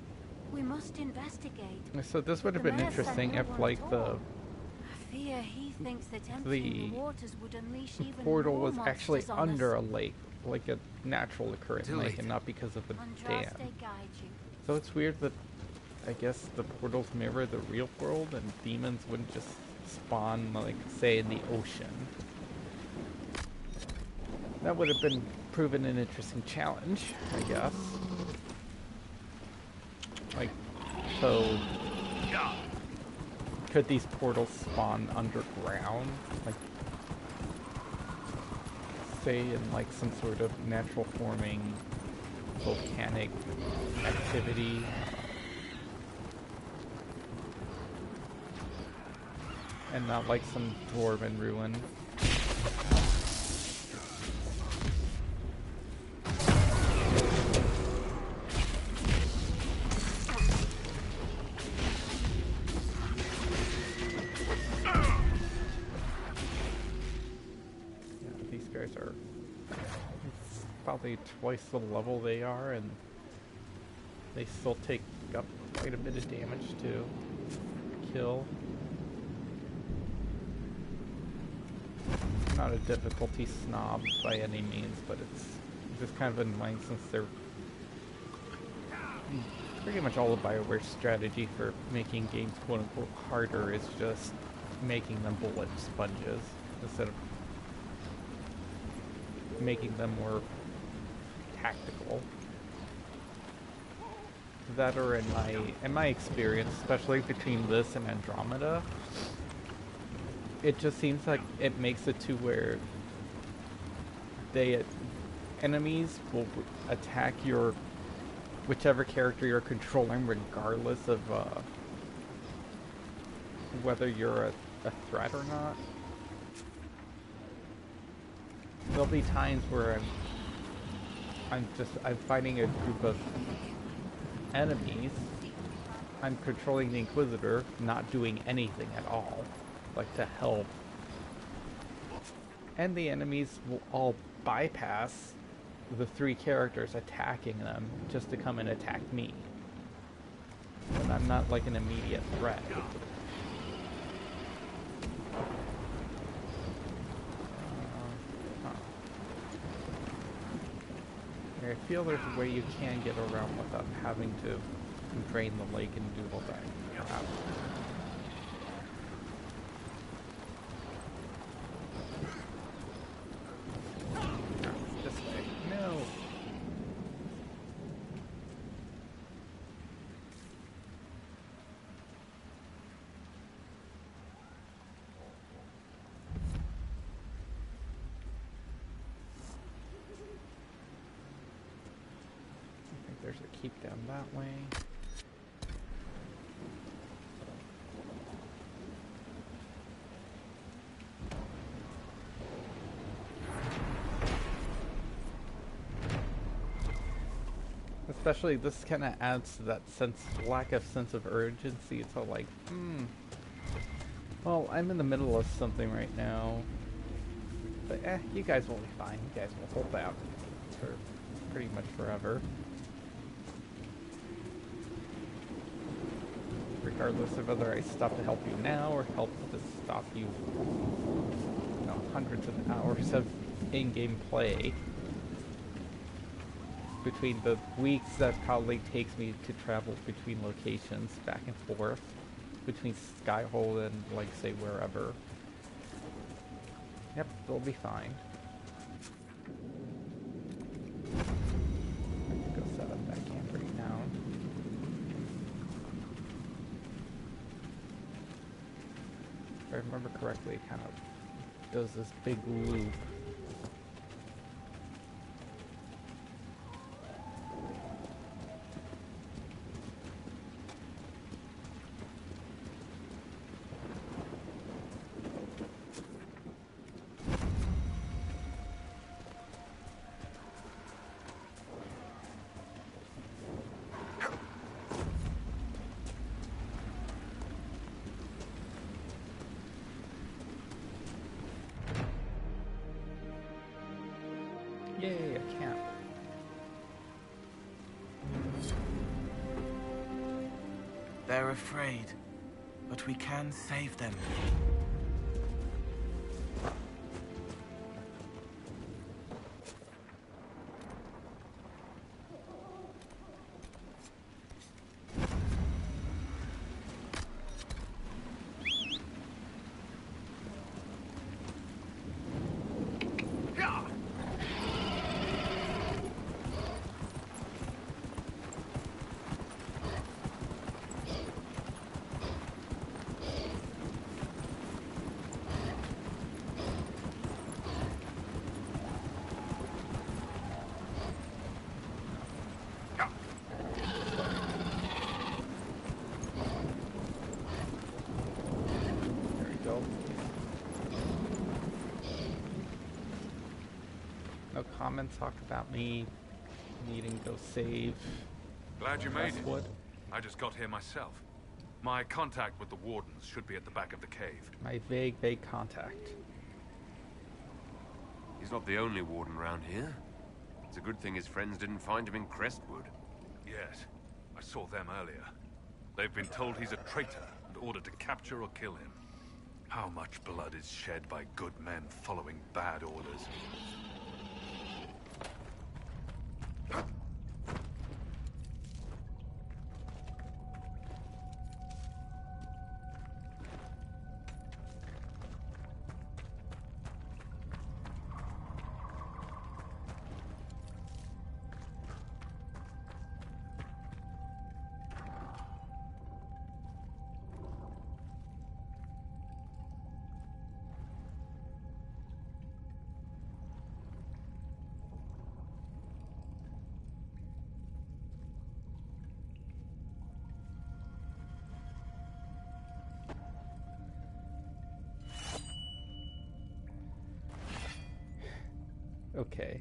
we must investigate. So this would have The been mayor said interesting no if, one like, at the all. I fear he thinks that emptying the waters would unleash even portal more was actually monsters on under us. a lake, like a natural occurring Too lake, late. and not because of the Andraste dam. guide you. So it's weird that, I guess, the portals mirror the real world, and demons wouldn't just spawn, like, say, in the ocean. That would have been proven an interesting challenge, I guess. Like, so could these portals spawn underground? Like, say in like some sort of natural forming volcanic activity? And not like some dwarven ruin. These guys are probably twice the level they are, and they still take up quite a bit of damage to kill. I'm not a difficulty snob by any means, but it's just kind of annoying since they're pretty much all of BioWare's strategy for making games quote-unquote harder is just making them bullet sponges instead of making them more tactical. That, or in my experience, especially between this and Andromeda, it just seems like it makes it to where enemies will attack your whichever character you're controlling, regardless of whether you're a threat or not. There'll be times where I'm fighting a group of enemies. I'm controlling the Inquisitor, not doing anything at all, like to help. And the enemies will all bypass the three characters attacking them just to come and attack me. And I'm not like an immediate threat. I feel there's a way you can get around without having to drain the lake and do all that crap. This way. No. I think there's a keep down that way. Especially this kind of adds to that lack of sense of urgency. It's all like, well, I'm in the middle of something right now. But you guys will be fine. You guys will hold out for pretty much forever. Regardless of whether I stop to help you now or help to stop you, you know, hundreds of hours of in-game play. Between the weeks that probably takes me to travel between locations back and forth, between Skyhold and, like, say, wherever. Yep, they'll be fine. I can go set up that camp right now. If I remember correctly, it kind of does this big loop. Yay, I can't. They're afraid, but we can save them. No comments talk about me needing to go save. Glad you made Westwood. it. I just got here myself. My contact with the Wardens should be at the back of the cave. My vague contact. He's not the only Warden around here. It's a good thing his friends didn't find him in Crestwood. Yes, I saw them earlier. They've been told he's a traitor and ordered to capture or kill him. How much blood is shed by good men following bad orders? Okay.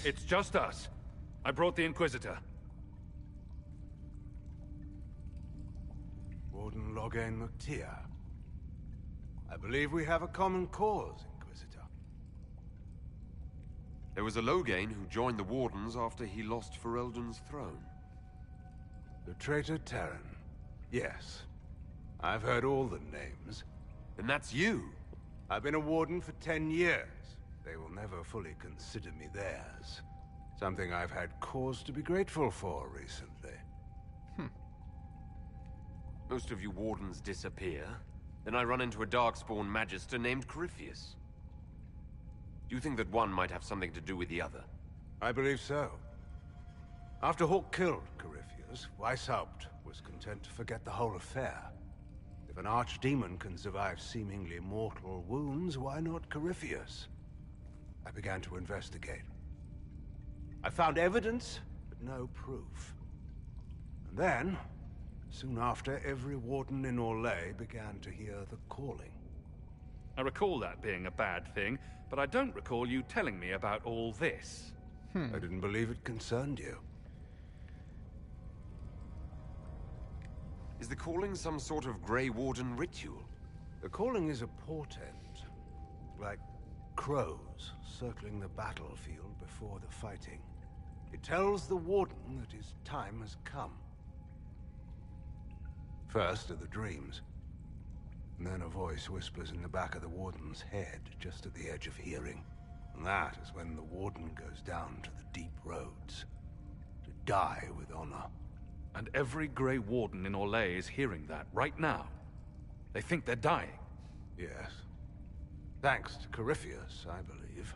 It's just us. I brought the Inquisitor. Warden Loghain Muktia. I believe we have a common cause, Inquisitor. There was a Loghain who joined the Wardens after he lost Ferelden's throne. The traitor Terran. Yes. I've heard all the names. And that's you! I've been a Warden for 10 years. They will never fully consider me theirs. Something I've had cause to be grateful for recently. Most of you Wardens disappear. Then I run into a Darkspawn Magister named Corypheus. Do you think that one might have something to do with the other? I believe so. After Hawk killed Corypheus, Weishaupt was content to forget the whole affair. If an archdemon can survive seemingly mortal wounds, why not Corypheus? I began to investigate. I found evidence, but no proof. And then, soon after, every Warden in Orlais began to hear the calling. I recall that being a bad thing, but I don't recall you telling me about all this. I didn't believe it concerned you. Is the calling some sort of Grey Warden ritual? The calling is a portent. Like crows circling the battlefield before the fighting. It tells the Warden that his time has come. First are the dreams. And then a voice whispers in the back of the Warden's head, just at the edge of hearing. And that is when the Warden goes down to the deep roads. To die with honor. And every Grey Warden in Orlais is hearing that right now. They think they're dying. Yes. Thanks to Corypheus, I believe.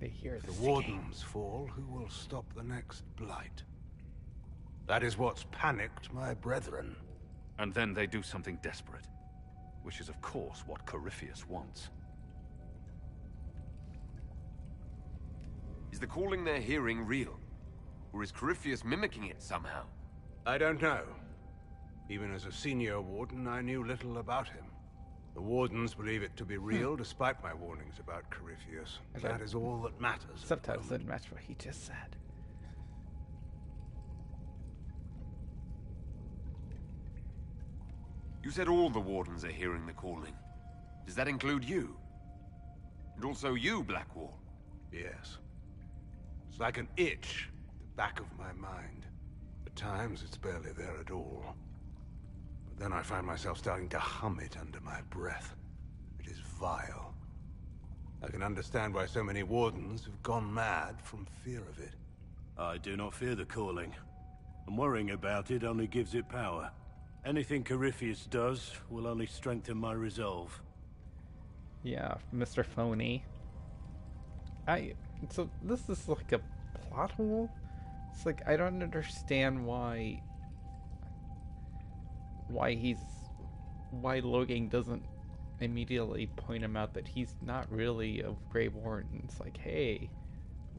They hear if the Wardens fall, who will stop the next blight? That is what's panicked my brethren. And then they do something desperate. Which is, of course, what Corypheus wants. Is the calling they're hearing real? Or is Corypheus mimicking it somehow? I don't know. Even as a senior Warden, I knew little about him. The Wardens believe it to be real, despite my warnings about Corypheus. That is all that matters. Subtitles didn't match what he just said. You said all the Wardens are hearing the calling. Does that include you? And also you, Blackwall? Yes. It's like an itch at the back of my mind. At times, it's barely there at all. But then I find myself starting to hum it under my breath. It is vile. I can understand why so many Wardens have gone mad from fear of it. I do not fear the calling. And worrying about it only gives it power. Anything Corypheus does will only strengthen my resolve. Yeah, Mr. Phony. So this is like a plot hole? It's like, I don't understand why Logan doesn't immediately point him out that he's not really a Grey Warden. It's like, hey,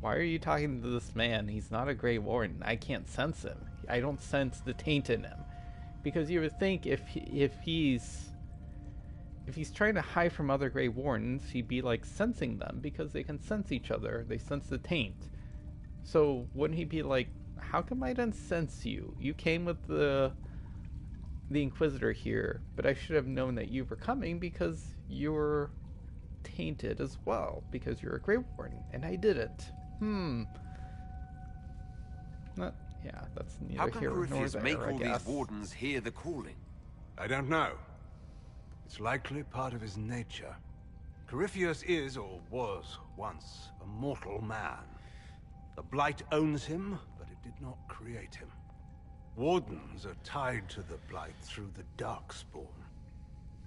why are you talking to this man? He's not a Grey Warden. I can't sense him. I don't sense the taint in him. Because you would think if he's trying to hide from other Grey Wardens, he'd be like sensing them because they can sense each other. They sense the taint. So wouldn't he be like, how come I didn't sense you? You came with the Inquisitor here, but I should have known that you were coming because you're tainted as well because you're a Grey Warden, and I didn't. Yeah, that's neither How can here nor Corypheus there, make all I guess. these Wardens hear the calling? I don't know. It's likely part of his nature. Corypheus is, or was, once a mortal man. The Blight owns him, but it did not create him. Wardens are tied to the Blight through the Darkspawn.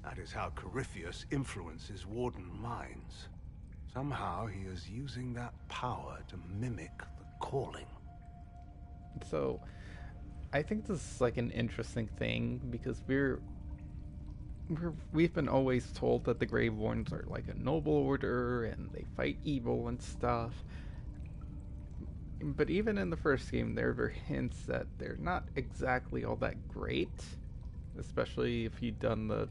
That is how Corypheus influences Warden minds. Somehow he is using that power to mimic the calling. So, I think this is like an interesting thing because we've been always told that the Grey Wardens are like a noble order and they fight evil and stuff. But even in the first game, there were hints that they're not exactly all that great, especially if you've done the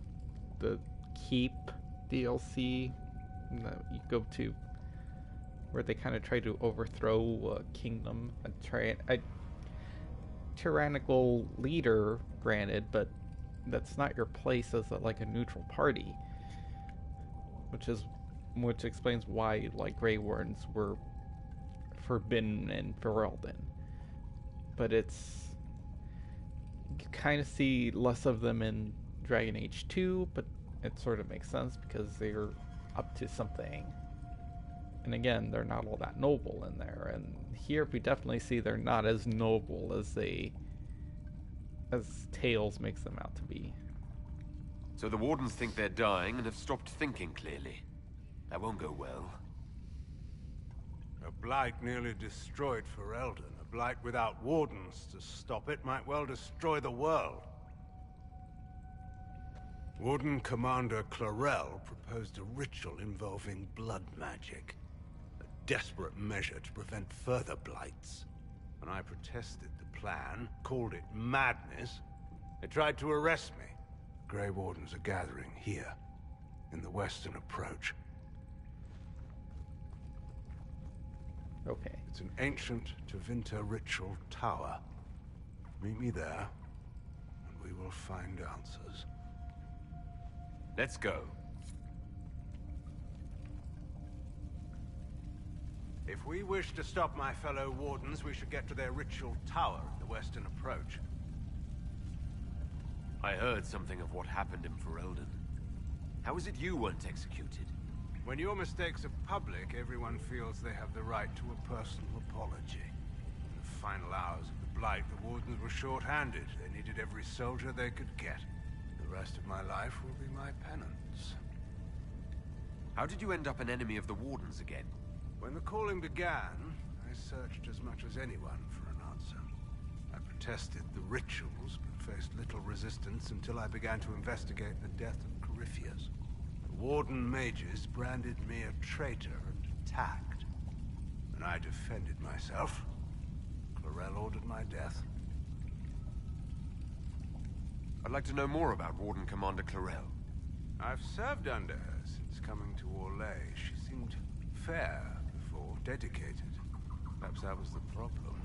Keep DLC that you go to, where they kind of try to overthrow a kingdom, a tyrannical leader, granted, but that's not your place as like a neutral party, which explains why like Grey Wardens were forbidden in Ferelden. But you kind of see less of them in Dragon Age 2, but it sort of makes sense because they're up to something. And again, they're not all that noble in there. And here we definitely see they're not as noble as Tales makes them out to be. So the Wardens think they're dying and have stopped thinking clearly. That won't go well. A Blight nearly destroyed Ferelden. A Blight without Wardens to stop it might well destroy the world. Warden Commander Clarel proposed a ritual involving blood magic. A desperate measure to prevent further blights. When I protested the plan, called it madness, they tried to arrest me. Grey Wardens are gathering here, in the western approach. Okay. It's an ancient Tevinter ritual tower. Meet me there, and we will find answers. Let's go. If we wish to stop my fellow Wardens, we should get to their ritual tower in the western approach. I heard something of what happened in Ferelden. How is it you weren't executed? When your mistakes are public, everyone feels they have the right to a personal apology. In the final hours of the Blight, the Wardens were short-handed. They needed every soldier they could get. The rest of my life will be my penance. How did you end up an enemy of the Wardens again? When the calling began, I searched as much as anyone for an answer. I protested the rituals, but faced little resistance until I began to investigate the death of Corypheus. The Warden mages branded me a traitor and attacked. When I defended myself, Clarel ordered my death. I'd like to know more about Warden Commander Clarel. I've served under her since coming to Orlais. She seemed fair before, dedicated. Perhaps that was the problem.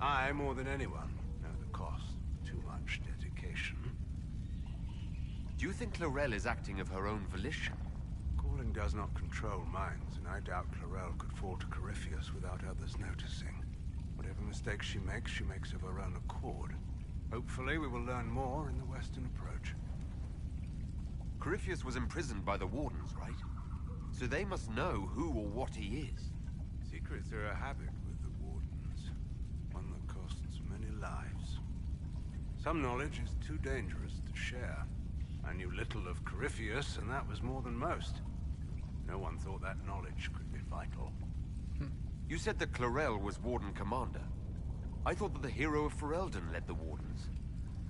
I, more than anyone, know the cost of too much dedication. Do you think Clarel is acting of her own volition? Calling does not control minds, and I doubt Clarel could fall to Corypheus without others noticing. Whatever mistakes she makes of her own accord. Hopefully we will learn more in the western approach. Corypheus was imprisoned by the Wardens, right? So they must know who or what he is. Secrets are a habit with the Wardens. One that costs many lives. Some knowledge is too dangerous to share. I knew little of Corypheus, and that was more than most. No one thought that knowledge could be vital. You said that Clarel was Warden Commander. I thought that the hero of Ferelden led the Wardens.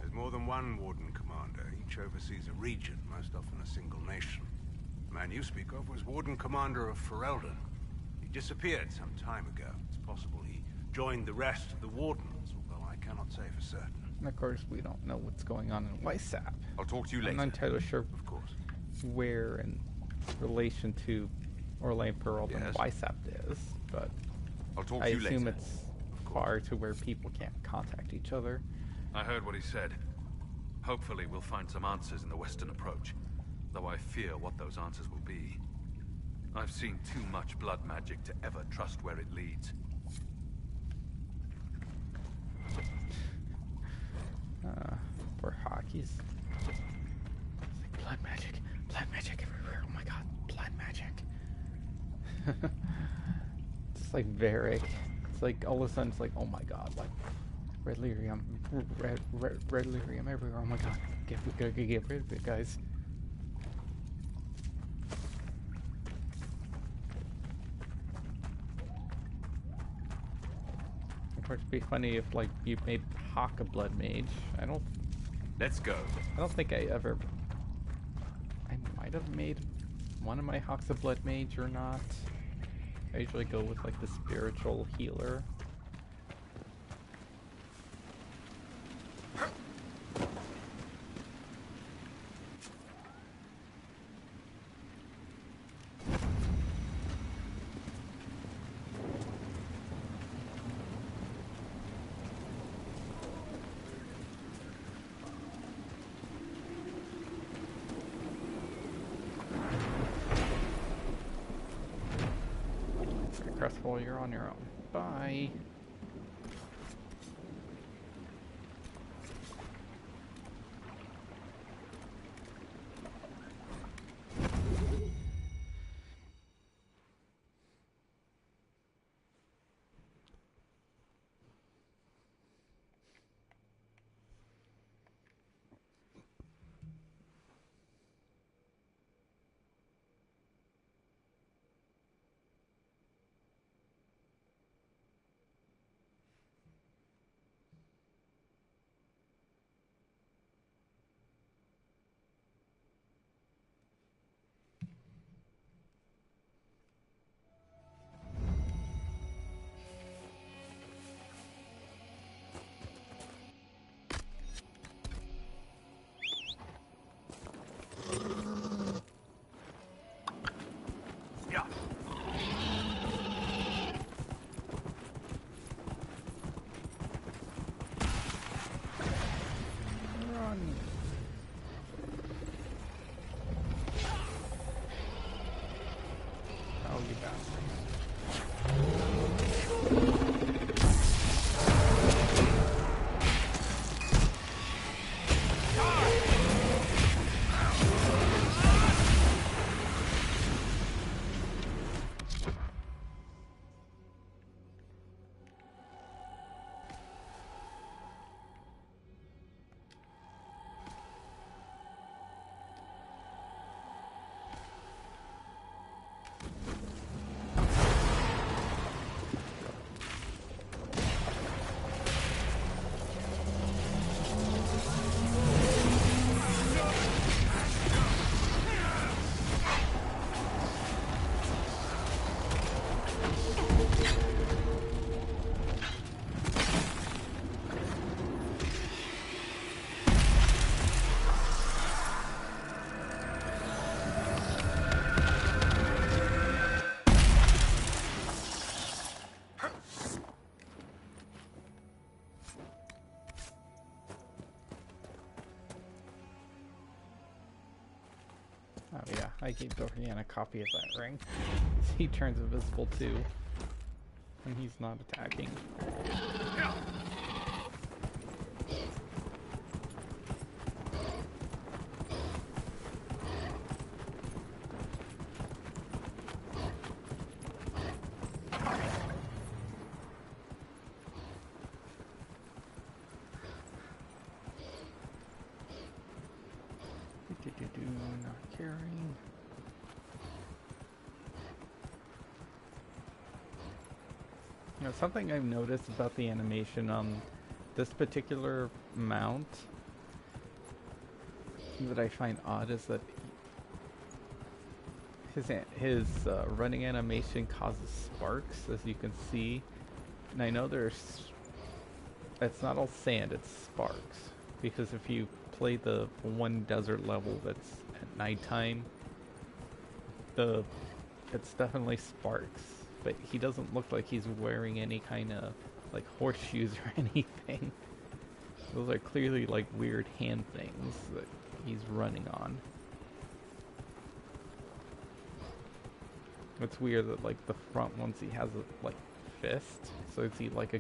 There's more than one Warden Commander. Each oversees a region, most often a single nation. The man you speak of was Warden Commander of Ferelden. He disappeared some time ago. It's possible he joined the rest of the Wardens, although I cannot say for certain. And of course, we don't know what's going on in Weissap. I'll talk to you later. I'm not entirely sure, of course, where in relation to Orlais and Ferelden Weissap is, but I'll talk to I you later. assume it's far to where people can't contact each other. I heard what he said. Hopefully we'll find some answers in the western approach, though I fear what those answers will be. I've seen too much blood magic to ever trust where it leads. For hockeys. It's like blood magic everywhere. Oh my god, blood magic. It's like Varric. It's like all of a sudden it's like, oh my god, like red lyrium everywhere. Oh my god, we gotta get rid of it, guys. Of course, it'd be funny if like you made Hawk a blood mage. Let's go. I don't think I might have made one of my Hawks a blood mage or not. I usually go with like the spiritual healer. Crestfall, you're on your own. Bye. Oh yeah, I gave Dorian a copy of that ring. He turns invisible too. And he's not attacking. Not carrying. You know, something I've noticed about the animation on this particular mount that I find odd is that his running animation causes sparks, as you can see. And I know it's not all sand, it's sparks. Because if you play the one desert level that's at nighttime, it's definitely sparks. But he doesn't look like he's wearing any kind of like horseshoes or anything. Those are clearly like weird hand things that he's running on. It's weird that like the front ones he has a like fist. So is he like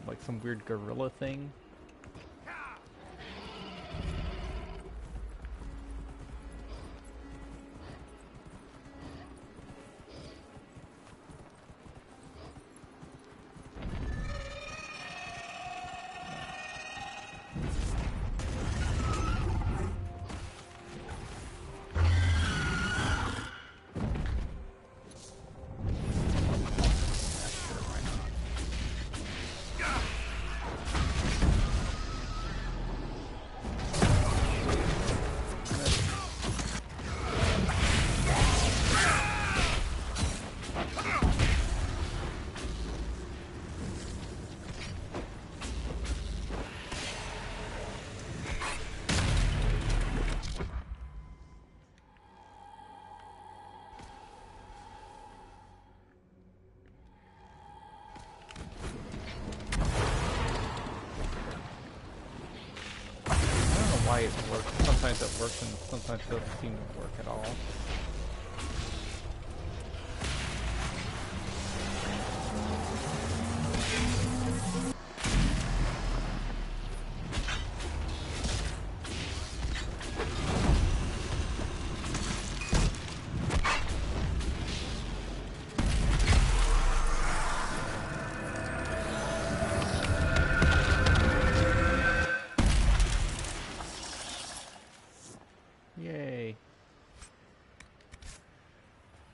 like some weird gorilla thing? Why it works. Sometimes it works and sometimes it doesn't seem to work at all. Yay.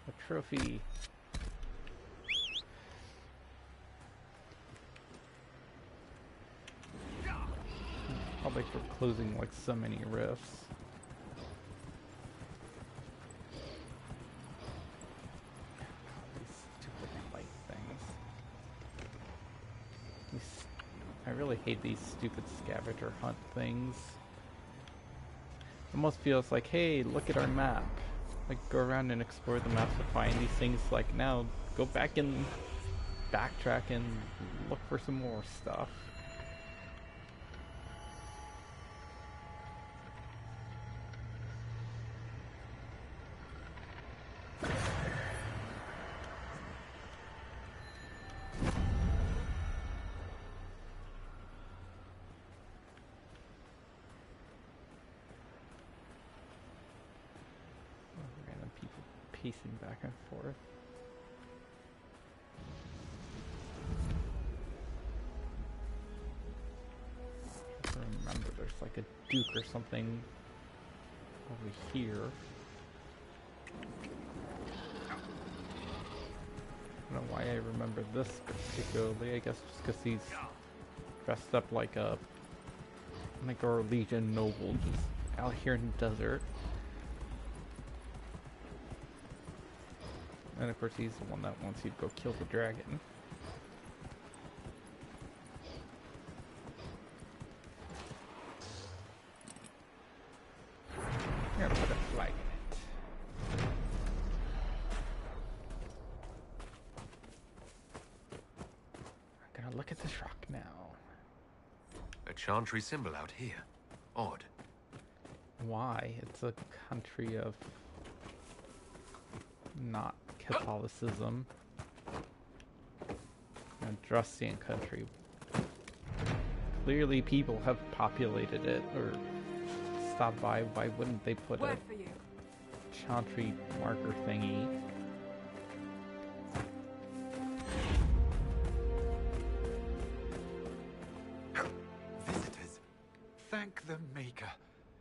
A trophy. Probably for closing like so many rifts. These stupid light things. I really hate these stupid scavenger hunt things. Almost feels like, hey, look at our map. Like, go around and explore the map to find these things. Like, now, go back and backtrack and look for some more stuff. Pacing back and forth. I remember there's like a duke or something over here. I don't know why I remember this particularly. I guess just because he's dressed up like a Legion noble just out here in the desert. And of course he's the one that wants you to go kill the dragon. I'm gonna put a flag in it. I'm gonna look at this rock now. A chantry symbol out here. Odd. Why? It's a country of not Catholicism. A Drustian country. Clearly people have populated it or stopped by. Why wouldn't they put a chantry marker thingy? Visitors. Thank the Maker.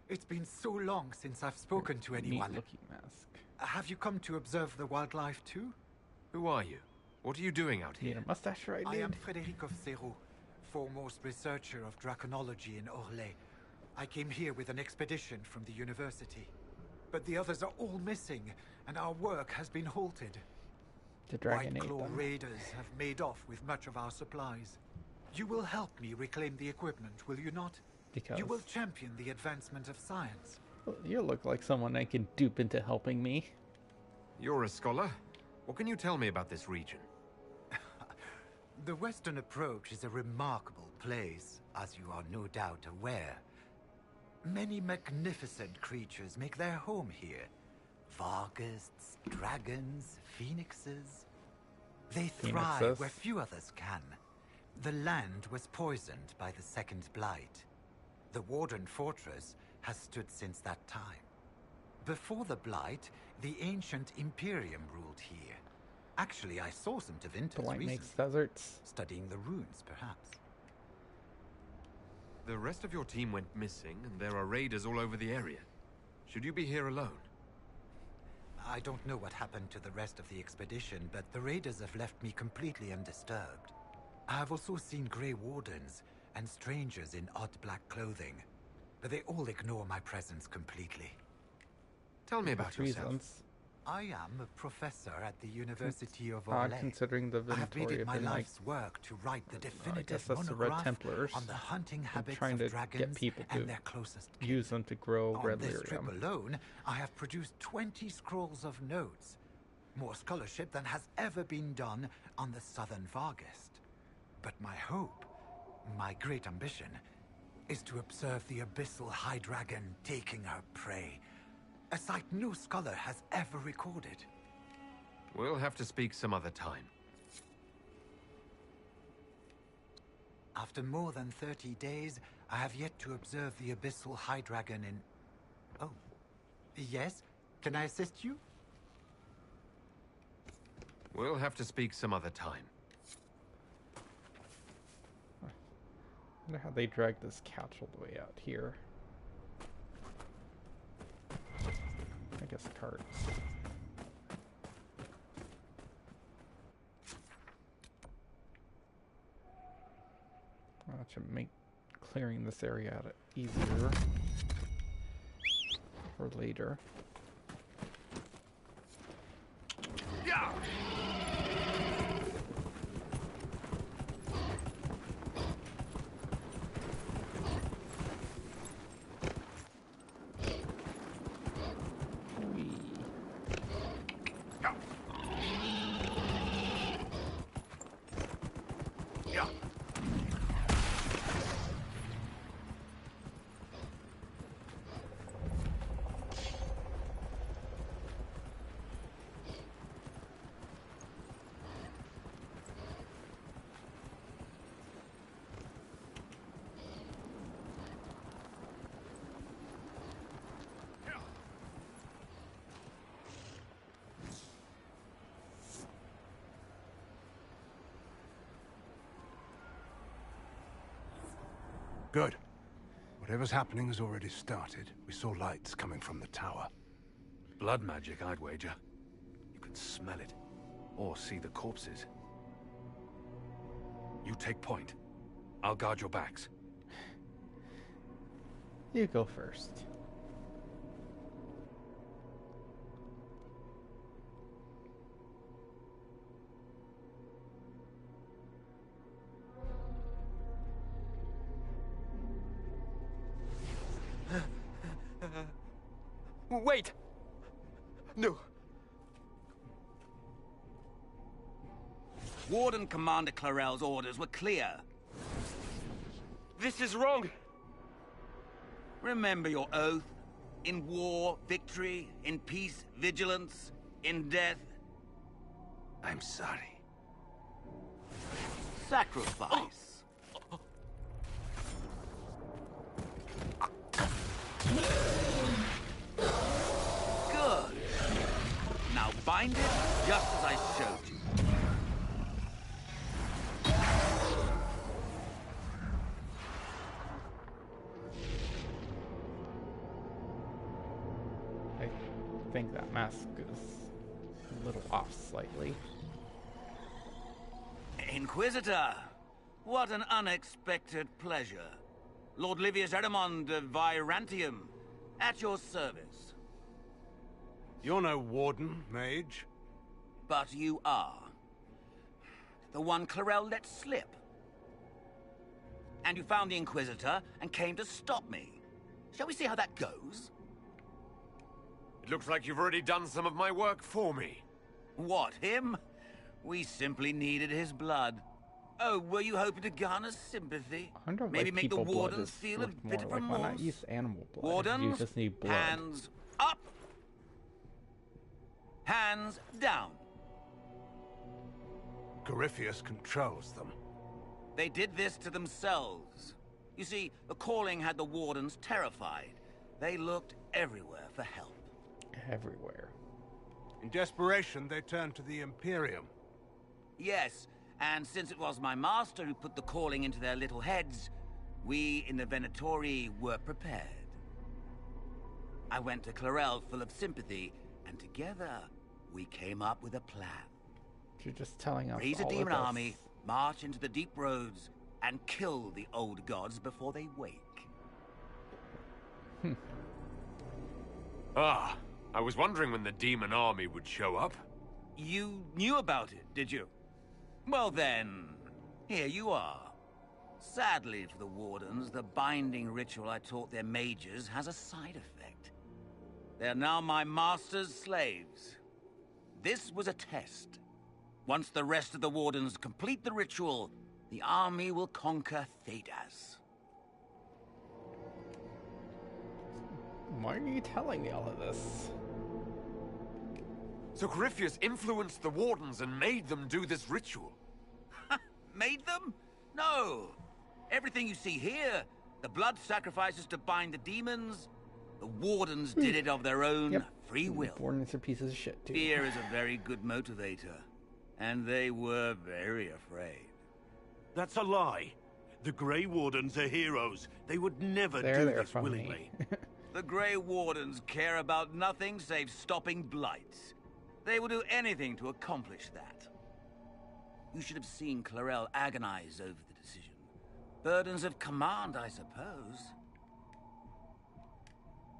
It's been so long since I've spoken to anyone. Neat-looking mask. Have you come to observe the wildlife too? Who are you? What are you doing out here? Need a mustache, right, I am dude? Frédéric of Serrault, foremost researcher of draconology in Orlais. I came here with an expedition from the university. But the others are all missing, and our work has been halted. The dragon White ate Claw them. raiders have made off with much of our supplies. You will help me reclaim the equipment, will you not? Because You will champion the advancement of science. you look like someone I can dupe into helping me. You're a scholar? What can you tell me about this region? The Western Approach is a remarkable place, as you are no doubt aware. Many magnificent creatures make their home here. Vargusts, dragons, phoenixes. They thrive where few others can. The land was poisoned by the Second Blight. The Warden Fortress has stood since that time. Before the Blight, the ancient Imperium ruled here. Actually, I saw some Tevinters Blight recently. makes deserts. Studying the runes, perhaps. The rest of your team went missing, and there are raiders all over the area. Should you be here alone? I don't know what happened to the rest of the expedition, but the raiders have left me completely undisturbed. I have also seen Grey Wardens and strangers in odd black clothing, but they all ignore my presence completely. Tell me about yourself. I am a professor at the University of Orlais. Considering the I have made inventory it my have been like, life's work to write the I guess definitive that's the Red monograph Templars. on the hunting I'm habits trying of to dragons get people to and their closest use them to grow On red this trip lyrium. alone, I have produced 20 scrolls of notes. More scholarship than has ever been done on the Southern Vargest. But my hope, my great ambition, is to observe the abyssal high dragon taking her prey. A sight no scholar has ever recorded. We'll have to speak some other time. After more than 30 days, I have yet to observe the abyssal high dragon in... Oh. Yes? Can I assist you? We'll have to speak some other time. I wonder how they dragged this couch all the way out here. I guess carts. That should make clearing this area out easier for later. Yeah. Good. Whatever's happening has already started. We saw lights coming from the tower. Blood magic, I'd wager. You can smell it. Or see the corpses. You take point. I'll guard your backs. You go first. Wait! No. Warden Commander Clarel's orders were clear. This is wrong. Remember your oath. In war, victory. In peace, vigilance. In death, I'm sorry. sacrifice. Good. Now bind it just as I showed you. I think that mask is a little off slightly. Inquisitor, what an unexpected pleasure. Lord Livius Eramond of Virantium, at your service. You're no warden, mage. But you are. The one Clarel let slip. And you found the Inquisitor and came to stop me. Shall we see how that goes? It looks like you've already done some of my work for me. What, him? We simply needed his blood. Oh, were you hoping to garner sympathy? I wonder if, Maybe like, make the people blood Wardens is feel a worth bit more. of Like, remorse? why not use animal blood? Wardens, You just need blood. hands up! Hands down. Corypheus controls them. They did this to themselves. You see, the calling had the Wardens terrified. They looked everywhere for help. Everywhere. In desperation, they turned to the Imperium. Yes, and since it was my master who put the calling into their little heads, we in the Venatori were prepared. I went to Clarel full of sympathy, and together we came up with a plan. You're just telling us Raise a all demon of this. army, march into the deep roads, and kill the old gods before they wake. Ah, I was wondering when the demon army would show up. You knew about it, did you? Well then, here you are. Sadly for the Wardens, the binding ritual I taught their mages has a side effect. They're now my master's slaves. This was a test. Once the rest of the Wardens complete the ritual, the army will conquer Thedas. Why are you telling me all of this? So Corypheus influenced the Wardens and made them do this ritual. Made them? No. Everything you see here, the blood sacrifices to bind the demons, the Wardens did it of their own free will. Wardens are pieces of shit, too. Fear is a very good motivator, and they were very afraid. That's a lie. The Grey Wardens are heroes. They would never do this willingly. The Grey Wardens care about nothing save stopping blights. They will do anything to accomplish that. You should have seen Clarel agonize over the decision. Burdens of command, I suppose.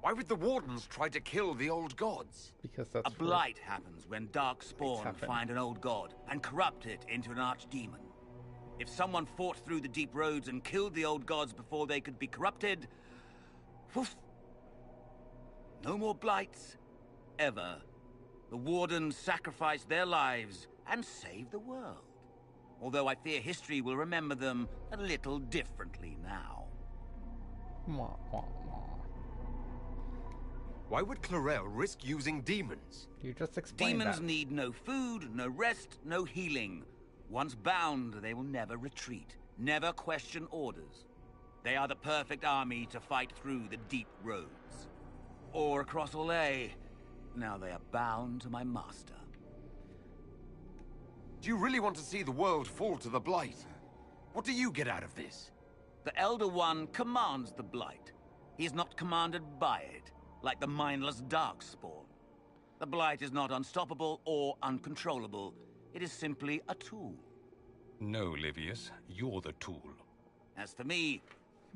Why would the Wardens try to kill the old gods? Because that's a blight happens when dark spawn find an old god and corrupt it into an archdemon. If someone fought through the deep roads and killed the old gods before they could be corrupted, woof, no more blights, ever. The Wardens sacrificed their lives and saved the world. Although I fear history will remember them a little differently now. Why would Clarel risk using demons? You just explained Demons that. need no food, no rest, no healing. Once bound, they will never retreat, never question orders. They are the perfect army to fight through the deep roads. Or across Olay. Now they are bound to my master. Do you really want to see the world fall to the Blight? What do you get out of this? The Elder One commands the Blight. He is not commanded by it, like the mindless Darkspawn. The Blight is not unstoppable or uncontrollable. It is simply a tool. No, Livius, you're the tool. As for me,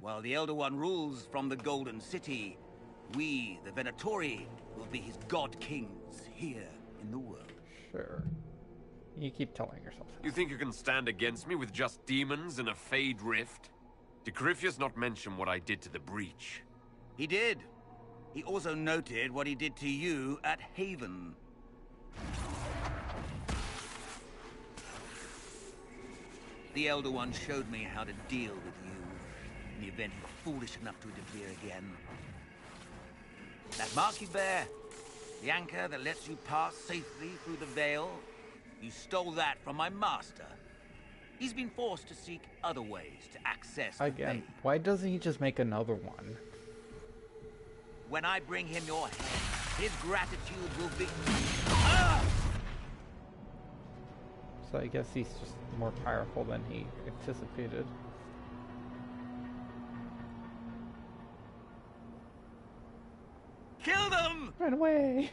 while the Elder One rules from the Golden City, we, the Venatori, will be his god-kings here in the world. Sure. You keep telling yourself that. You think you can stand against me with just demons and a Fade Rift? Did Corypheus not mention what I did to the Breach? He did. He also noted what he did to you at Haven. The Elder One showed me how to deal with you in the event you were foolish enough to interfere again. That mark you bear, The anchor that lets you pass safely through the veil? You stole that from my master. He's been forced to seek other ways to access the Again, faith. why doesn't he just make another one? When I bring him your head, his gratitude will be... Ah! So I guess he's just more powerful than he anticipated. Kill them! Run away!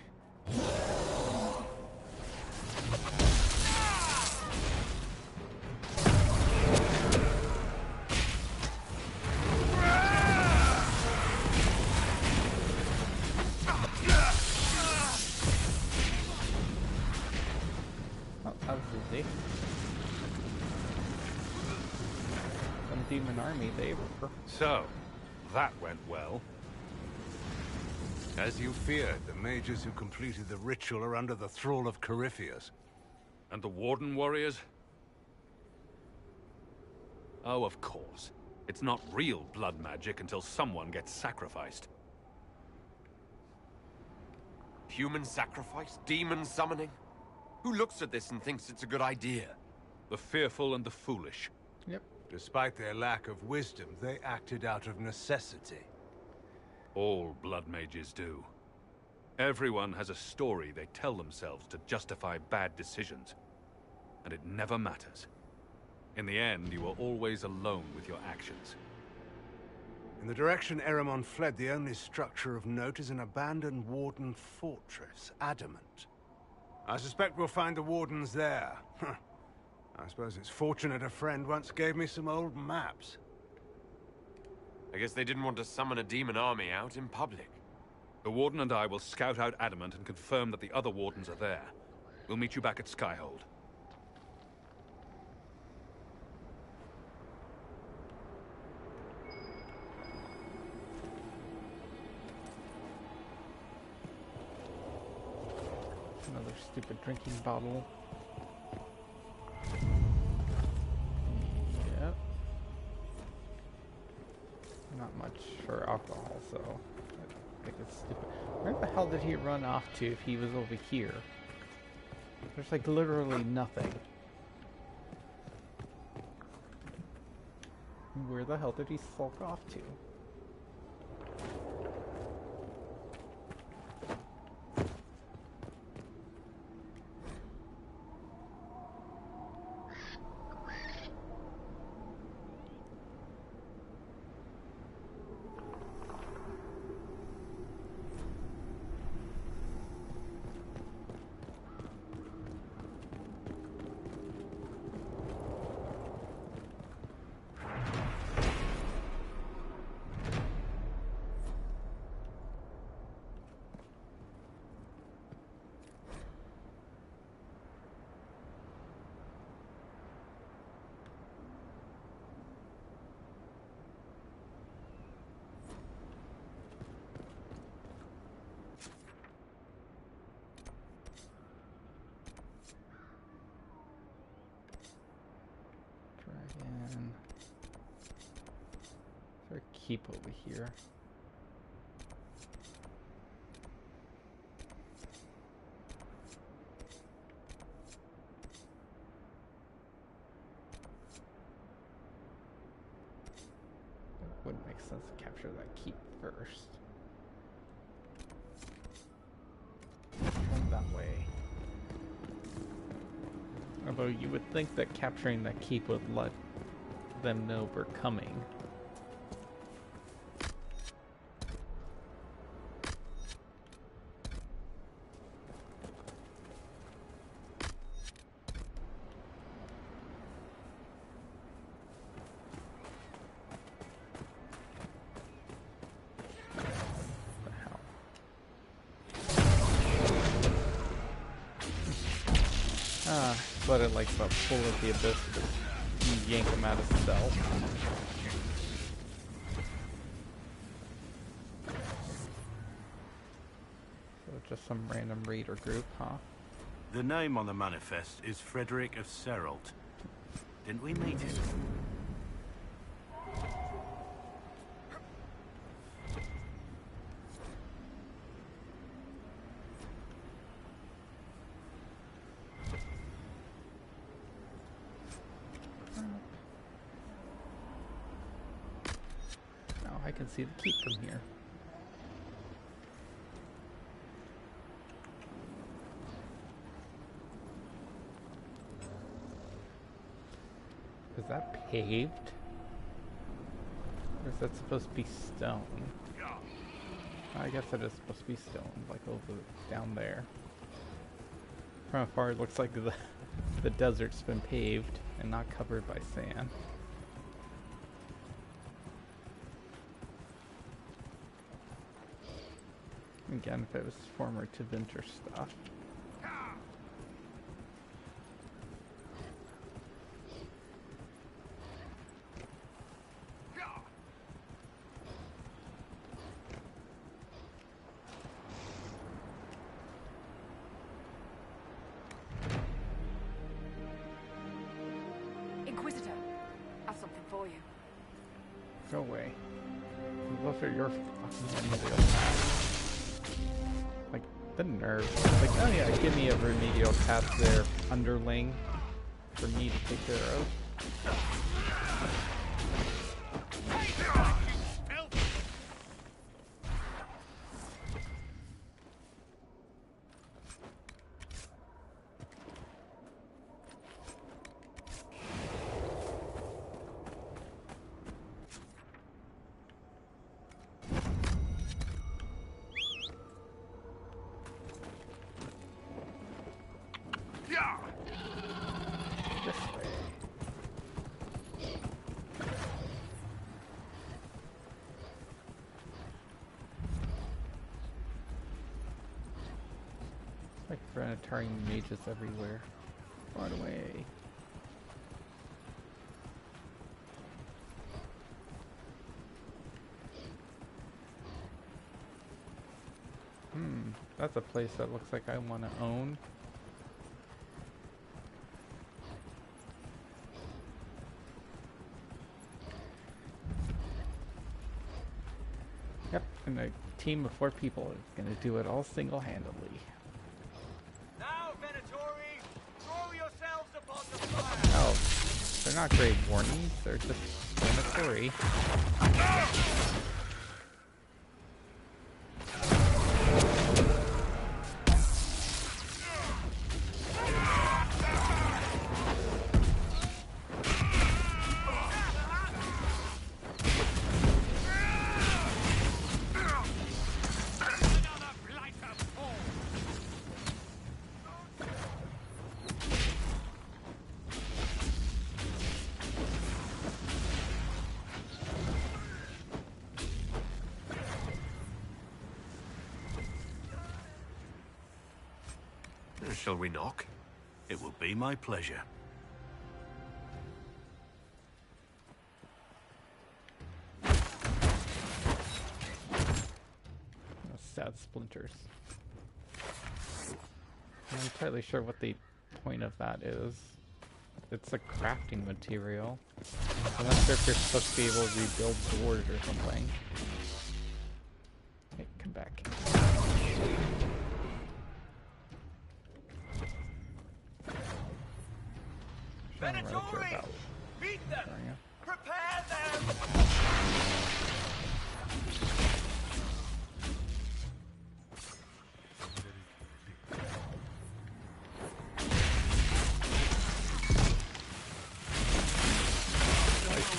Oh, that was easy. Some demon army, they were... So, that went well. As you feared, the mages who completed the ritual are under the thrall of Corypheus. And the Warden warriors? Oh, of course. It's not real blood magic until someone gets sacrificed. Human sacrifice? Demon summoning? Who looks at this and thinks it's a good idea? The fearful and the foolish. Yep. Despite their lack of wisdom, they acted out of necessity. All blood mages do. Everyone has a story they tell themselves to justify bad decisions. And it never matters. In the end, you are always alone with your actions. In the direction Eramon fled, the only structure of note is an abandoned Warden fortress, Adamant. I suspect we'll find the Wardens there. I suppose it's fortunate a friend once gave me some old maps. I guess they didn't want to summon a demon army out in public. The Warden and I will scout out Adamant and confirm that the other Wardens are there. We'll meet you back at Skyhold. Another stupid drinking bottle. Yep. Not much for alcohol, so I think it's stupid. Where the hell did he run off to if he was over here? There's like literally nothing. Where the hell did he sulk off to? Dragon. Is there a keep over here? It wouldn't make sense to capture that keep first. Come that way. Although you would think that capturing that keep would let them know we're coming. But it likes that pull of the abyss to yank him out of stealth. So just some random raider group, huh? The name on the manifest is Frederick of Seralt. Didn't we meet him? I can see the keep from here. Is that paved? Or is that supposed to be stone? I guess it is supposed to be stone, like over down there. From afar, it looks like the desert's been paved and not covered by sand. Again, if it was former to winter stuff. Inquisitor, I have something for you. Go away. Those are your fucking remedial tasks. Like, the nerve. Like, oh yeah, give me a remedial task there, underling, for me to take care of. Like planetary mages everywhere. Run away. That's a place that looks like I want to own. Yep, and a team of 4 people is going to do it all single-handedly. Now, Venatori, throw yourselves upon the fire. Oh, they're not Grey Wardens, they're just Venatori. Shall we knock? It will be my pleasure. Sad splinters. I'm not entirely sure what the point of that is. It's a crafting material. I'm not sure if you're supposed to be able to rebuild doors or something. Hey, come back. Venatori! Beat them! Prepare them!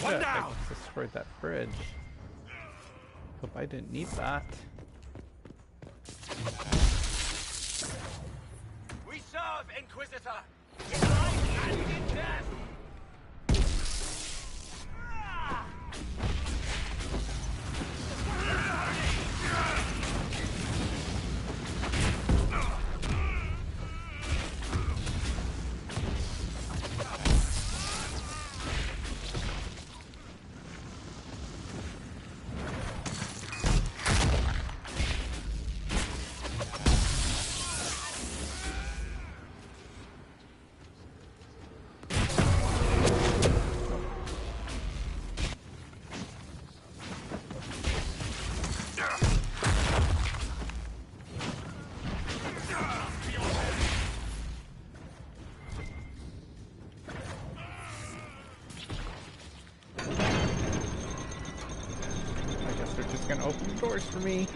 One down! I destroyed that bridge. Hope I didn't need that. We serve, Inquisitor! In life and in death! gonna open the doors for me.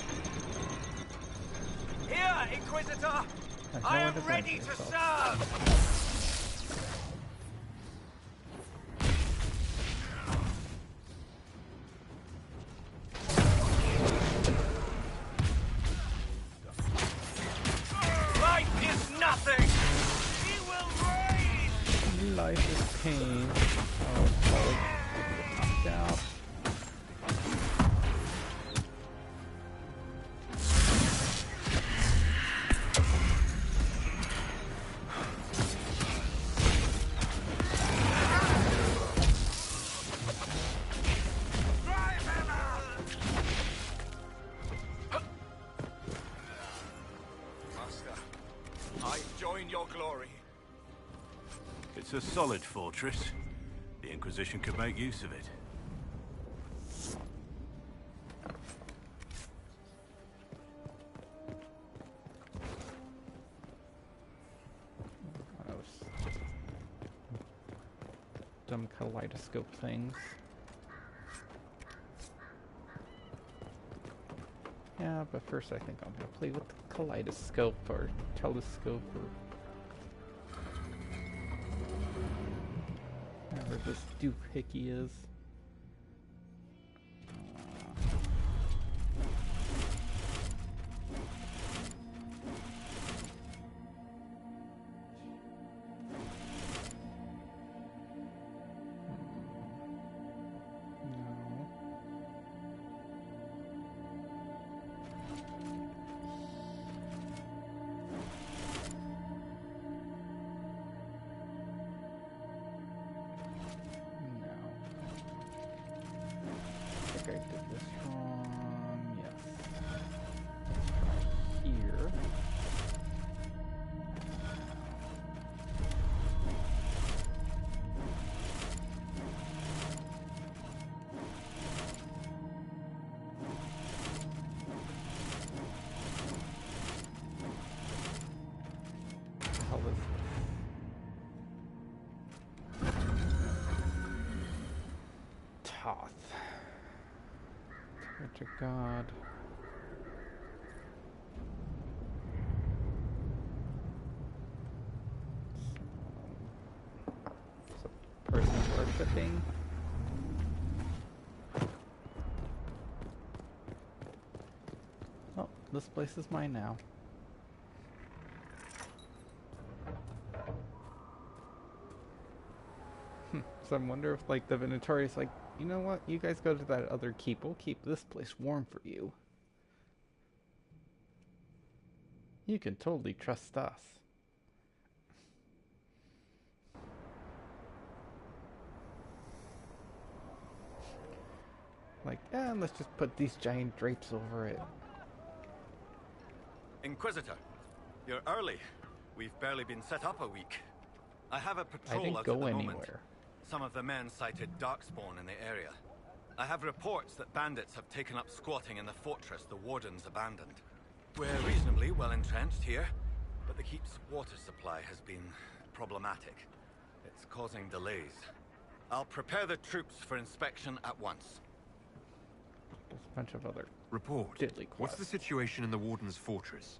Here, Inquisitor! I am ready to serve! Life is nothing! He will reign! Life is pain. Oh, knocked out. It's a solid fortress. The Inquisition could make use of it. Dumb kaleidoscope things. Yeah, but first I think I'm gonna play with the kaleidoscope or telescope or whatever this doohickey is. To God. So, person worshipping. Oh, this place is mine now. So I wonder if, like, the Venatori is like, you know what? You guys go to that other keep. We'll keep this place warm for you. You can totally trust us. Like, let's just put these giant drapes over it. Inquisitor, you're early. We've barely been set up a week. I have a patrol I didn't out go at the anywhere. moment. Some of the men cited darkspawn in the area. I have reports that bandits have taken up squatting in the fortress the Wardens abandoned. We're reasonably well entrenched here, but the keep's water supply has been problematic. It's causing delays. I'll prepare the troops for inspection at once. There's a bunch of other report. Diddly What's the situation in the Warden's fortress?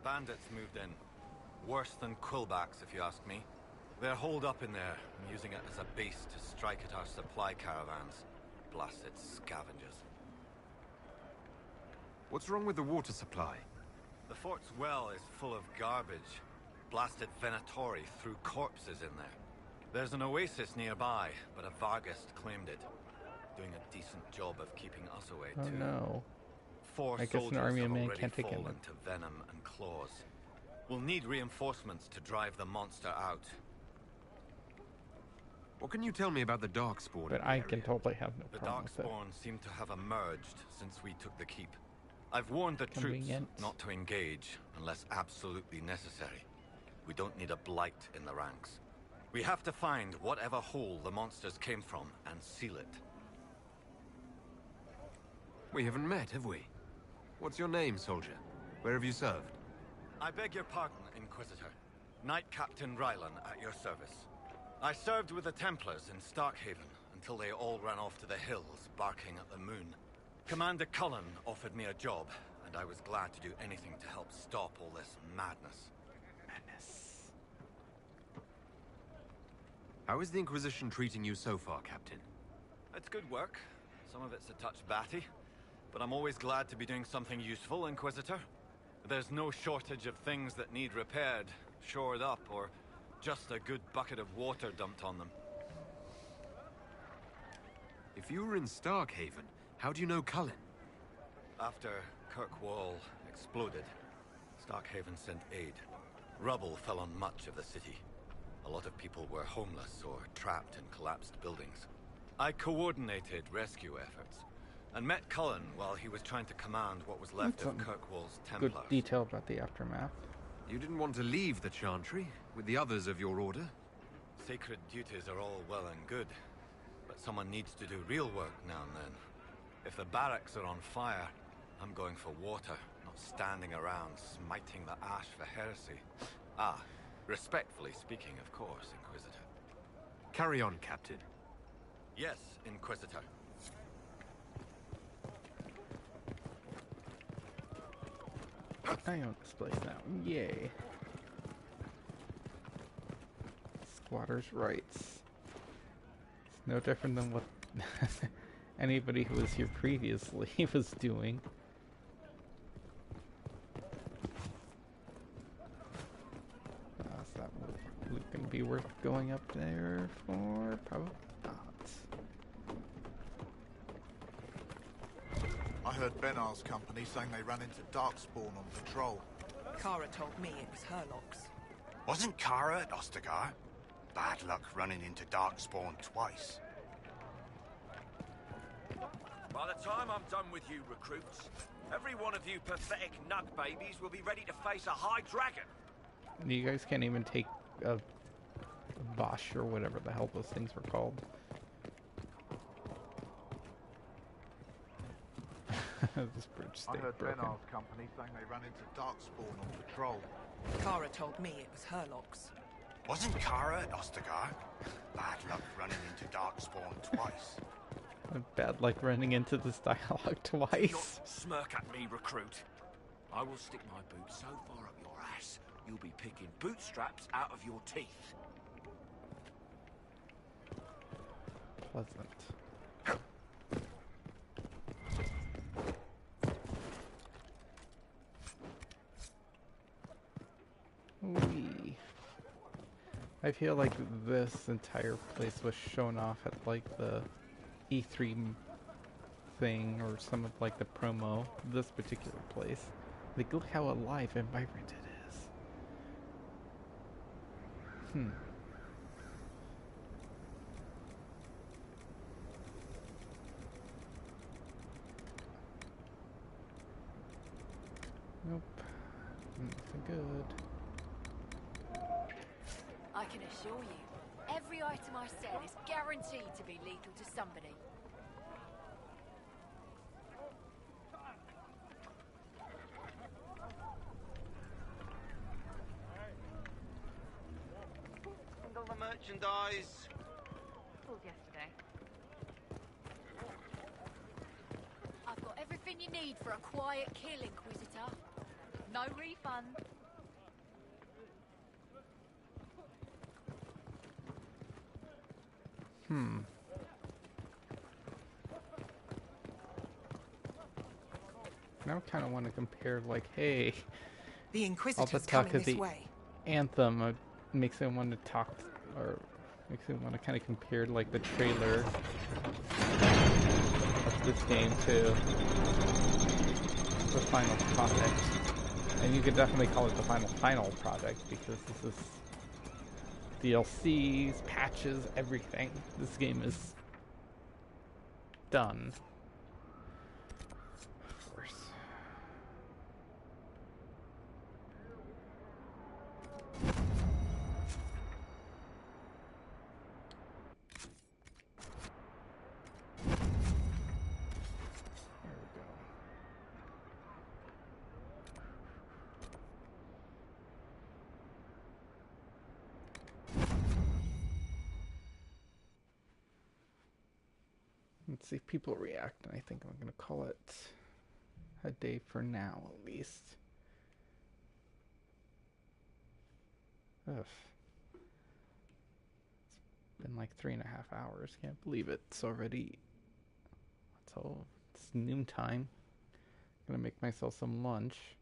Bandits moved in. Worse than quillbacks, if you ask me. They're holed up in there, using it as a base to strike at our supply caravans. Blasted scavengers. What's wrong with the water supply? The fort's well is full of garbage. Blasted Venatori threw corpses in there. There's an oasis nearby, but a Vargist claimed it. Doing a decent job of keeping us away, too. Oh no. 4 I guess soldiers an army of have men already can't take fallen it. to venom and claws. We'll need reinforcements to drive the monster out. What can you tell me about the Darkspawn? But I can totally have no The problem with it. Darkspawn seem to have emerged since we took the keep. I've warned the Convenient. troops not to engage unless absolutely necessary. We don't need a blight in the ranks. We have to find whatever hole the monsters came from and seal it. We haven't met, have we? What's your name, soldier? Where have you served? I beg your pardon, Inquisitor. Knight Captain Rylan at your service. I served with the Templars in Starkhaven until they all ran off to the hills, barking at the moon. Commander Cullen offered me a job, and I was glad to do anything to help stop all this madness. How is the Inquisition treating you so far, Captain? It's good work. Some of it's a touch batty, but I'm always glad to be doing something useful, Inquisitor. There's no shortage of things that need repaired, shored up, or just a good bucket of water dumped on them. If you were in Starkhaven, how do you know Cullen? After Kirkwall exploded, Starkhaven sent aid. Rubble fell on much of the city. A lot of people were homeless or trapped in collapsed buildings. I coordinated rescue efforts, and met Cullen while he was trying to command what was left of Kirkwall's Templars. Good detail about the aftermath. You didn't want to leave the Chantry with the others of your order? Sacred duties are all well and good, but someone needs to do real work now and then. If the barracks are on fire, I'm going for water, not standing around smiting the ash for heresy. Ah, respectfully speaking, of course, Inquisitor. Carry on, Captain. Yes, Inquisitor. I own this place now. Yay. Squatters' rights. It's no different than what anybody who was here previously was doing. Is that going to be worth going up there for? Probably not. I heard Benar's company saying they ran into Darkspawn on patrol. Kara told me it was Herlock's. Wasn't Kara at Ostagar? Bad luck running into Darkspawn twice. By the time I'm done with you recruits, every one of you pathetic nug babies will be ready to face a high dragon. You guys can't even take a Bosch or whatever the hell those things were called. This bridge I stayed heard broken. Benar's company saying they ran into Darkspawn on patrol. Kara told me it was Herlock's. Wasn't Kara at Ostagar? Bad luck running into Darkspawn twice. Bad luck running into this dialogue Do twice. not smirk at me, recruit. I will stick my boot so far up your ass, you'll be picking bootstraps out of your teeth. Pleasant. Wee. I feel like this entire place was shown off at like the E3 thing or some of like the promo. This particular place. Like, look how alive and vibrant it is. Nope. Nothing good. I can assure you, every item I sell is guaranteed to be lethal to somebody. Handle the merchandise. Called yesterday. I've got everything you need for a quiet kill, Inquisitor. No refund. Now I kind of want to compare, like, hey, The all the Inquisitor's talk coming of this the way. anthem makes me want to talk, or makes me want to kind of compare, like, the trailer of this game to the final product. And you could definitely call it the final product, because this is DLCs, patches, everything. This game is done. Of course. Let's see if people react, and I think I'm gonna call it a day for now, at least. Ugh. It's been like 3.5 hours. Can't believe it. It's already. So it's noontime. Gonna make myself some lunch.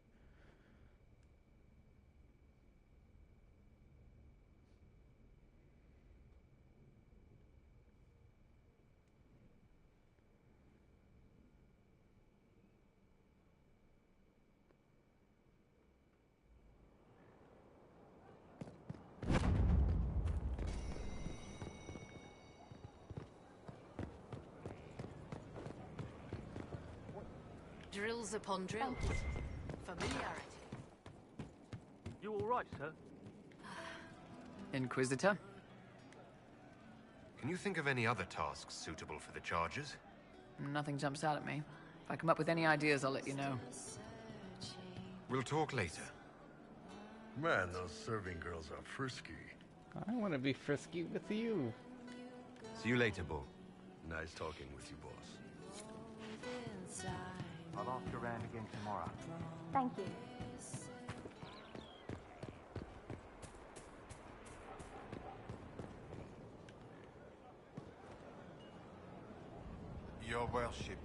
Drills upon drills. Familiarity. You all right, sir? Inquisitor? Can you think of any other tasks suitable for the charges? Nothing jumps out at me. If I come up with any ideas, I'll let you know. We'll talk later. Man, those serving girls are frisky. I want to be frisky with you. See you later, Bull. Nice talking with you, boss. I'll ask around again tomorrow. Thank you. Your worship.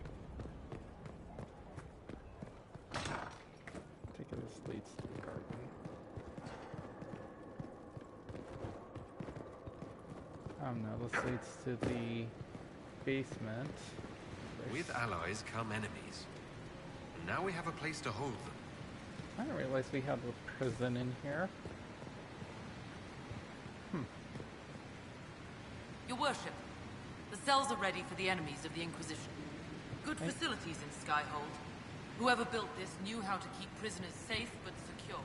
Take this leads to the garden. Oh no, this leads to the basement. With allies come enemies. And now we have a place to hold them. I didn't realize we had a prison in here. Your worship, the cells are ready for the enemies of the Inquisition. Good facilities in Skyhold. Whoever built this knew how to keep prisoners safe but secure.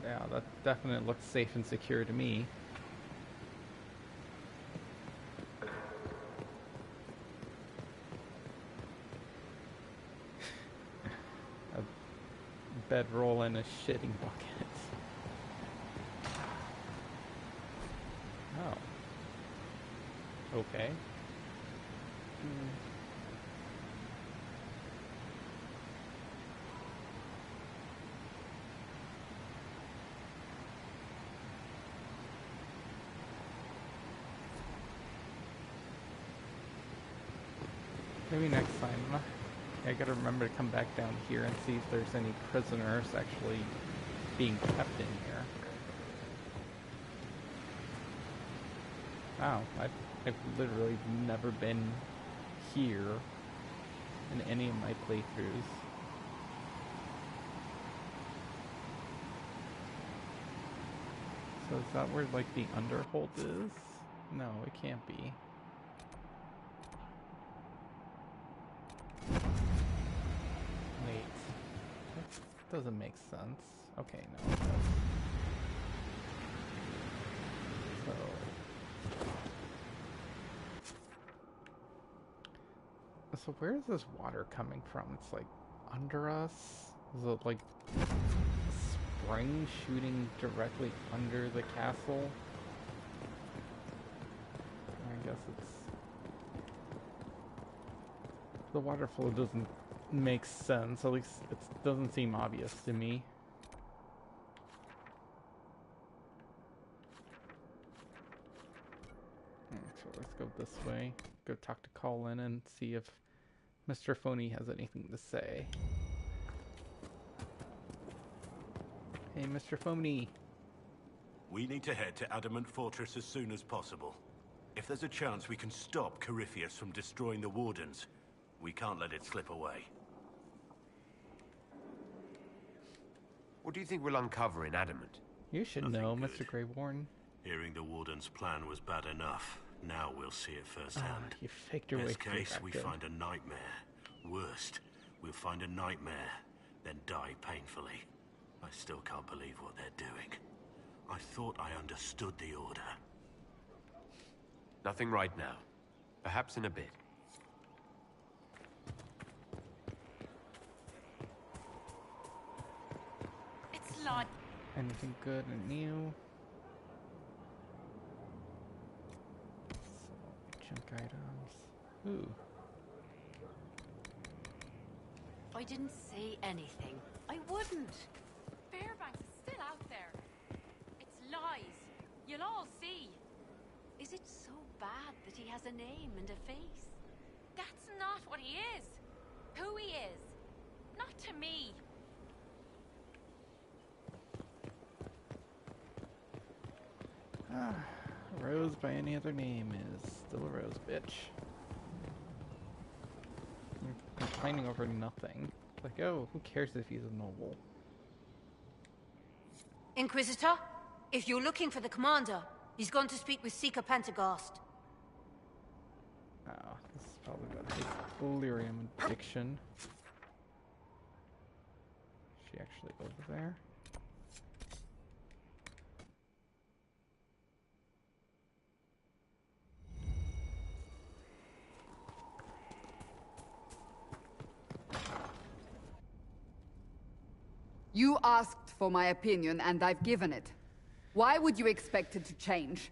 Yeah, that definitely looks safe and secure to me. A bedroll and a shitting bucket. Oh. Okay. Maybe next time. I gotta remember to come back down here and see if there's any prisoners actually being kept in here. Wow, I've literally never been here in any of my playthroughs. So is that where like the underhold is? No, it can't be. Wait, that doesn't make sense. Okay, no, it does. So where is this water coming from? It's like under us? Is it like a spring shooting directly under the castle? I guess it's... The water flow doesn't make sense. At least it doesn't seem obvious to me. So let's go this way. Go talk to Colin and see if Mr. Phony has anything to say. Hey, Mr. Phony. We need to head to Adamant Fortress as soon as possible. If there's a chance we can stop Corypheus from destroying the Wardens, we can't let it slip away. What do you think we'll uncover in Adamant? You should know, Mr. Grey Warden. Hearing the Warden's plan was bad enough. Now we'll see it firsthand. You faked your way Best through case, that we good. find a nightmare. Worst, we'll find a nightmare, then die painfully. I still can't believe what they're doing. I thought I understood the order. Nothing right now. Perhaps in a bit. It's like... Anything good and new? So, junk items. Ooh. I didn't say anything. I wouldn't. Fairbanks is still out there. It's lies. You'll all see. Is it so bad that he has a name and a face? That's not what he is. Who he is. Not to me. Rose by any other name is still a rose, bitch. You're complaining over nothing. Like, oh, who cares if he's a noble? Inquisitor, if you're looking for the commander, he's gone to speak with Seeker Pentecost. Oh, this is probably about his delirium addiction. Is she actually over there? You asked for my opinion, and I've given it. Why would you expect it to change?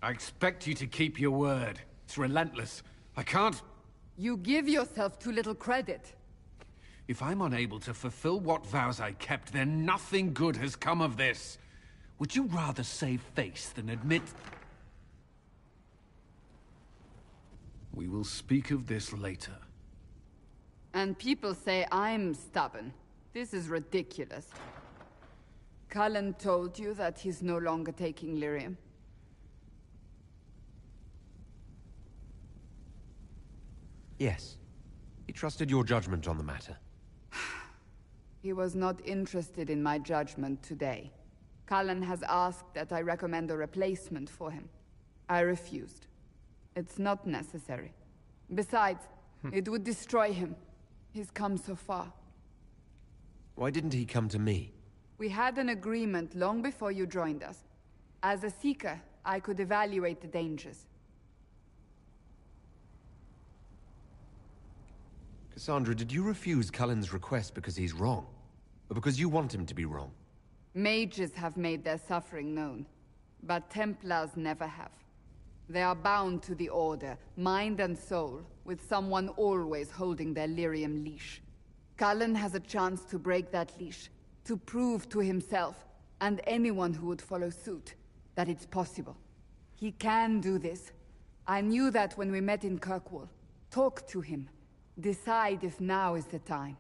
I expect you to keep your word. It's relentless. I can't... You give yourself too little credit. If I'm unable to fulfill what vows I kept, then nothing good has come of this. Would you rather save face than admit... We will speak of this later. And people say I'm stubborn. This is ridiculous. Cullen told you that he's no longer taking lyrium. Yes. He trusted your judgment on the matter. He was not interested in my judgment today. Cullen has asked that I recommend a replacement for him. I refused. It's not necessary. Besides, it would destroy him. He's come so far. Why didn't he come to me? We had an agreement long before you joined us. As a Seeker, I could evaluate the dangers. Cassandra, did you refuse Cullen's request because he's wrong? Or because you want him to be wrong? Mages have made their suffering known, but Templars never have. They are bound to the Order, mind and soul, with someone always holding their lyrium leash. Cullen has a chance to break that leash, to prove to himself, and anyone who would follow suit, that it's possible. He can do this. I knew that when we met in Kirkwall. Talk to him. Decide if now is the time.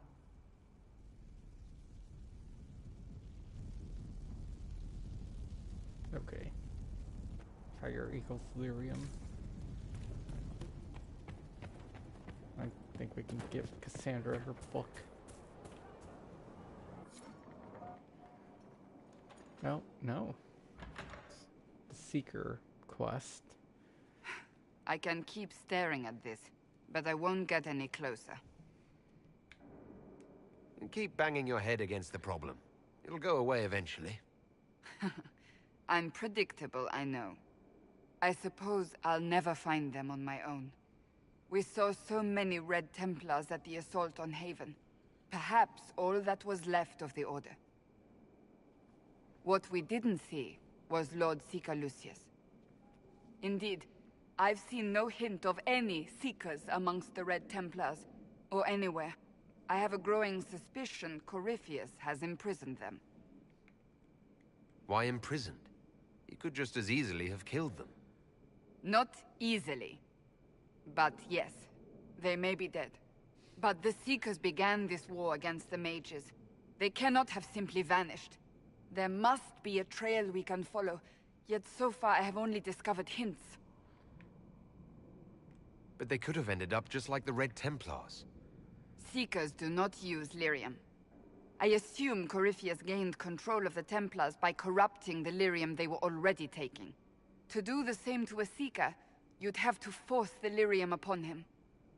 Okay. Fire equals lyrium. I think we can give Cassandra her book. No, no. It's the Seeker quest. I can keep staring at this, but I won't get any closer. Keep banging your head against the problem. It'll go away eventually. I'm predictable, I know. I suppose I'll never find them on my own. We saw so many Red Templars at the assault on Haven. Perhaps all that was left of the Order. What we didn't see was Lord Seeker Lucius. Indeed, I've seen no hint of any Seekers amongst the Red Templars, or anywhere. I have a growing suspicion Corypheus has imprisoned them. Why imprisoned? He could just as easily have killed them. Not easily. But yes, they may be dead. But the Seekers began this war against the mages. They cannot have simply vanished. There must be a trail we can follow, yet so far I have only discovered hints. But they could have ended up just like the Red Templars. Seekers do not use lyrium. I assume Corypheus gained control of the Templars by corrupting the lyrium they were already taking. To do the same to a Seeker, you'd have to force the lyrium upon him.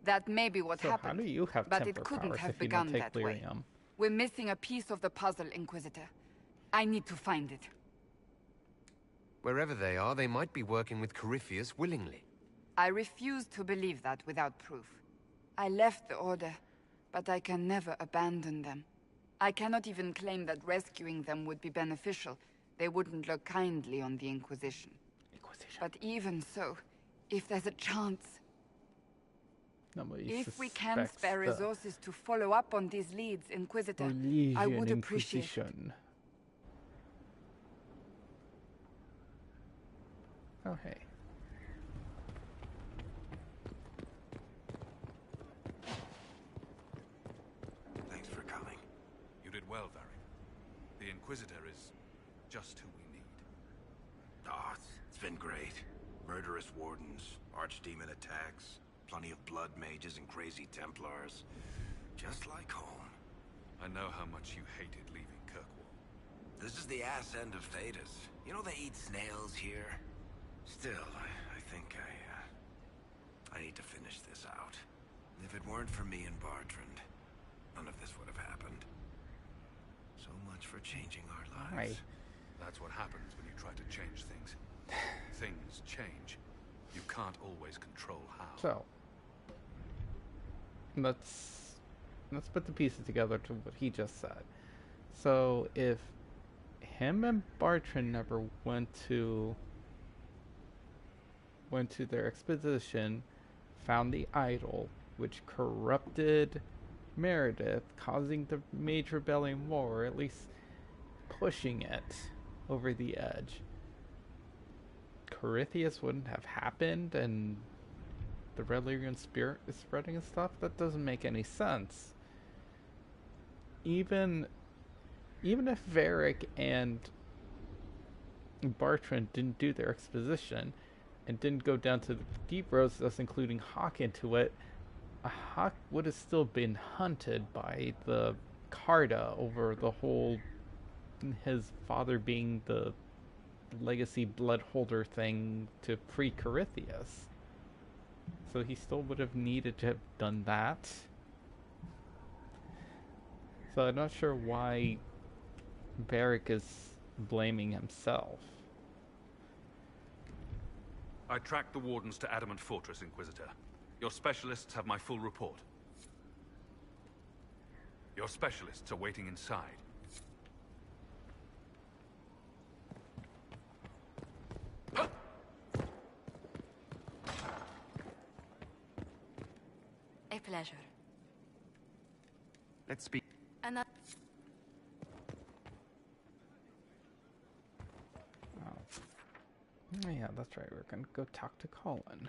That may be what happened, how do you have but Templar it couldn't powers have if you don't begun take that way. lyrium? We're missing a piece of the puzzle, Inquisitor. I need to find it. Wherever they are, they might be working with Corypheus willingly. I refuse to believe that without proof. I left the Order, but I can never abandon them. I cannot even claim that rescuing them would be beneficial. They wouldn't look kindly on the Inquisition. But even so, if there's a chance... Nobody If we can suspects spare the resources to follow up on these leads, Inquisitor, I Elysian would appreciate it. Inquisition. Oh, hey. Thanks for coming. You did well, Varric. The Inquisitor is just who we need. Oh, it's been great. Murderous wardens, archdemon attacks, plenty of blood mages and crazy Templars. Just like home. I know how much you hated leaving Kirkwall. This is the ass end of Thedas. You know they eat snails here? Still, I think I need to finish this out. If it weren't for me and Bartrand, none of this would have happened. So much for changing our lives. Right. That's what happens when you try to change things. Things change. You can't always control how. So, let's put the pieces together to what he just said. So, if him and Bartrand never went to their expedition, found the idol, which corrupted Meredith, causing the Mage Rebellion War, or at least pushing it over the edge, Corythius wouldn't have happened, and the Relerian spirit is spreading and stuff. That doesn't make any sense. Even if Varric and Bartrand didn't do their exposition and didn't go down to the deep roads, thus including Hawk into it, Hawk would have still been hunted by the Carta over the whole, his father being the legacy blood holder thing to pre-Corythius. So he still would have needed to have done that. So I'm not sure why Varric is blaming himself. I tracked the Wardens to Adamant Fortress, Inquisitor. Your specialists have my full report. Your specialists are waiting inside. A pleasure. Let's speak. And Oh yeah, that's right. We're gonna go talk to Colin.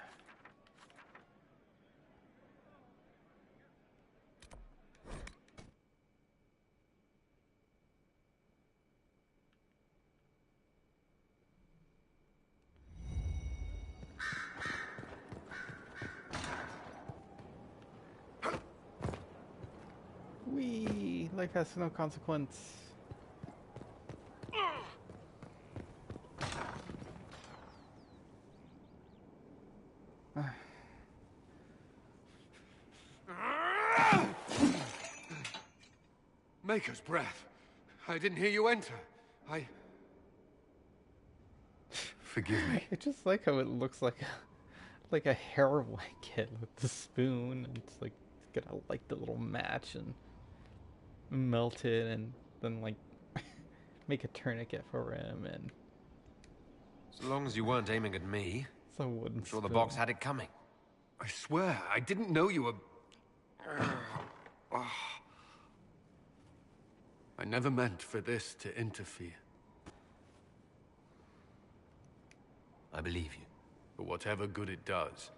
Wee! Life has no consequence. Maker's breath. I didn't hear you enter. Forgive me. I just like how it looks like a heroin kit with the spoon. And it's like it's gonna light the little match and melt it, and then like make a tourniquet for him. And as long as you weren't aiming at me, I'm sure the box had it coming. I swear, I didn't know you were... I never meant for this to interfere. I believe you. But whatever good it does,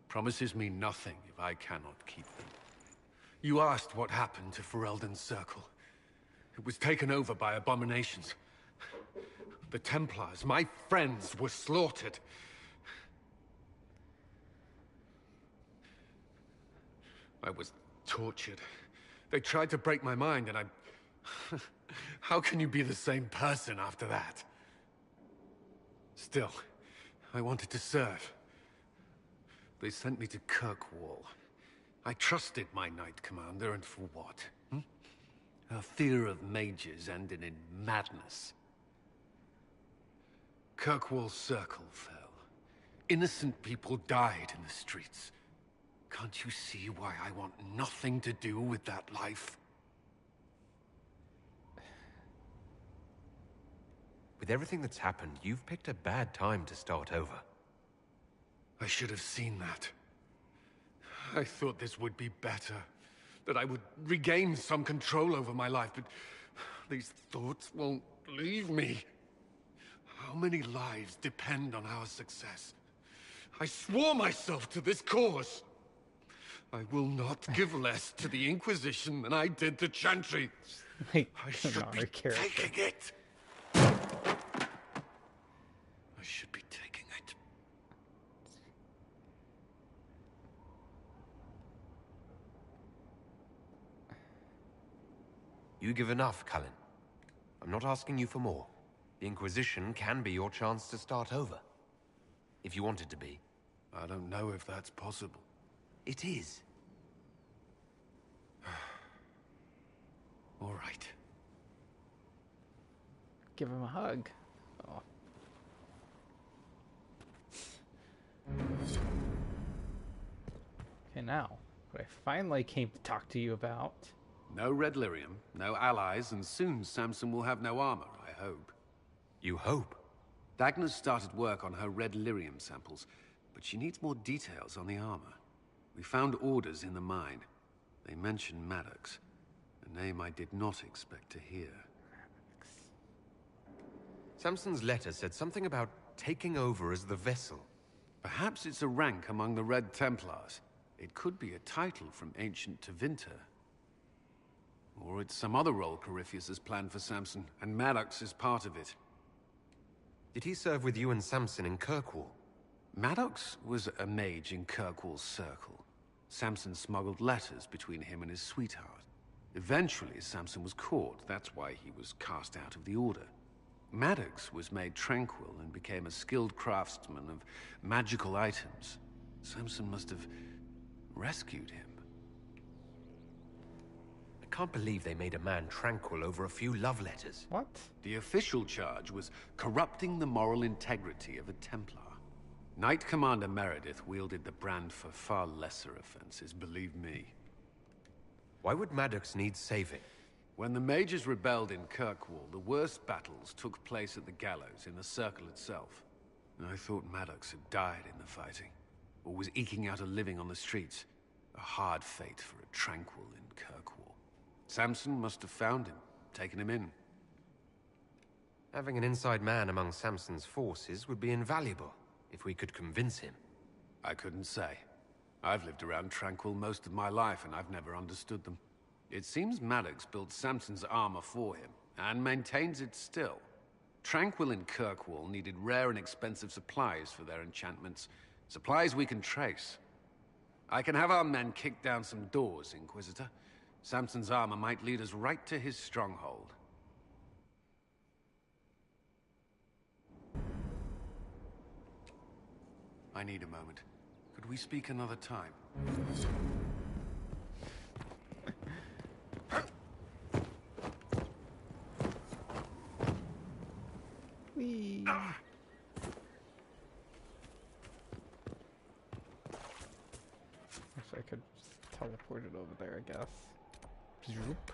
promises me nothing if I cannot keep them. You asked what happened to Ferelden's Circle. It was taken over by abominations. The Templars, my friends, were slaughtered. I was tortured. They tried to break my mind, and I... How can you be the same person after that? Still, I wanted to serve. They sent me to Kirkwall. I trusted my Knight Commander, and for what? Her fear of mages ended in madness. Kirkwall's Circle fell. Innocent people died in the streets. Can't you see why I want nothing to do with that life? With everything that's happened, you've picked a bad time to start over. I should have seen that. I thought this would be better. That I would regain some control over my life, but these thoughts won't leave me. How many lives depend on our success? I swore myself to this cause. I will not give less to the Inquisition than I did to Chantry. I should be taking it. I should be taking it. You give enough, Cullen. I'm not asking you for more. The Inquisition can be your chance to start over. If you want it to be. I don't know if that's possible. It is. All right. Give him a hug. Oh. Okay, now, what I finally came to talk to you about. No red lyrium, no allies, and soon Samson will have no armor, I hope. You hope? Dagna's started work on her red lyrium samples, but she needs more details on the armor. We found orders in the mine. They mention Maddox, a name I did not expect to hear. Samson's letter said something about taking over as the vessel. Perhaps it's a rank among the Red Templars. It could be a title from Ancient to Vinter. Or it's some other role Corypheus has planned for Samson, and Maddox is part of it. Did he serve with you and Samson in Kirkwall? Maddox was a mage in Kirkwall's circle. Samson smuggled letters between him and his sweetheart. Eventually, Samson was caught. That's why he was cast out of the Order. Maddox was made tranquil and became a skilled craftsman of magical items. Samson must have rescued him. I can't believe they made a man tranquil over a few love letters. What? The official charge was corrupting the moral integrity of a Templar. Knight Commander Meredith wielded the brand for far lesser offenses, believe me. Why would Maddox need saving? When the mages rebelled in Kirkwall, the worst battles took place at the gallows in the circle itself. I thought Maddox had died in the fighting, or was eking out a living on the streets. A hard fate for a tranquil in Kirkwall. Samson must have found him, taken him in. Having an inside man among Samson's forces would be invaluable, if we could convince him. I couldn't say. I've lived around Tranquil most of my life, and I've never understood them. It seems Maddox built Samson's armor for him, and maintains it still. Tranquil and Kirkwall needed rare and expensive supplies for their enchantments. Supplies we can trace. I can have our men kick down some doors, Inquisitor. Samson's armor might lead us right to his stronghold. I need a moment. Could we speak another time? Whee! Wish I could just teleport it over there, I guess. Zoop.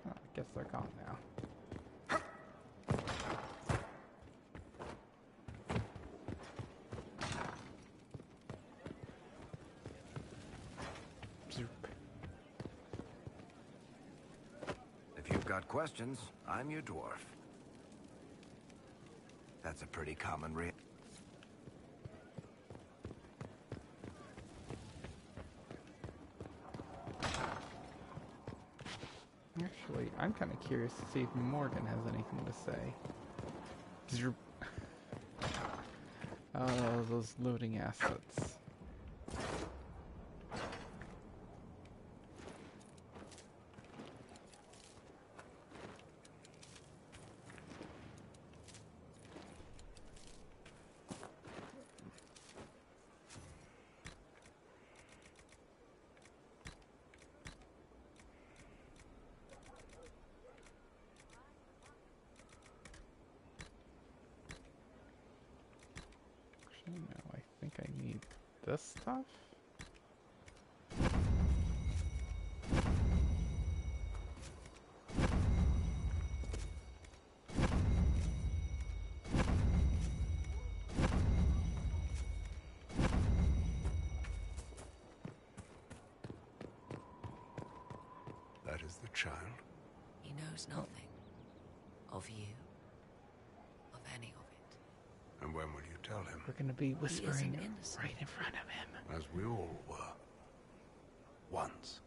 I guess they're gone now. If you've got questions, I'm your dwarf. That's a pretty common Actually, I'm kind of curious to see if Morgan has anything to say. Zoop. Those loading assets. No, I think I need this stuff? That is the child. He knows nothing of you, of any of it. And when will you tell him? We're gonna be whispering innocent. right in front of him. As we all were. Once.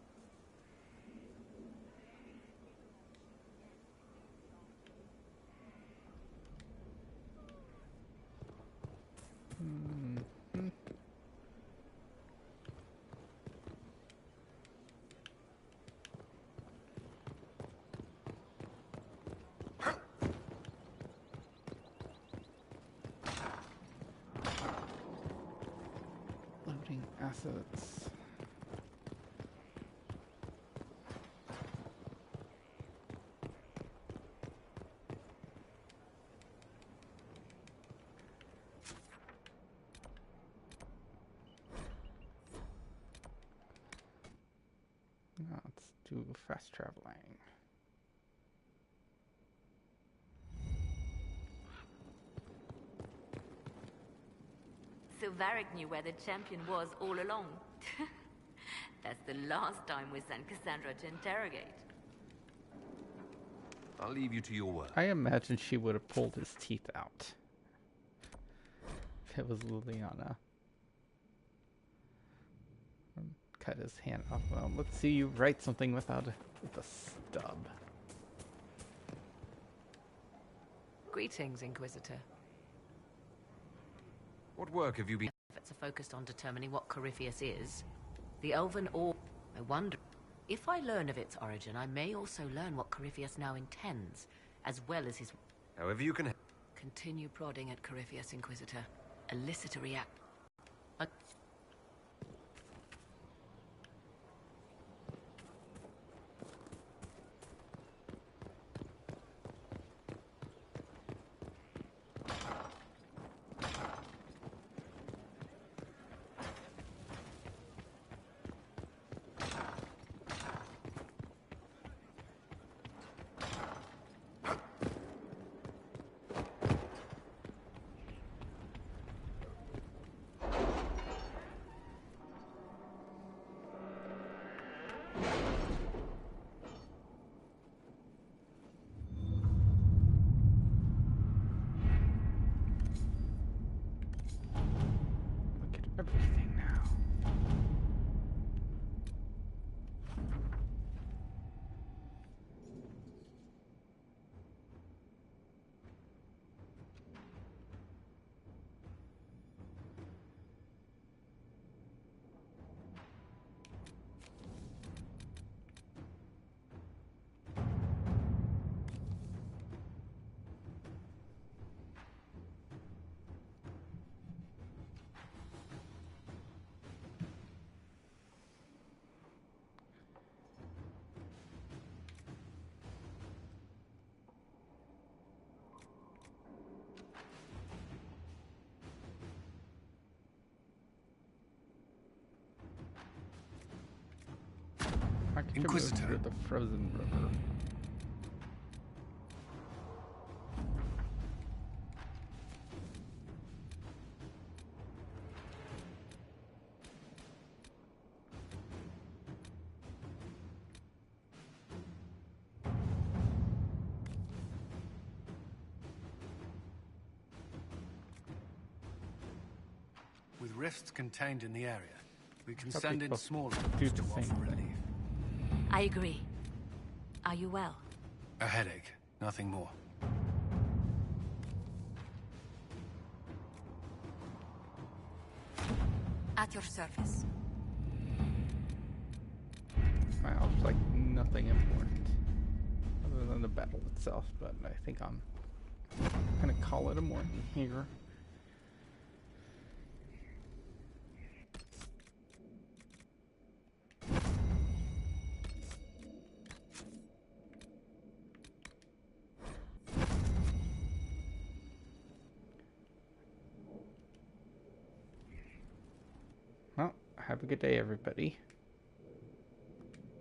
Mm-hmm. Loading assets. Let's do fast traveling. So Varric knew where the champion was all along. That's the last time we sent Cassandra to interrogate. I'll leave you to your work. I imagine she would have pulled his teeth out if it was Liliana. Cut his hand off. Well, let's see you write something with a stub. Greetings, Inquisitor. What work have you been... Efforts are focused on determining what Corypheus is. The Elven Or... I wonder... If I learn of its origin, I may also learn what Corypheus now intends, as well as his... However you can... Continue prodding at Corypheus, Inquisitor. Elicit a react... Everything now. Inquisitor. The frozen river. With rifts contained in the area, we can Probably send in both smaller do ones the to same offer thing. relief. I agree. Are you well? A headache, nothing more. At your service. Well, it's like nothing important other than the battle itself, but I think I'm gonna call it a morning here. Have a good day, everybody.